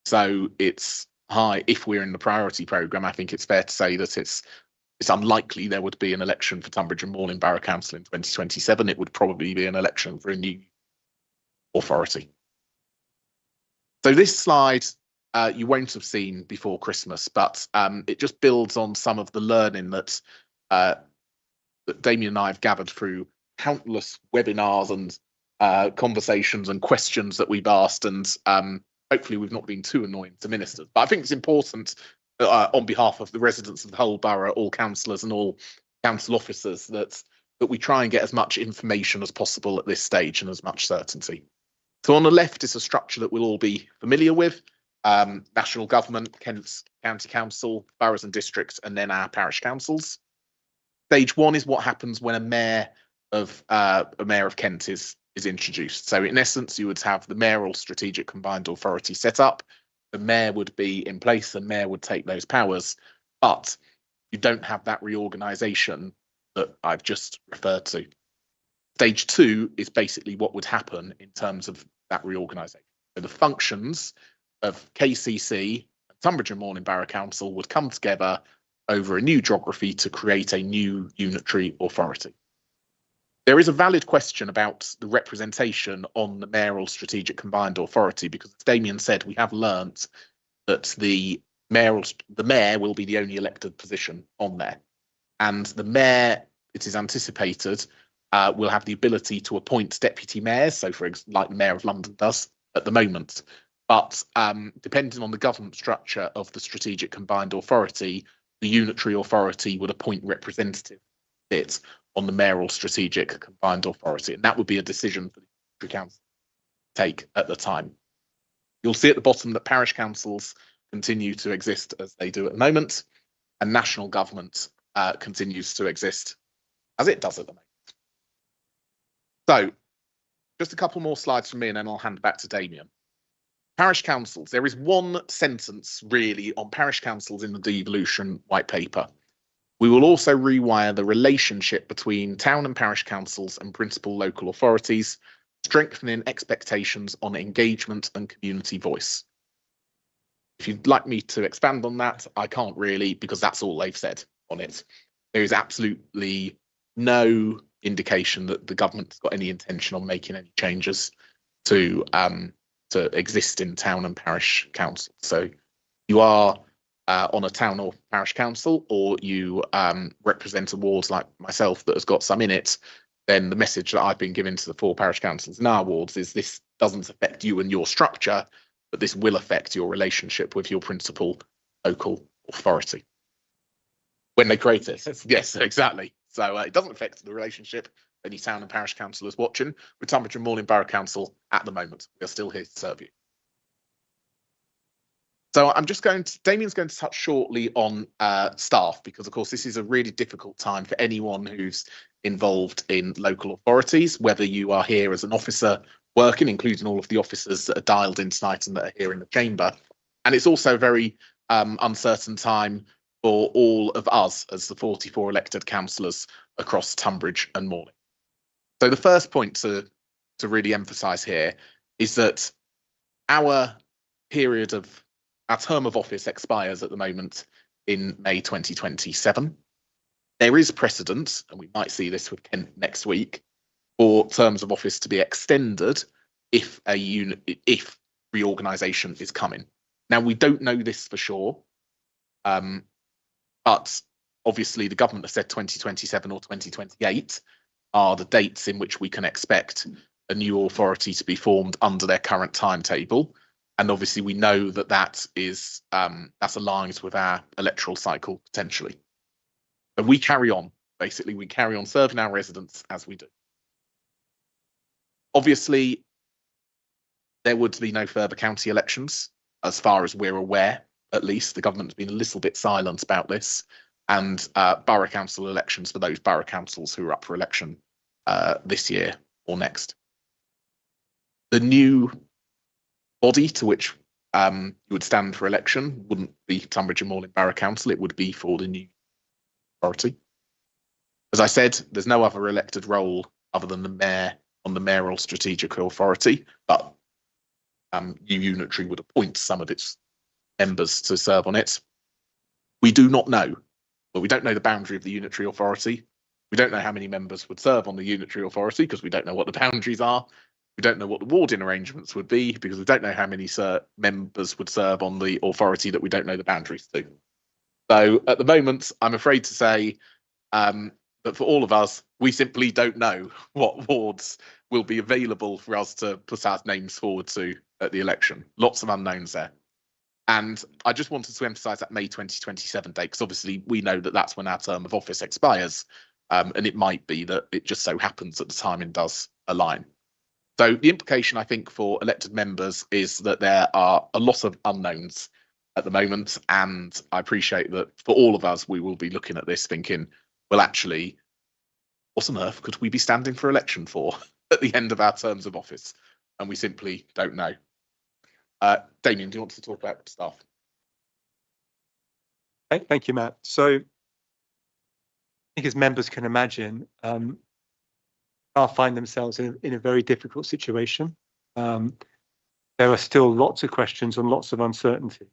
So it's high. If we're in the priority programme, I think it's fair to say that it's unlikely there would be an election for Tunbridge and Moorland Borough Council in 2027. It would probably be an election for a new authority. So this slide you won't have seen before Christmas, but it just builds on some of the learning that Damien and I have gathered through countless webinars and conversations and questions that we've asked, and hopefully we've not been too annoying to ministers. But I think it's important on behalf of the residents of the whole borough, all councillors and all council officers, that we try and get as much information as possible at this stage and as much certainty. So on the left is a structure that we'll all be familiar with: national government, Kent's County Council, boroughs and districts, and then our parish councils. Stage one is what happens when a mayor of Kent is introduced. So in essence, you would have the mayoral strategic combined authority set up. The mayor would be in place, the mayor would take those powers, but you don't have that reorganisation that I've just referred to. Stage two is basically what would happen in terms of that reorganisation. So the functions of KCC and Tunbridge and Moorland Borough Council would come together over a new geography to create a new unitary authority. There is a valid question about the representation on the mayoral strategic combined authority, because as Damien said, we have learnt that the mayor will be the only elected position on there, and the mayor, it is anticipated, will have the ability to appoint deputy mayors, so like the Mayor of London does at the moment. But depending on the government structure of the strategic combined authority, the unitary authority would appoint representatives on the mayoral strategic combined authority, and that would be a decision for the unitary council to take at the time. You'll see at the bottom that parish councils continue to exist as they do at the moment, and national government continues to exist as it does at the moment. So just a couple more slides from me and then I'll hand back to Damien. Parish councils. There is one sentence really on parish councils in the devolution white paper. We will also rewire the relationship between town and parish councils and principal local authorities, strengthening expectations on engagement and community voice. If you'd like me to expand on that, I can't really, because that's all they've said on it. There is absolutely no indication that the government's got any intention on making any changes to exist in town and parish council. So you are on a town or parish council, or you represent a ward like myself that has got some in it, then the message that I've been given to the 4 parish councils in our wards is this doesn't affect you and your structure, but this will affect your relationship with your principal local authority when they create it. Yes, exactly. So it doesn't affect the relationship of any town and parish councillors watching with Tunbridge and Moorland Borough Council at the moment. We are still here to serve you. So Damien's going to touch shortly on staff, because of course this is a really difficult time for anyone who's involved in local authorities, whether you are here as an officer working, including all of the officers that are dialed in tonight and that are here in the chamber. And it's also a very uncertain time for all of us as the 44 elected councillors across Tunbridge and Moorland. So the first point to really emphasise here is that our period of our term of office expires at the moment in May 2027. There is precedent, and we might see this with Kent next week, for terms of office to be extended if if reorganisation is coming. Now, we don't know this for sure, but obviously the government has said 2027 or 2028 are the dates in which we can expect a new authority to be formed under their current timetable. And obviously we know that that's aligned with our electoral cycle potentially. But we carry on, basically, we carry on serving our residents as we do. Obviously, there would be no further county elections, as far as we're aware, at least. The government's been a little bit silent about this, and borough council elections for those borough councils who are up for election this year or next. The new body to which you would stand for election wouldn't be Tunbridge and Malling Borough Council, it would be for the new authority. As I said, there's no other elected role other than the mayor on the mayoral strategic authority, but New Unitary would appoint some of its members to serve on it. We do not know, well, we don't know the boundary of the Unitary authority. We don't know how many members would serve on the Unitary authority because we don't know what the boundaries are. We don't know what the warding arrangements would be because we don't know how many members would serve on the authority that we don't know the boundaries to. So at the moment, I'm afraid to say that for all of us, we simply don't know what wards will be available for us to put our names forward to at the election. Lots of unknowns there. And I just wanted to emphasise that May 2027 date, because obviously we know that that's when our term of office expires. And it might be that it just so happens that the timing does align. So the implication, I think, for elected members is that there are a lot of unknowns at the moment. And I appreciate that for all of us, we will be looking at this thinking, well, actually, what on earth could we be standing for election for at the end of our terms of office? And we simply don't know. Damien, do you want to talk about staff? Thank you, Matt. So I think as members can imagine, staff find themselves in a very difficult situation. There are still lots of questions and lots of uncertainty.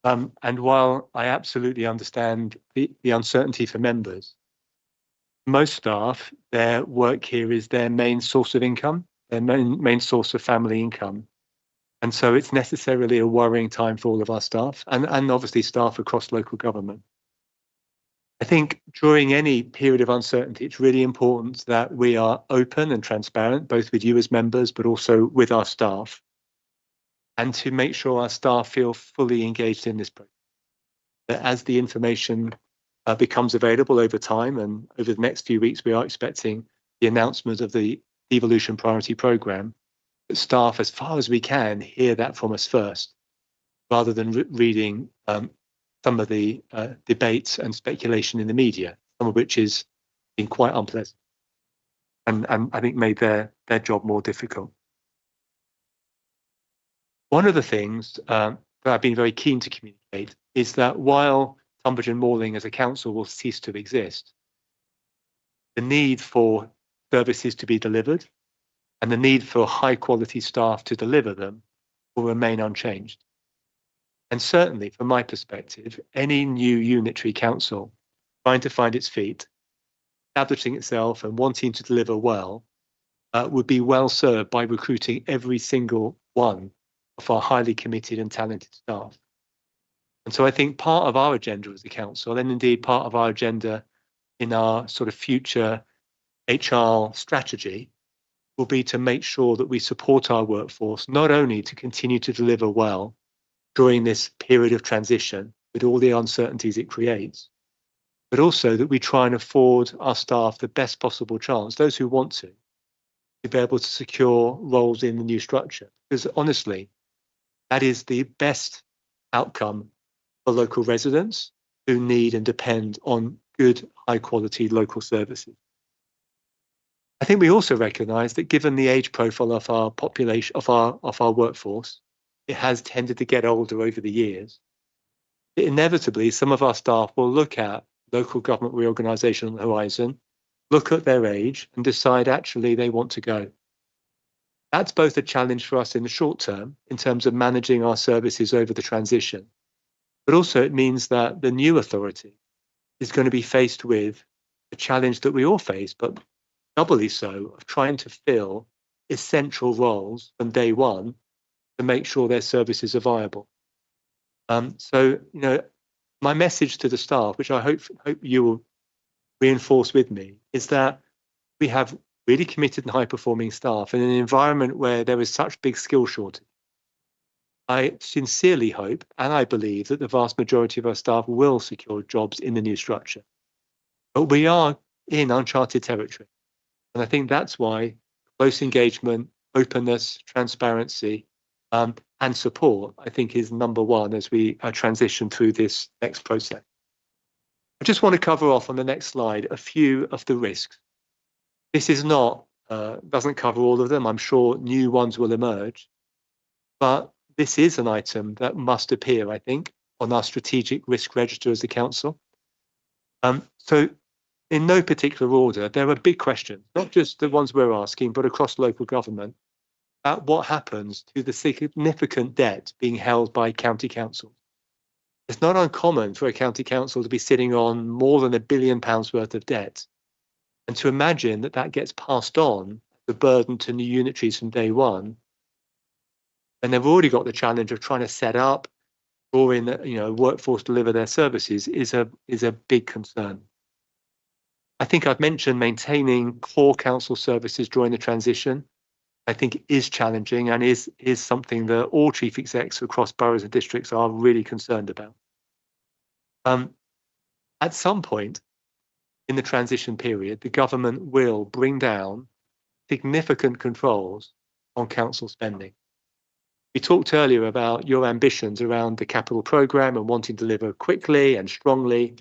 And while I absolutely understand the uncertainty for members, most staff, their work here is their main source of income, their main source of family income. And so it's necessarily a worrying time for all of our staff and obviously staff across local government. I think during any period of uncertainty, it's really important that we are open and transparent, both with you as members, but also with our staff, and to make sure our staff feel fully engaged in this process. That as the information becomes available over time, and over the next few weeks, we are expecting the announcement of the Devolution Priority Programme, that staff, as far as we can, hear that from us first, rather than reading some of the debates and speculation in the media, some of which has been quite unpleasant and I think made their job more difficult. One of the things that I've been very keen to communicate is that while Tunbridge and Malling as a council will cease to exist, the need for services to be delivered and the need for high quality staff to deliver them will remain unchanged. And certainly, from my perspective, any new unitary council trying to find its feet, establishing itself and wanting to deliver well, would be well served by recruiting every single one of our highly committed and talented staff. And so I think part of our agenda as a council, and indeed part of our agenda in our sort of future HR strategy, will be to make sure that we support our workforce, not only to continue to deliver well during this period of transition with all the uncertainties it creates, but also that we try and afford our staff the best possible chance, those who want to be able to secure roles in the new structure. Because honestly, that is the best outcome for local residents who need and depend on good, high quality local services. I think we also recognise that given the age profile of our population, of our workforce, it has tended to get older over the years. Inevitably, some of our staff will look at local government reorganisation on the horizon, look at their age and decide actually they want to go. That's both a challenge for us in the short term in terms of managing our services over the transition, but also it means that the new authority is going to be faced with the challenge that we all face, but doubly so, of trying to fill essential roles from day one to make sure their services are viable. So, my message to the staff, which I hope you will reinforce with me, is that we have really committed and high-performing staff in an environment where there is such big skill shortage. I sincerely hope, and I believe, that the vast majority of our staff will secure jobs in the new structure. But we are in uncharted territory. And I think that's why close engagement, openness, transparency, and support, I think, is number one as we transition through this next process. I just want to cover off on the next slide a few of the risks. This is not, doesn't cover all of them. I'm sure new ones will emerge. But this is an item that must appear, I think, on our strategic risk register as a council. So in no particular order, there are big questions, not just the ones we're asking, but across local government, about what happens to the significant debt being held by county councils. It's not uncommon for a county council to be sitting on more than £1 billion worth of debt. And to imagine that that gets passed on, the burden to new unitaries from day one, and they've already got the challenge of trying to set up or in workforce deliver their services is a big concern. I think I've mentioned maintaining core council services during the transition. I think is challenging and is something that all chief execs across boroughs and districts are really concerned about. At some point in the transition period, the government will bring down significant controls on council spending. We talked earlier about your ambitions around the capital programme and wanting to deliver quickly and strongly,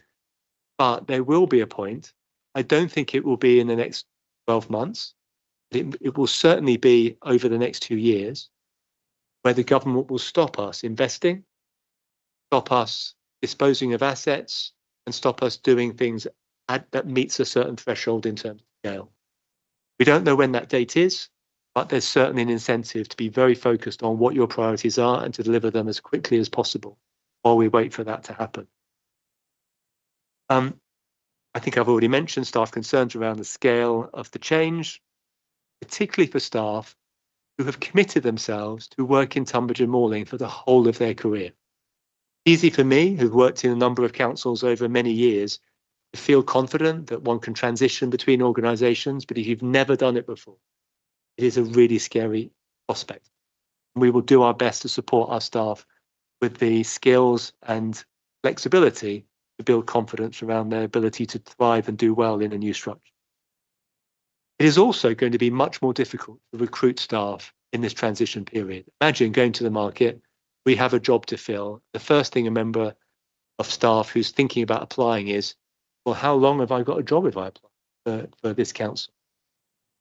but there will be a point. I don't think it will be in the next 12 months. It will certainly be over the next 2 years where the government will stop us investing, stop us disposing of assets, and stop us doing things that meets a certain threshold in terms of scale. We don't know when that date is, but there's certainly an incentive to be very focused on what your priorities are and to deliver them as quickly as possible while we wait for that to happen. I think I've already mentioned staff concerns around the scale of the change, particularly for staff who have committed themselves to work in Tunbridge and Malling for the whole of their career. Easy for me, who've worked in a number of councils over many years, to feel confident that one can transition between organisations, but if you've never done it before, it is a really scary prospect. We will do our best to support our staff with the skills and flexibility to build confidence around their ability to thrive and do well in a new structure. It is also going to be much more difficult to recruit staff in this transition period. Imagine going to the market, we have a job to fill. The first thing a member of staff who's thinking about applying is, well, how long have I got a job if I apply for this council?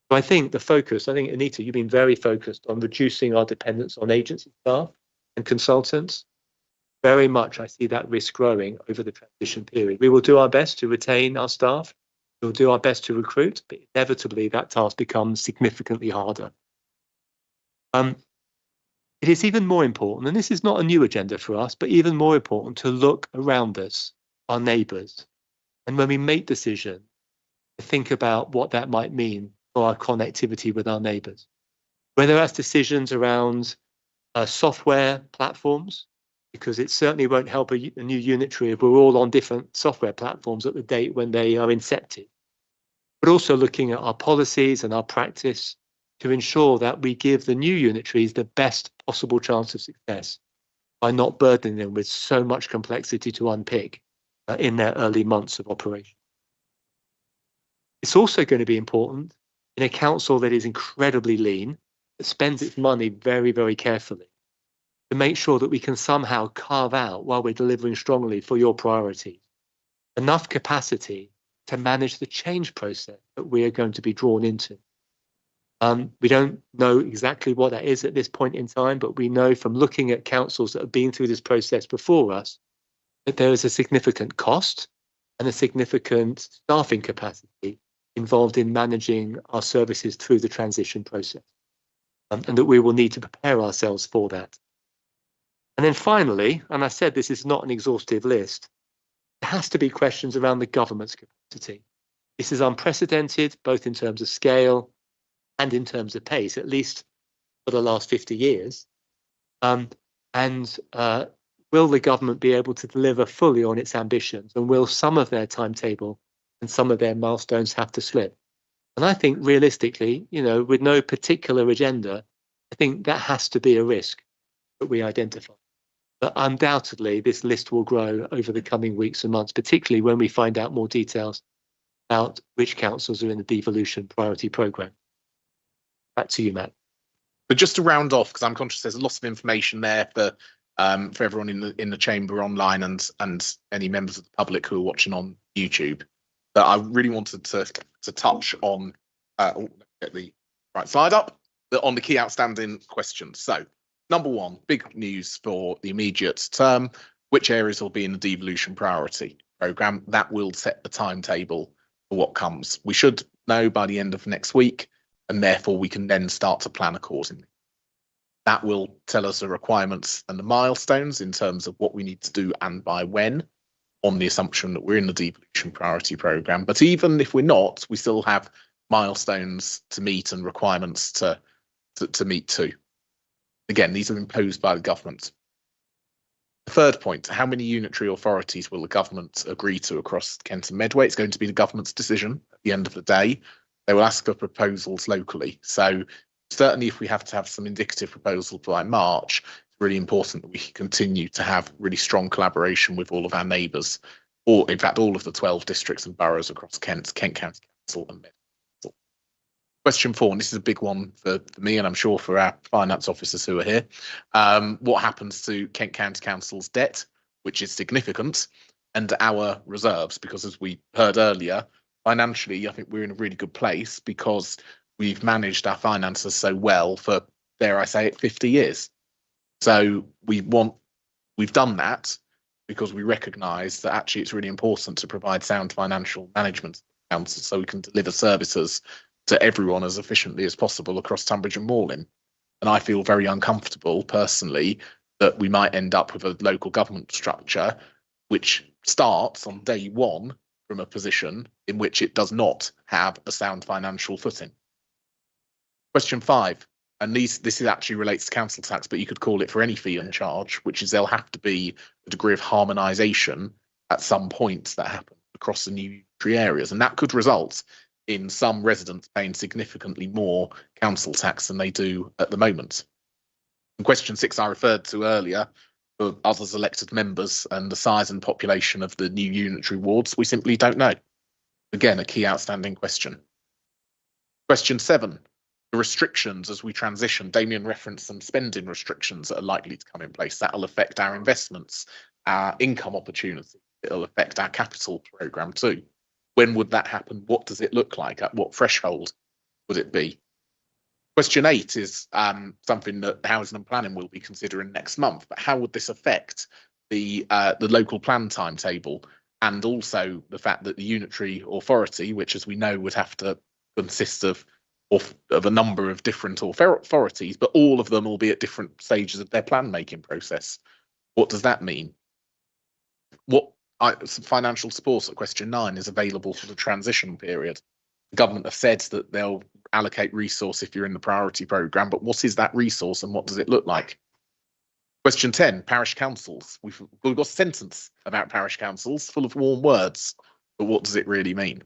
So I think the focus, Anita, you've been very focused on reducing our dependence on agency staff and consultants. Very much I see that risk growing over the transition period. We will do our best to retain our staff. We'll do our best to recruit, but inevitably that task becomes significantly harder. It is even more important, and this is not a new agenda for us, but even more important to look around us, our neighbours, and when we make decisions, to think about what that might mean for our connectivity with our neighbours. Whether that's decisions around software platforms, because it certainly won't help a new unitary if we're all on different software platforms at the date when they are incepted, but also looking at our policies and our practice to ensure that we give the new unitaries the best possible chance of success by not burdening them with so much complexity to unpick in their early months of operation. It's also going to be important in a council that is incredibly lean, that spends its money very, very carefully, to make sure that we can somehow carve out, while we're delivering strongly for your priorities, enough capacity to manage the change process that we are going to be drawn into. We don't know exactly what that is at this point in time, but we know from looking at councils that have been through this process before us that there is a significant cost and a significant staffing capacity involved in managing our services through the transition process. and that we will need to prepare ourselves for that. And then finally, and I said this is not an exhaustive list, there has to be questions around the government's capacity. This is unprecedented, both in terms of scale and in terms of pace, at least for the last 50 years. Will the government be able to deliver fully on its ambitions? And will some of their timetable and some of their milestones have to slip? And I think realistically, with no particular agenda, I think that has to be a risk that we identify. But undoubtedly, this list will grow over the coming weeks and months, particularly when we find out more details about which councils are in the devolution priority programme. Back to you, Matt. But just to round off, because I'm conscious there's a lot of information there for everyone in the chamber online and any members of the public who are watching on YouTube. But I really wanted to touch on get the right slide up on the key outstanding questions. So number one, big news for the immediate term: which areas will be in the devolution priority programme? That will set the timetable for what comes. We should know by the end of next week, and therefore we can then start to plan accordingly. That will tell us the requirements and the milestones in terms of what we need to do and by when, on the assumption that we're in the devolution priority programme. But even if we're not, we still have milestones to meet and requirements to meet too. Again, these are imposed by the government. The third point: how many unitary authorities will the government agree to across Kent and Medway? It's going to be the government's decision at the end of the day. They will ask for proposals locally. So certainly if we have to have some indicative proposals by March, it's really important that we continue to have really strong collaboration with all of our neighbours, or in fact all of the 12 districts and boroughs across Kent County Council and Medway. Question 4, and this is a big one for me and I'm sure for our finance officers who are here. What happens to Kent County Council's debt, which is significant, and our reserves? Because as we heard earlier, financially, I think we're in a really good place because we've managed our finances so well for, dare I say it, 50 years. So we've done that because we recognise that actually it's really important to provide sound financial management council so we can deliver services to everyone as efficiently as possible across Tunbridge and Morlin. And I feel very uncomfortable personally that we might end up with a local government structure which starts on day one from a position in which it does not have a sound financial footing. Question 5, and this actually relates to council tax, but you could call it for any fee and charge, which is there'll have to be a degree of harmonisation at some point that happens across the new areas, and that could result in some residents paying significantly more council tax than they do at the moment. And question 6 I referred to earlier, for others elected members and the size and population of the new unitary wards, we simply don't know. Again, a key outstanding question. Question 7, the restrictions as we transition. Damien referenced some spending restrictions that are likely to come in place. That'll affect our investments, our income opportunity. It'll affect our capital programme too. When would that happen? What does it look like? At what threshold would it be? Question 8 is something that Housing and Planning will be considering next month. But how would this affect the local plan timetable, and also the fact that the unitary authority, which as we know would have to consist of a number of different authorities, but all of them will be at different stages of their plan making process. What does that mean? What financial support at question 9 is available for the transition period? The government have said that they'll allocate resource if you're in the priority programme, but what is that resource and what does it look like? Question 10, parish councils. We've got a sentence about parish councils full of warm words, but what does it really mean?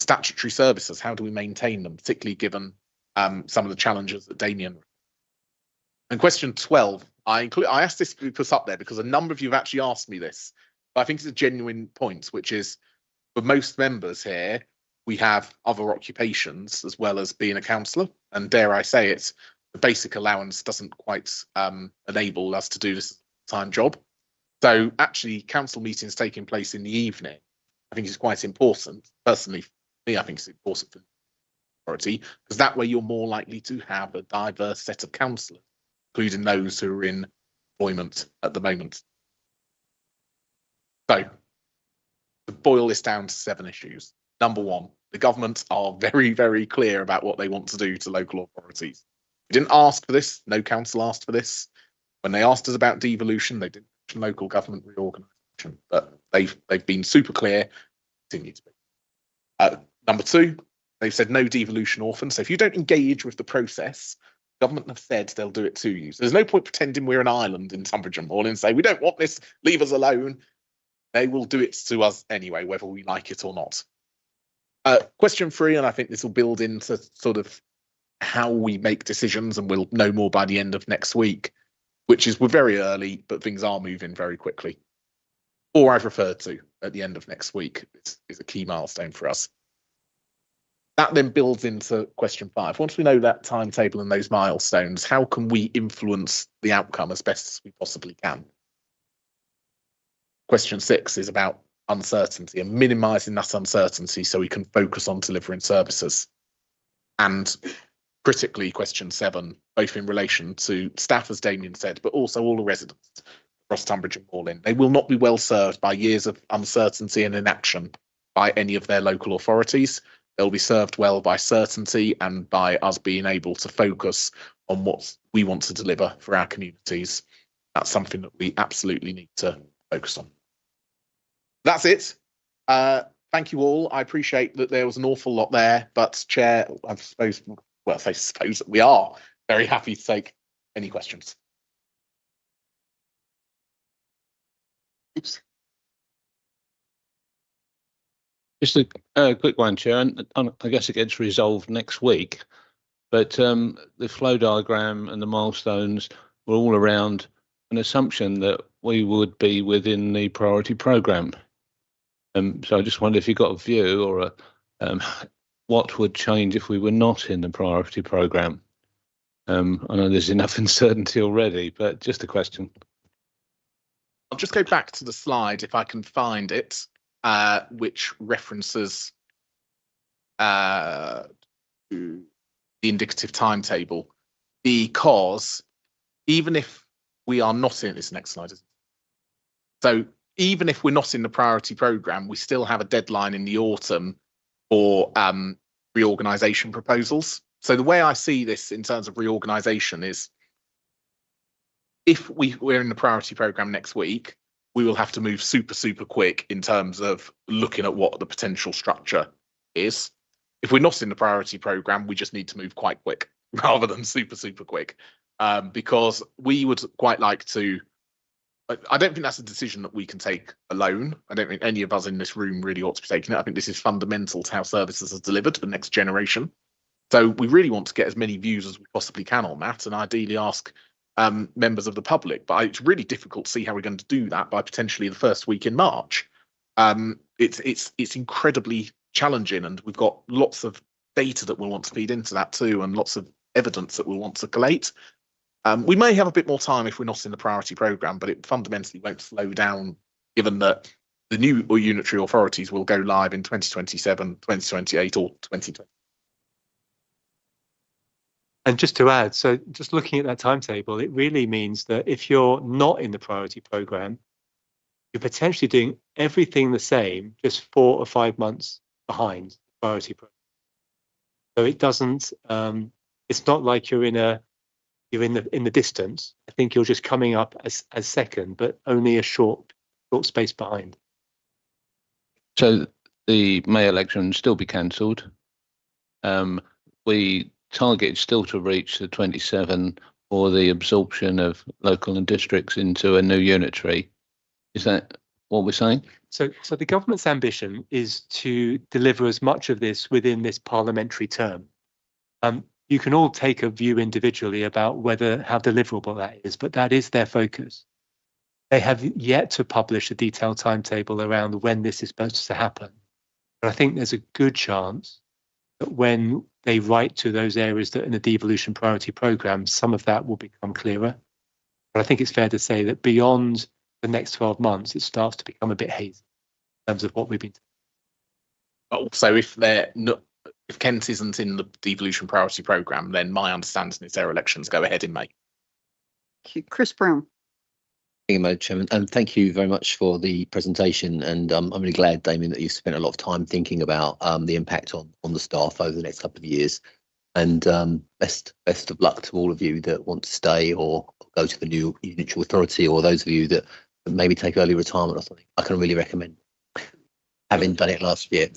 Statutory services, how do we maintain them, particularly given some of the challenges that Damien. And question 12, I asked this to be put up there because a number of you have actually asked me this, but I think it's a genuine point, which is for most members here, we have other occupations as well as being a councillor, and dare I say it, the basic allowance doesn't quite enable us to do this time job. So actually council meetings taking place in the evening, I think is quite important. Personally, for me, I think it's important for the authority, because that way you're more likely to have a diverse set of councillors, including those who are in employment at the moment. So to boil this down to 7 issues. Number 1, the government are very, very clear about what they want to do to local authorities. We didn't ask for this. No council asked for this. When they asked us about devolution, they didn't mention local government reorganisation, but they've been super clear. Continue to be. Number two, they've said no devolution orphan. So if you don't engage with the process, government have said they'll do it to you. So there's no point pretending we're an island in Tunbridge and Hall and say we don't want this, leave us alone. They will do it to us anyway, whether we like it or not. Question 3, and I think this will build into sort of how we make decisions, and we'll know more by the end of next week, which is we're very early, but things are moving very quickly. Or I've referred to at the end of next week is a key milestone for us. That then builds into question 5. Once we know that timetable and those milestones, how can we influence the outcome as best as we possibly can? Question 6 is about uncertainty and minimising that uncertainty so we can focus on delivering services. And critically, question 7, both in relation to staff, as Damien said, but also all the residents across Tunbridge and Morlin. They will not be well served by years of uncertainty and inaction by any of their local authorities. They'll be served well by certainty and by us being able to focus on what we want to deliver for our communities. That's something that we absolutely need to focus on. That's it. Thank you all. I appreciate that there was an awful lot there, but Chair, I suppose, well, I suppose that we are very happy to take any questions. Just a quick one, Chair, and I guess it gets resolved next week, but the flow diagram and the milestones were all around an assumption that we would be within the priority programme. So I just wonder if you got a view or what would change if we were not in the priority programme. I know there's enough uncertainty already, but just a question. I'll just go back to the slide if I can find it. Which references the indicative timetable, because even if we are not in this next slide, so even if we're not in the priority programme, we still have a deadline in the autumn for reorganisation proposals. So the way I see this in terms of reorganisation is, if we're in the priority programme next week, we will have to move super quick in terms of looking at what the potential structure is. If we're not in the priority programme, we just need to move quite quick rather than super quick, because we would quite like to. I don't think that's a decision that we can take alone. I don't think any of us in this room really ought to be taking it. I think this is fundamental to how services are delivered to the next generation. So we really want to get as many views as we possibly can on that, and ideally ask members of the public, but it's really difficult to see how we're going to do that by potentially the first week in March. It's incredibly challenging, and we've got lots of data that we'll want to feed into that too, and lots of evidence that we'll want to collate. We may have a bit more time if we're not in the priority programme, but it fundamentally won't slow down, given that the new unitary authorities will go live in 2027, 2028 or 2020. And just to add, so just looking at that timetable, it really means that if you're not in the priority programme, you're potentially doing everything the same, just 4 or 5 months behind the priority programme. So it doesn't. It's not like you're in the distance. I think you're just coming up as second, but only a short space behind. So the May election will still be cancelled. We target still to reach the 27 or the absorption of local and districts into a new unitary. Is that what we're saying? So the government's ambition is to deliver as much of this within this parliamentary term. You can all take a view individually about how deliverable that is, but that is their focus. They have yet to publish a detailed timetable around when this is supposed to happen. But I think there's a good chance that when they write to those areas that are in the devolution priority programme, some of that will become clearer. But I think it's fair to say that beyond the next 12 months, it starts to become a bit hazy in terms of what we've been doing. Also, if Kent isn't in the devolution priority programme, then my understanding is their elections go ahead in May. Thank you. Chris Brown. Thank you, Madam Chairman, and thank you very much for the presentation. And I'm really glad, Damien, that you've spent a lot of time thinking about the impact on the staff over the next couple of years. And best of luck to all of you that want to stay or go to the new neutral authority, or those of you that maybe take early retirement or something. I can really recommend, having done it last year.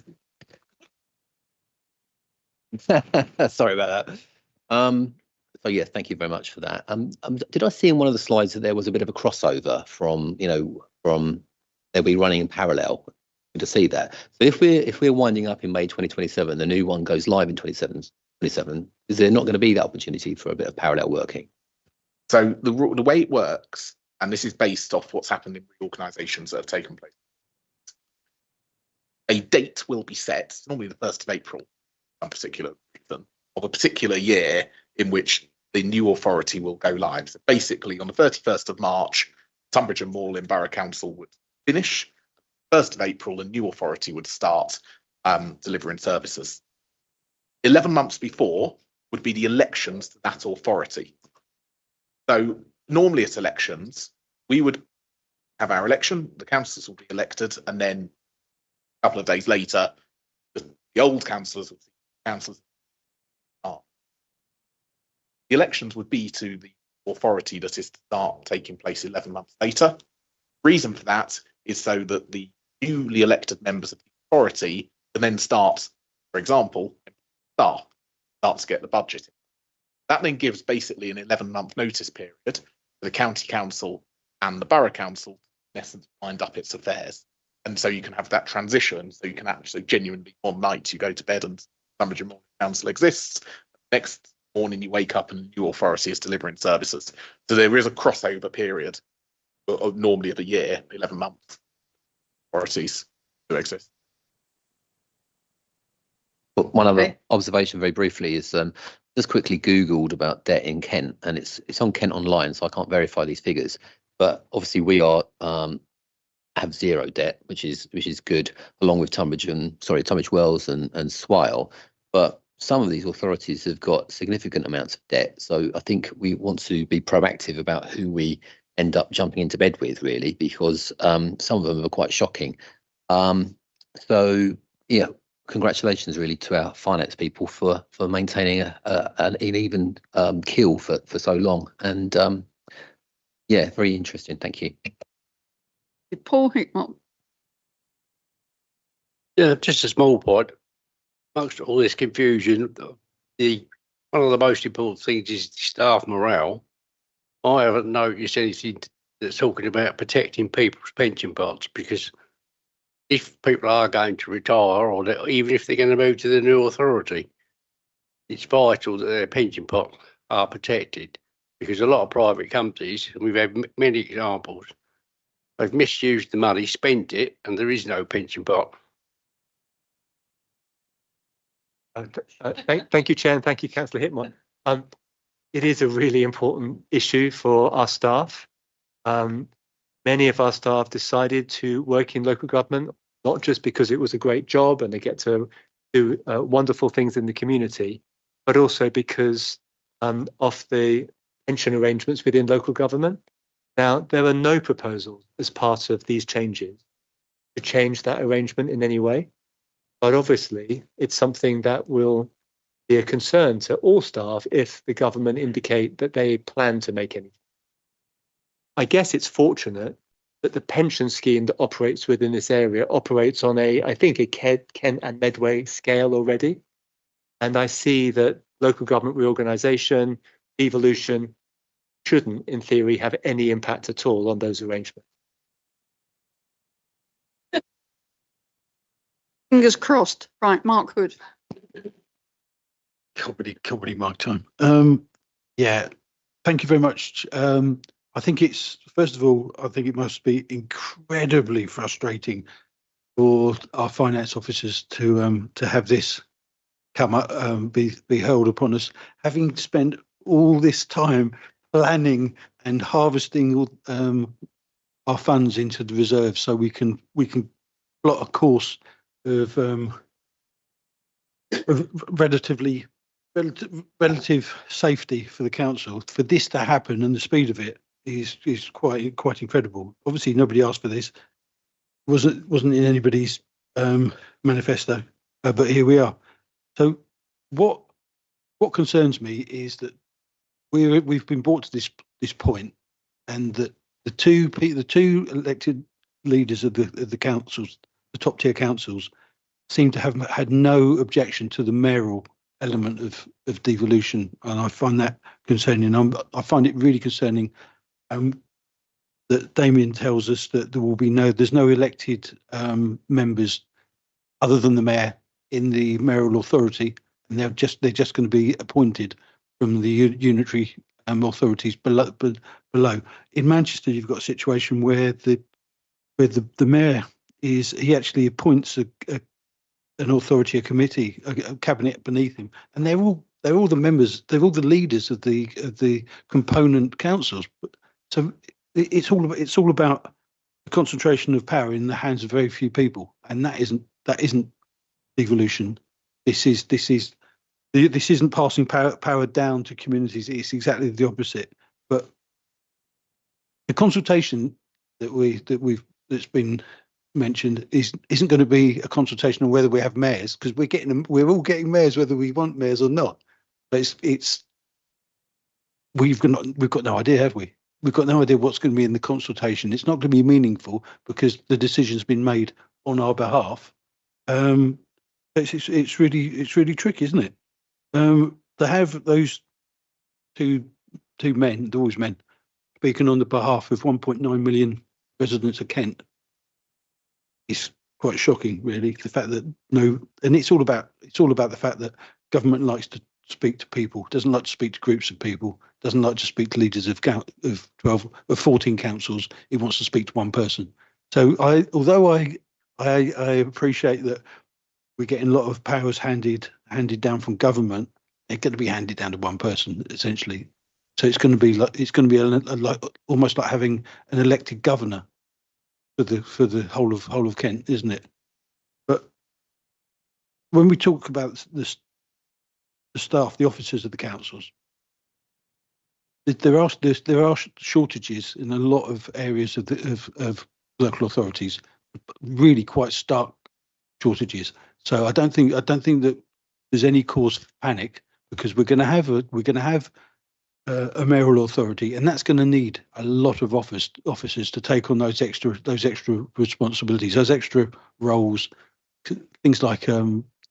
Sorry about that. So yeah, thank you very much for that. Did I see in one of the slides that there was a bit of a crossover from, they'll be running in parallel? Good to see that. So if we're winding up in May 2027, the new one goes live in 27, is there not going to be that opportunity for a bit of parallel working? So the way it works, and this is based off what's happened in reorganisations that have taken place, a date will be set, normally the 1st of April, some particular reason, of a particular year in which the new authority will go live. So basically on the 31st of March, Tunbridge and Moorland Borough Council would finish. 1st of April, a new authority would start delivering services. 11 months before would be the elections to that authority. So normally at elections, we would have our election, the councillors will be elected, and then a couple of days later, the old councillors would be councillors. The elections would be to the authority that is to start taking place 11 months later. Reason for that is so that the newly elected members of the authority can then start, for example, start to get the budget. That then gives basically an 11-month notice period for the county council and the borough council, in essence, wind up its affairs. And so you can have that transition. So you can actually genuinely, one night you go to bed and Tunbridge and Moorland Council exists. Next morning you wake up and a new authority is delivering services. So there is a crossover period of normally of a year, 11 months. Authorities do exist. But one other observation very briefly is just quickly Googled about debt in Kent, and it's on Kent Online, so I can't verify these figures. But obviously we are have zero debt, which is good, along with Tunbridge Wells and Swale. But some of these authorities have got significant amounts of debt. So I think we want to be proactive about who we end up jumping into bed with, really, because some of them are quite shocking. So yeah, congratulations really to our finance people for maintaining an even keel for so long. And yeah, very interesting. Thank you. Paul Hickmott. Yeah, just a small point. Amongst all this confusion, one of the most important things is staff morale. I haven't noticed anything that's talking about protecting people's pension pots, because if people are going to retire, or even if they're going to move to the new authority, it's vital that their pension pots are protected, because a lot of private companies, and we've had many examples, they've misused the money, spent it, and there is no pension pot. Thank you, Chair, and thank you, Councillor Hickmott. It is a really important issue for our staff. Many of our staff decided to work in local government, not just because it was a great job and they get to do wonderful things in the community, but also because of the pension arrangements within local government. Now, there are no proposals as part of these changes to change that arrangement in any way. But obviously, it's something that will be a concern to all staff if the government indicate that they plan to make any. I guess it's fortunate that the pension scheme that operates within this area operates on I think a Kent and Medway scale already. And I see that local government reorganisation, devolution shouldn't, in theory, have any impact at all on those arrangements. Fingers crossed. Right, Mark Hood. Comedy Mark time. Yeah, thank you very much. I think it's, first of all, I think it must be incredibly frustrating for our finance officers to have this come up, be hurled upon us, having spent all this time planning and harvesting all, our funds into the reserve, so we can plot a course of relative safety for the council. For this to happen and the speed of it is quite incredible. Obviously, nobody asked for this. Wasn't in anybody's manifesto, but here we are. So what what concerns me is that we've been brought to this point, and that the two elected leaders of the councils, the top tier councils, seem to have had no objection to the mayoral element of devolution, and I find that concerning. I find it really concerning that Damien tells us that there's no elected members other than the mayor in the mayoral authority, and they're just going to be appointed from the unitary authorities below. In Manchester, you've got a situation where the mayor he actually appoints an authority, a committee, a cabinet beneath him, and they're all the members, they're all the leaders of the component councils. So it's all about the concentration of power in the hands of very few people, and that isn't devolution. This isn't passing power down to communities. It's exactly the opposite. But the consultation that's been mentioned isn't going to be a consultation on whether we have mayors, because we're all getting mayors whether we want mayors or not. But we've got no idea, have we? We've got no idea what's going to be in the consultation. It's not going to be meaningful because the decision's been made on our behalf. It's really tricky, isn't it? To have those two men, those men, speaking on the behalf of 1.9 million residents of Kent, is quite shocking, really. The fact that and it's all about the fact that government likes to speak to people, doesn't like to speak to groups of people, doesn't like to speak to leaders of 14 councils. It wants to speak to one person. So although I appreciate that we're getting a lot of powers handed down from government, they're going to be handed down to one person essentially. So it's going to be almost like having an elected governor for the whole of Kent, isn't it? But when we talk about the staff, the officers of the councils, there are shortages in a lot of areas of local authorities, really quite stark shortages. So I don't think that there's any cause for panic, because we're going to have a mayoral authority, and that's going to need a lot of officers to take on those extra responsibilities, those extra roles, things like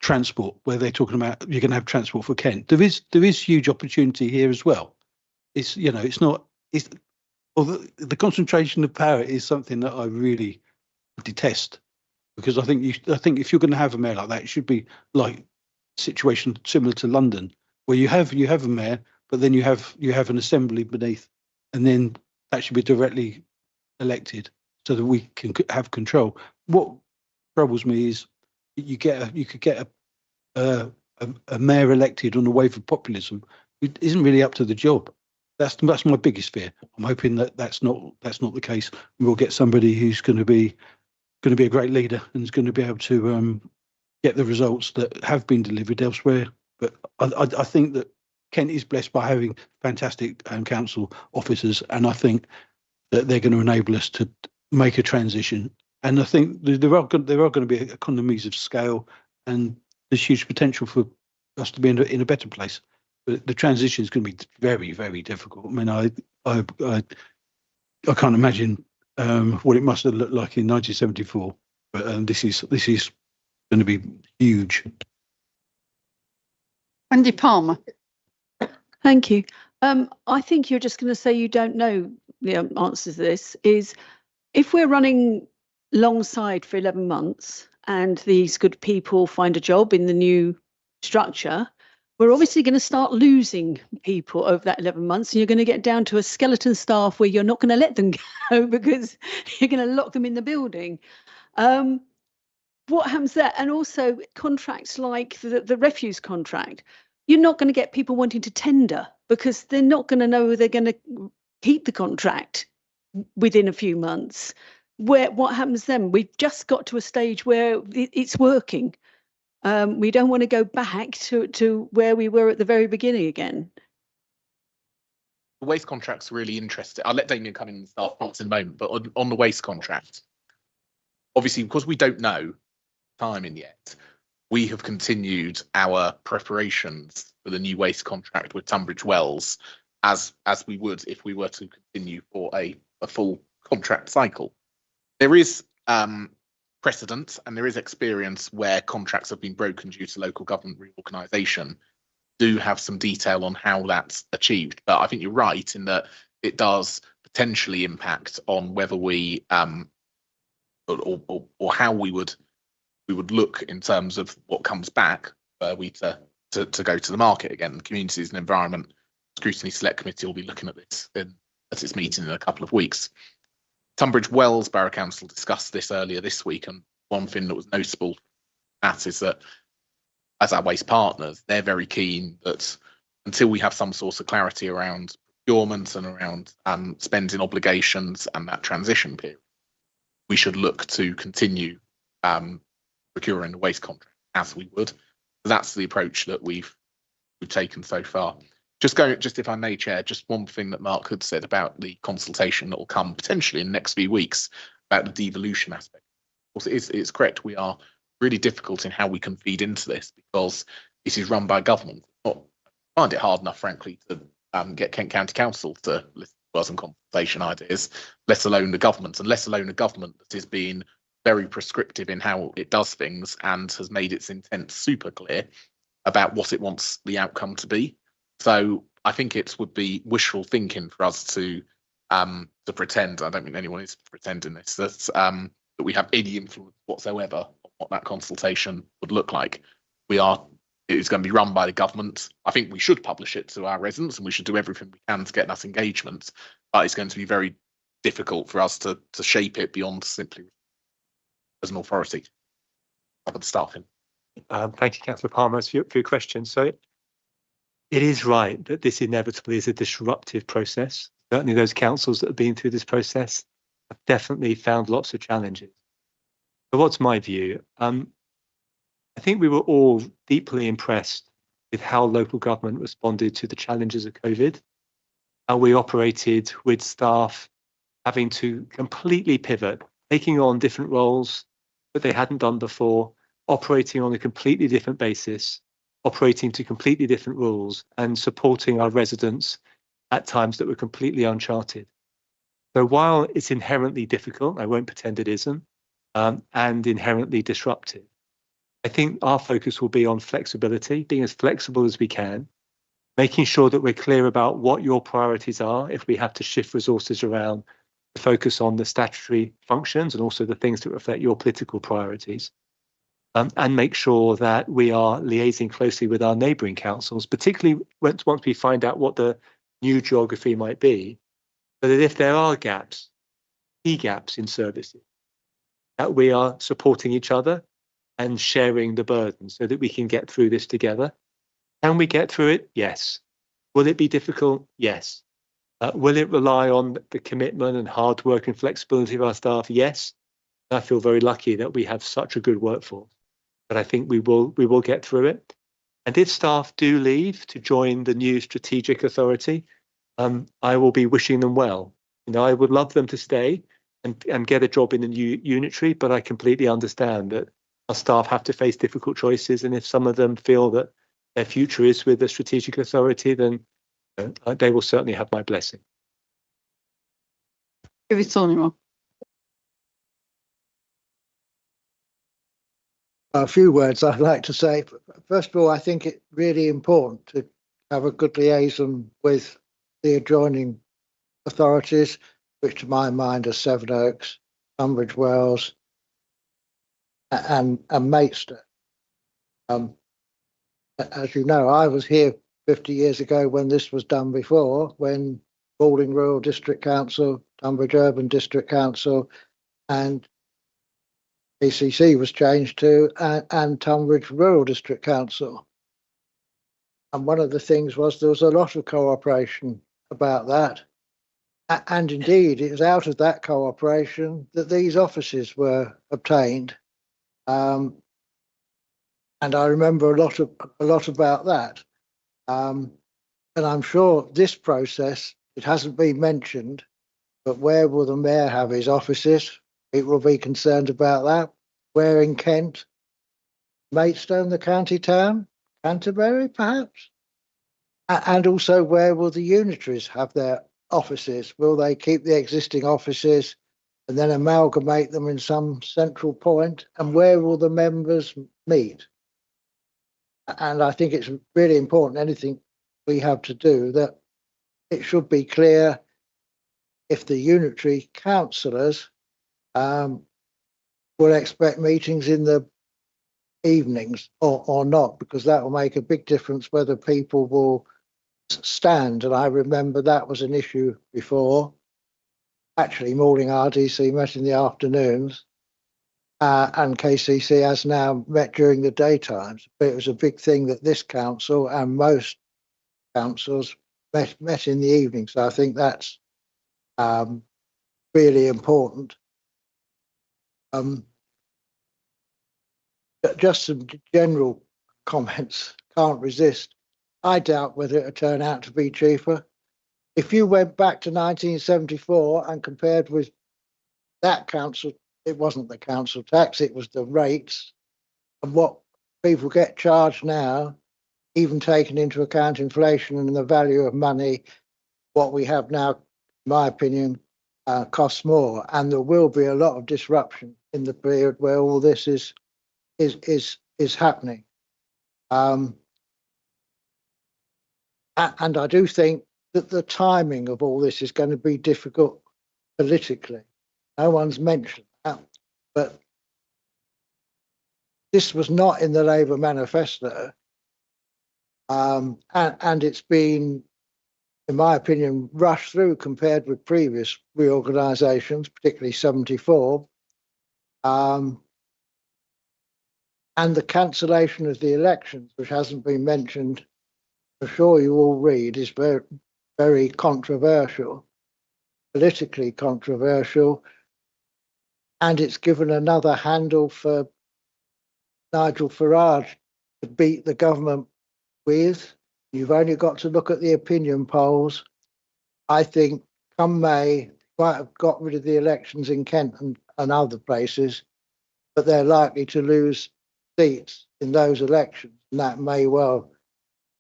transport, where they're talking about you're going to have transport for Kent. There is huge opportunity here as well. The concentration of power is something that I really detest, because I think if you're going to have a mayor like that, it should be like a situation similar to London, where you have a mayor, but then you have an assembly beneath, and then that should be directly elected so that we can have control. What troubles me is you could get a mayor elected on the wave of populism who isn't really up to the job. That's my biggest fear. I'm hoping that that's not the case. We'll get somebody who's going to be a great leader and is going to be able to get the results that have been delivered elsewhere. But I think that Kent is blessed by having fantastic council officers, and I think that they're going to enable us to make a transition. And I think there are going to be economies of scale, and there's huge potential for us to be in a better place. But the transition is going to be very, very difficult. I mean, I can't imagine what it must have looked like in 1974. But this is going to be huge. Wendy Palmer. Thank you. I think you're just going to say you don't know the answers to this. Is if we're running alongside for 11 months and these good people find a job in the new structure, we're obviously going to start losing people over that 11 months, and you're going to get down to a skeleton staff where you're not going to let them go because you're going to lock them in the building. What happens there? And also contracts like the refuse contract, you're not going to get people wanting to tender because they're not going to know they're going to keep the contract within a few months. What happens then? We've just got to a stage where it's working. We don't want to go back to where we were at the very beginning again. The waste contract's really interesting. I'll let Damien come in and start thoughts in a moment, but on the waste contract, obviously, because we don't know timing yet, we have continued our preparations for the new waste contract with Tunbridge Wells as we would if we were to continue for a full contract cycle. There is precedent and there is experience where contracts have been broken due to local government reorganisation. Do have some detail on how that's achieved, but I think you're right in that it does potentially impact on whether we or how we would look in terms of what comes back were we to go to the market again. The Communities and Environment Scrutiny Select Committee will be looking at this at its meeting in a couple of weeks. Tunbridge Wells Borough Council discussed this earlier this week, and one thing that was noticeable that is that as our waste partners, they're very keen that until we have some sort of clarity around procurement and around spending obligations and that transition period, we should look to continue procuring the waste contract as we would. That's the approach that we've taken so far. Just if I may, Chair, just one thing that Mark had said about the consultation that will come potentially in the next few weeks about the devolution aspect. Of course, it's correct. We are really difficult in how we can feed into this because this is run by government. I find it hard enough, frankly, to get Kent County Council to listen to us and consultation ideas, let alone the government, and let alone a government that is being very prescriptive in how it does things and has made its intent super clear about what it wants the outcome to be. So I think it would be wishful thinking for us to pretend, I don't think anyone is pretending this, that we have any influence whatsoever on what that consultation would look like. It is going to be run by the government. I think we should publish it to our residents and we should do everything we can to get that engagement, but it's going to be very difficult for us to shape it beyond simply as an authority. Cover the staffing. Thank you, Councillor Palmer, for your question. So it is right that this inevitably is a disruptive process. Certainly those councils that have been through this process have definitely found lots of challenges. So what's my view? I think we were all deeply impressed with how local government responded to the challenges of COVID, how we operated with staff having to completely pivot, taking on different roles that they hadn't done before, operating on a completely different basis, operating to completely different rules, and supporting our residents at times that were completely uncharted. So while it's inherently difficult, I won't pretend it isn't, and inherently disruptive, I think our focus will be on flexibility, being as flexible as we can, making sure that we're clear about what your priorities are if we have to shift resources around to focus on the statutory functions and also the things that reflect your political priorities. And make sure that we are liaising closely with our neighbouring councils, particularly once we find out what the new geography might be, so that if there are gaps, key gaps in services, that we are supporting each other and sharing the burden so that we can get through this together. Can we get through it? Yes. Will it be difficult? Yes. Will it rely on the commitment and hard work and flexibility of our staff? Yes. I feel very lucky that we have such a good workforce. But I think we will get through it. And if staff do leave to join the new strategic authority, I will be wishing them well. I would love them to stay and get a job in the new unitary, but I completely understand that our staff have to face difficult choices. And if some of them feel that their future is with the strategic authority, then they will certainly have my blessing. Give it on, Rob. A few words I'd like to say. First of all, I think it's really important to have a good liaison with the adjoining authorities, which to my mind are Sevenoaks, Tunbridge Wells, and Maidstone. As you know, I was here 50 years ago when this was done before, when Balding Rural District Council, Tunbridge Urban District Council, and PCC was changed to and Tunbridge Rural District Council. And one of the things was there was a lot of cooperation about that. And indeed, it was out of that cooperation that these offices were obtained. And I remember a lot about that. And I'm sure this process, it hasn't been mentioned, but where will the mayor have his offices? It will be concerned about that. Where in Kent? Maidstone, the county town? Canterbury, perhaps? And also, where will the unitaries have their offices? Will they keep the existing offices and then amalgamate them in some central point? And where will the members meet? And I think it's really important, anything we have to do, that it should be clear if the unitary councillors will expect meetings in the evenings or not, because that will make a big difference whether people will stand. And I remember that was an issue before. Actually, Morning RDC met in the afternoons, and KCC has now met during the daytimes. But it was a big thing that this council and most councils met in the evening. So I think that's really important. Just some general comments, can't resist. I doubt whether it'll turn out to be cheaper. If you went back to 1974 and compared with that council, it wasn't the council tax, it was the rates, and what people get charged now, even taking into account inflation and the value of money, what we have now, in my opinion, costs more. And there will be a lot of disruption in the period where all this is happening. And I do think that the timing of all this is going to be difficult politically. No one's mentioned that, but this was not in the Labour manifesto. And it's been, in my opinion, rushed through compared with previous reorganisations, particularly 74. And the cancellation of the elections, which hasn't been mentioned, I'm sure you all read, is very, very controversial, politically controversial. And it's given another handle for Nigel Farage to beat the government with. You've only got to look at the opinion polls. I think come May, might have got rid of the elections in Kent and other places, but they're likely to lose seats in those elections, and that may well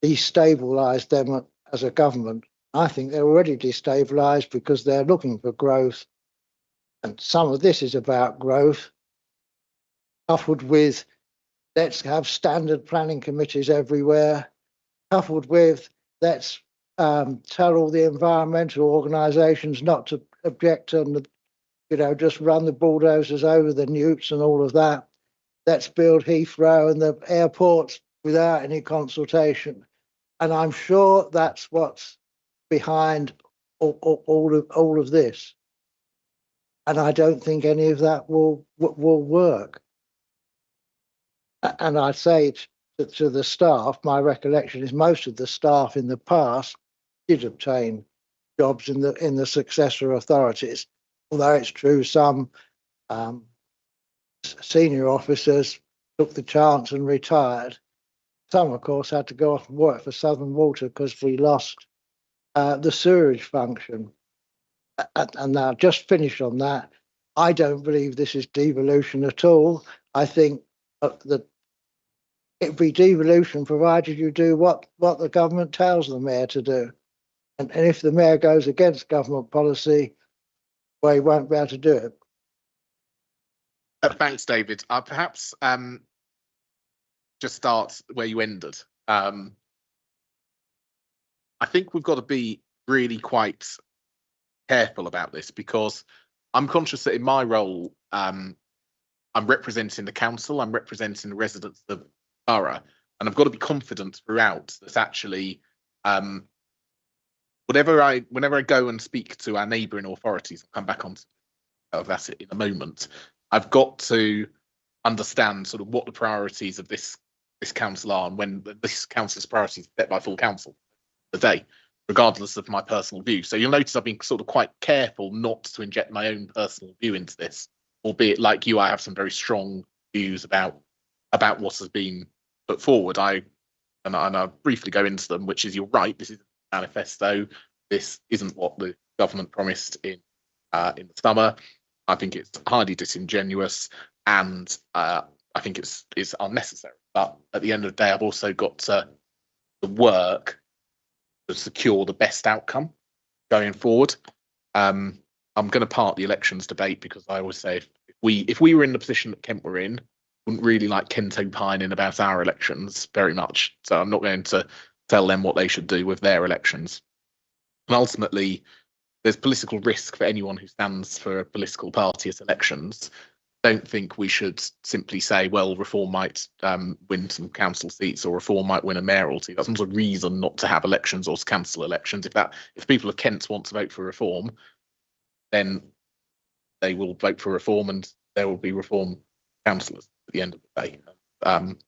destabilise them as a government. I think they're already destabilised because they're looking for growth, and some of this is about growth, coupled with let's have standard planning committees everywhere, coupled with let's tell all the environmental organisations not to object and, you know, just run the bulldozers over the newts and all of that. Let's build Heathrow and the airports without any consultation. And I'm sure that's what's behind all of this. And I don't think any of that will work. And I say to the staff, my recollection is most of the staff in the past did obtain jobs in the successor authorities. Although it's true some senior officers took the chance and retired. Some, of course, had to go off and work for Southern Water because we lost the sewerage function. And now, just finish on that, I don't believe this is devolution at all. I think that it'd be devolution provided you do what the government tells the mayor to do. And if the mayor goes against government policy, well, he won't be able to do it. Thanks, David. Perhaps just start where you ended. I think we've got to be really quite careful about this, because I'm conscious that in my role, I'm representing the council, I'm representing the residents of the borough, and I've got to be confident throughout that actually, whenever I go and speak to our neighbouring authorities, I'll come back on to that in a moment, I've got to understand sort of what the priorities of this council are, and when this council's priorities are set by full council the day, regardless of my personal view. So you'll notice I've been sort of quite careful not to inject my own personal view into this, albeit like you, I have some very strong views about what has been put forward. I'll briefly go into them, which is, you're right, this is a manifesto. This isn't what the government promised in the summer. I think it's highly disingenuous, and I think it's unnecessary. But at the end of the day, I've also got to work to secure the best outcome going forward. I'm going to part the elections debate because I always say if we were in the position that Kent were in, wouldn't really like Kent opining about our elections very much. So I'm not going to tell them what they should do with their elections. And ultimately, there's political risk for anyone who stands for a political party at elections. Don't think we should simply say, well, Reform might win some council seats or Reform might win a mayoralty. That's not a reason not to have elections or to cancel elections. If people of Kent want to vote for Reform, then they will vote for Reform and there will be Reform councillors at the end of the day. And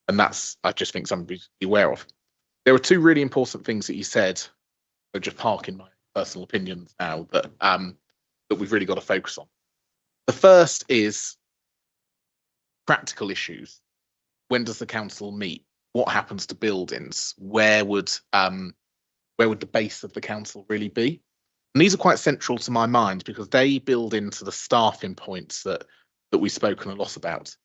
that's, I just think, something to be aware of. There were two really important things that you said, so just parking my personal opinions now, that we've really got to focus on. The first is practical issues. When does the council meet? What happens to buildings? Where would the base of the council really be? And these are quite central to my mind because they build into the staffing points that we've spoken a lot about.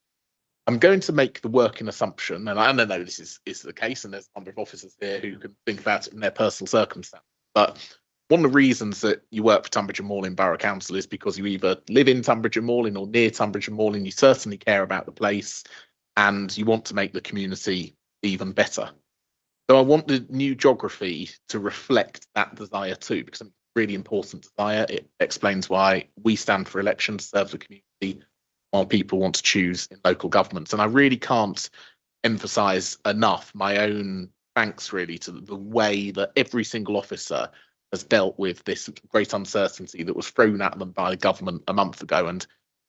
I'm going to make the working assumption, and I don't know this is the case, and there's a number of officers here who can think about it in their personal circumstance, but one of the reasons that you work for Tunbridge and Malling Borough Council is because you either live in Tunbridge and Malling or near Tunbridge and Malling. You certainly care about the place and you want to make the community even better. So I want the new geography to reflect that desire too, because it's a really important desire. It explains why we stand for elections, serve the community, while people want to choose in local governments. And I really can't emphasise enough my own thanks really to the way that every single officer has dealt with this great uncertainty that was thrown at them by the government a month ago, and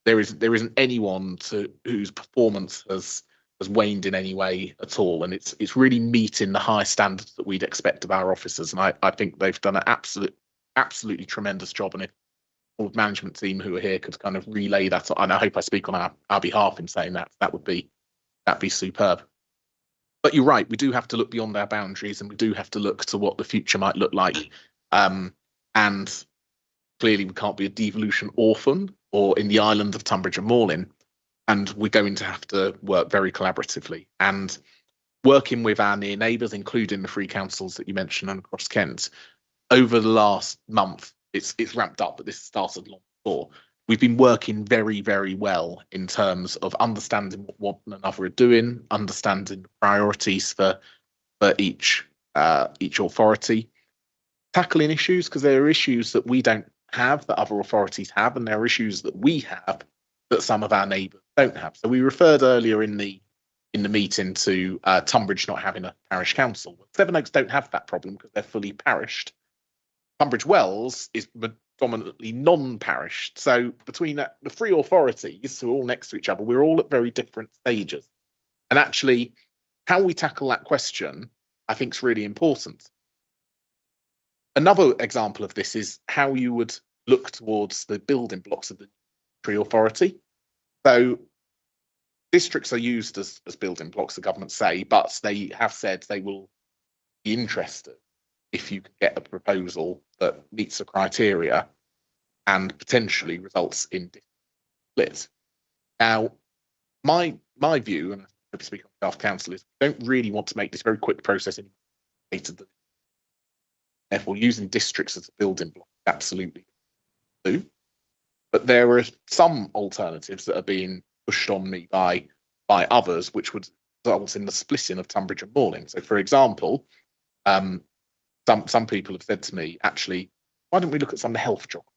there isn't anyone whose performance has waned in any way at all, and it's really meeting the high standards that we'd expect of our officers, and I think they've done an absolutely tremendous job. And if all the management team who are here could kind of relay that, and I hope I speak on our behalf in saying that'd be superb. But you're right, we do have to look beyond our boundaries, and we do have to look to what the future might look like. And clearly we can't be a devolution orphan or in the island of Tunbridge and Malling, and we're going to have to work very collaboratively and working with our near neighbours, including the three councils that you mentioned and across Kent. Over the last month, it's ramped up, but this started long before. We've been working very, very well in terms of understanding what one another are doing, understanding the priorities for each authority, tackling issues, because there are issues that we don't have that other authorities have, and there are issues that we have that some of our neighbours don't have. So we referred earlier in the meeting to Tunbridge not having a parish council. Sevenoaks don't have that problem because they're fully parished. Tunbridge Wells is predominantly non-parished. So between the three authorities who are all next to each other, we're all at very different stages. And actually, how we tackle that question, I think, is really important. Another example of this is how you would look towards the building blocks of the tree authority. So districts are used as building blocks, the government say, but they have said they will be interested if you can get a proposal that meets the criteria and potentially results in split. Now, my view, and I hope to speak on behalf of council, is we don't really want to make this very quick process anymore. Therefore, using districts as a building block, absolutely do. But there are some alternatives that are being pushed on me by others, which would result in the splitting of Tunbridge and Malling. So, for example, some people have said to me, actually, why don't we look at some of the health geography?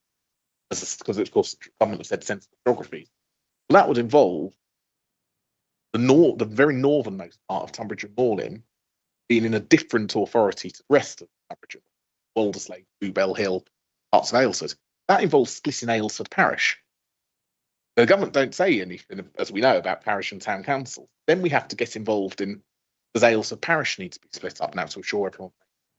Because, of course, government have said sensitive geography. Well, that would involve the very northernmost part of Tunbridge and Malling being in a different authority to the rest of Tunbridge and Malling. Walderslade, Bluebell Hill, parts of Aylesford. That involves splitting Aylesford parish. The government don't say anything, as we know, about parish and town council. Then we have to get involved in, does Aylesford parish need to be split up? Now, so I'm sure everyone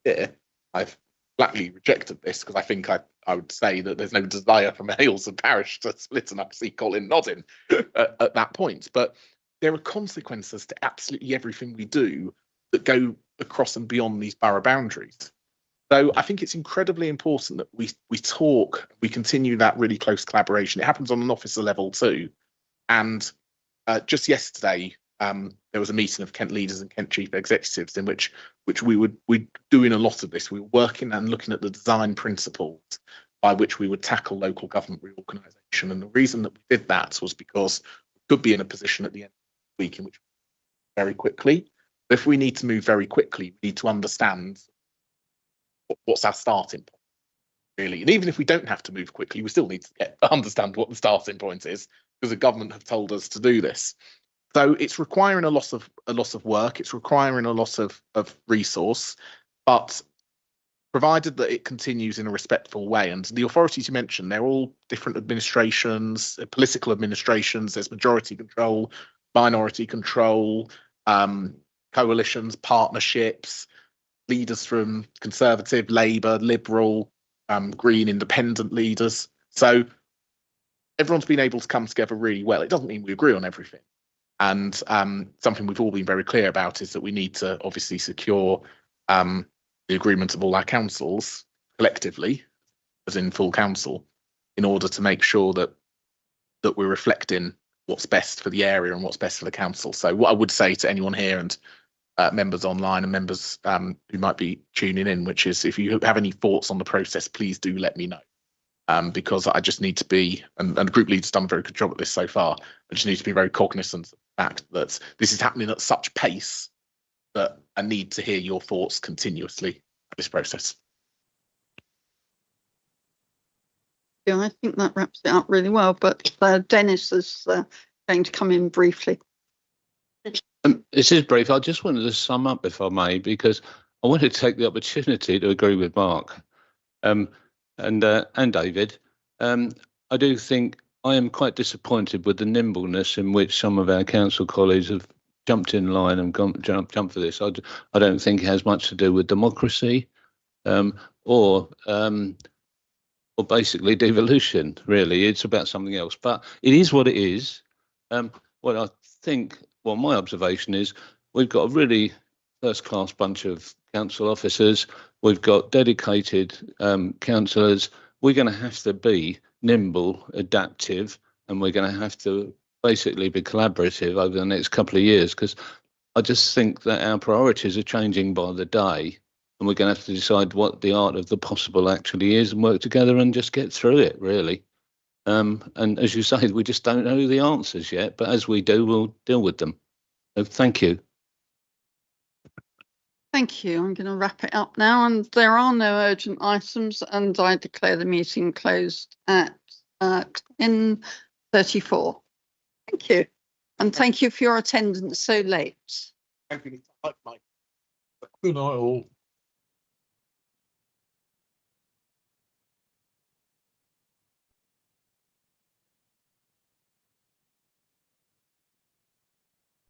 here, I've flatly rejected this because I think I would say that there's no desire from Aylesford parish to split, and I see Colin nodding at that point. But there are consequences to absolutely everything we do that go across and beyond these borough boundaries. So I think it's incredibly important that we continue that really close collaboration. It happens on an officer level too. And just yesterday, there was a meeting of Kent leaders and Kent chief executives in which we're doing a lot of this. We were working and looking at the design principles by which we would tackle local government reorganisation. And the reason that we did that was because we could be in a position at the end of the week in which we very quickly. But if we need to move very quickly, we need to understand what's our starting point, really. And even if we don't have to move quickly, we still need to understand what the starting point is, because the government have told us to do this. So it's requiring a lot of work. It's requiring a lot of resource, but provided that it continues in a respectful way. And the authorities you mentioned, they're all different administrations, political administrations. There's majority control, minority control, coalitions, partnerships, leaders from Conservative, Labour, Liberal, Green, Independent leaders. So everyone's been able to come together really well. It doesn't mean we agree on everything. And something we've all been very clear about is that we need to obviously secure the agreement of all our councils collectively, as in full council, in order to make sure that we're reflecting what's best for the area and what's best for the council. So what I would say to anyone here and members online and members who might be tuning in, which is, if you have any thoughts on the process, please do let me know. Because I just need to be, and the group leader's done a very good job at this so far, I just need to be very cognizant of the fact that this is happening at such pace that I need to hear your thoughts continuously at this process. Yeah, I think that wraps it up really well, but Dennis is going to come in briefly. This is brief. I just wanted to sum up, if I may, because I wanted to take the opportunity to agree with Mark and David. I do think I am quite disappointed with the nimbleness in which some of our council colleagues have jumped in line and jumped for this. I don't think it has much to do with democracy or basically devolution, really. It's about something else. But it is what it is. What I think, well, my observation is we've got a really first-class bunch of council officers. We've got dedicated councillors. We're going to have to be nimble, adaptive, and we're going to have to basically be collaborative over the next couple of years, because I just think that our priorities are changing by the day, and we're going to have to decide what the art of the possible actually is and work together and just get through it, really. And as you say, we just don't know the answers yet, but as we do, we'll deal with them. So thank you. Thank you. I'm going to wrap it up now, and there are no urgent items, and I declare the meeting closed at 10:34. Thank you, and thank you for your attendance so late. Thank you. Good night all.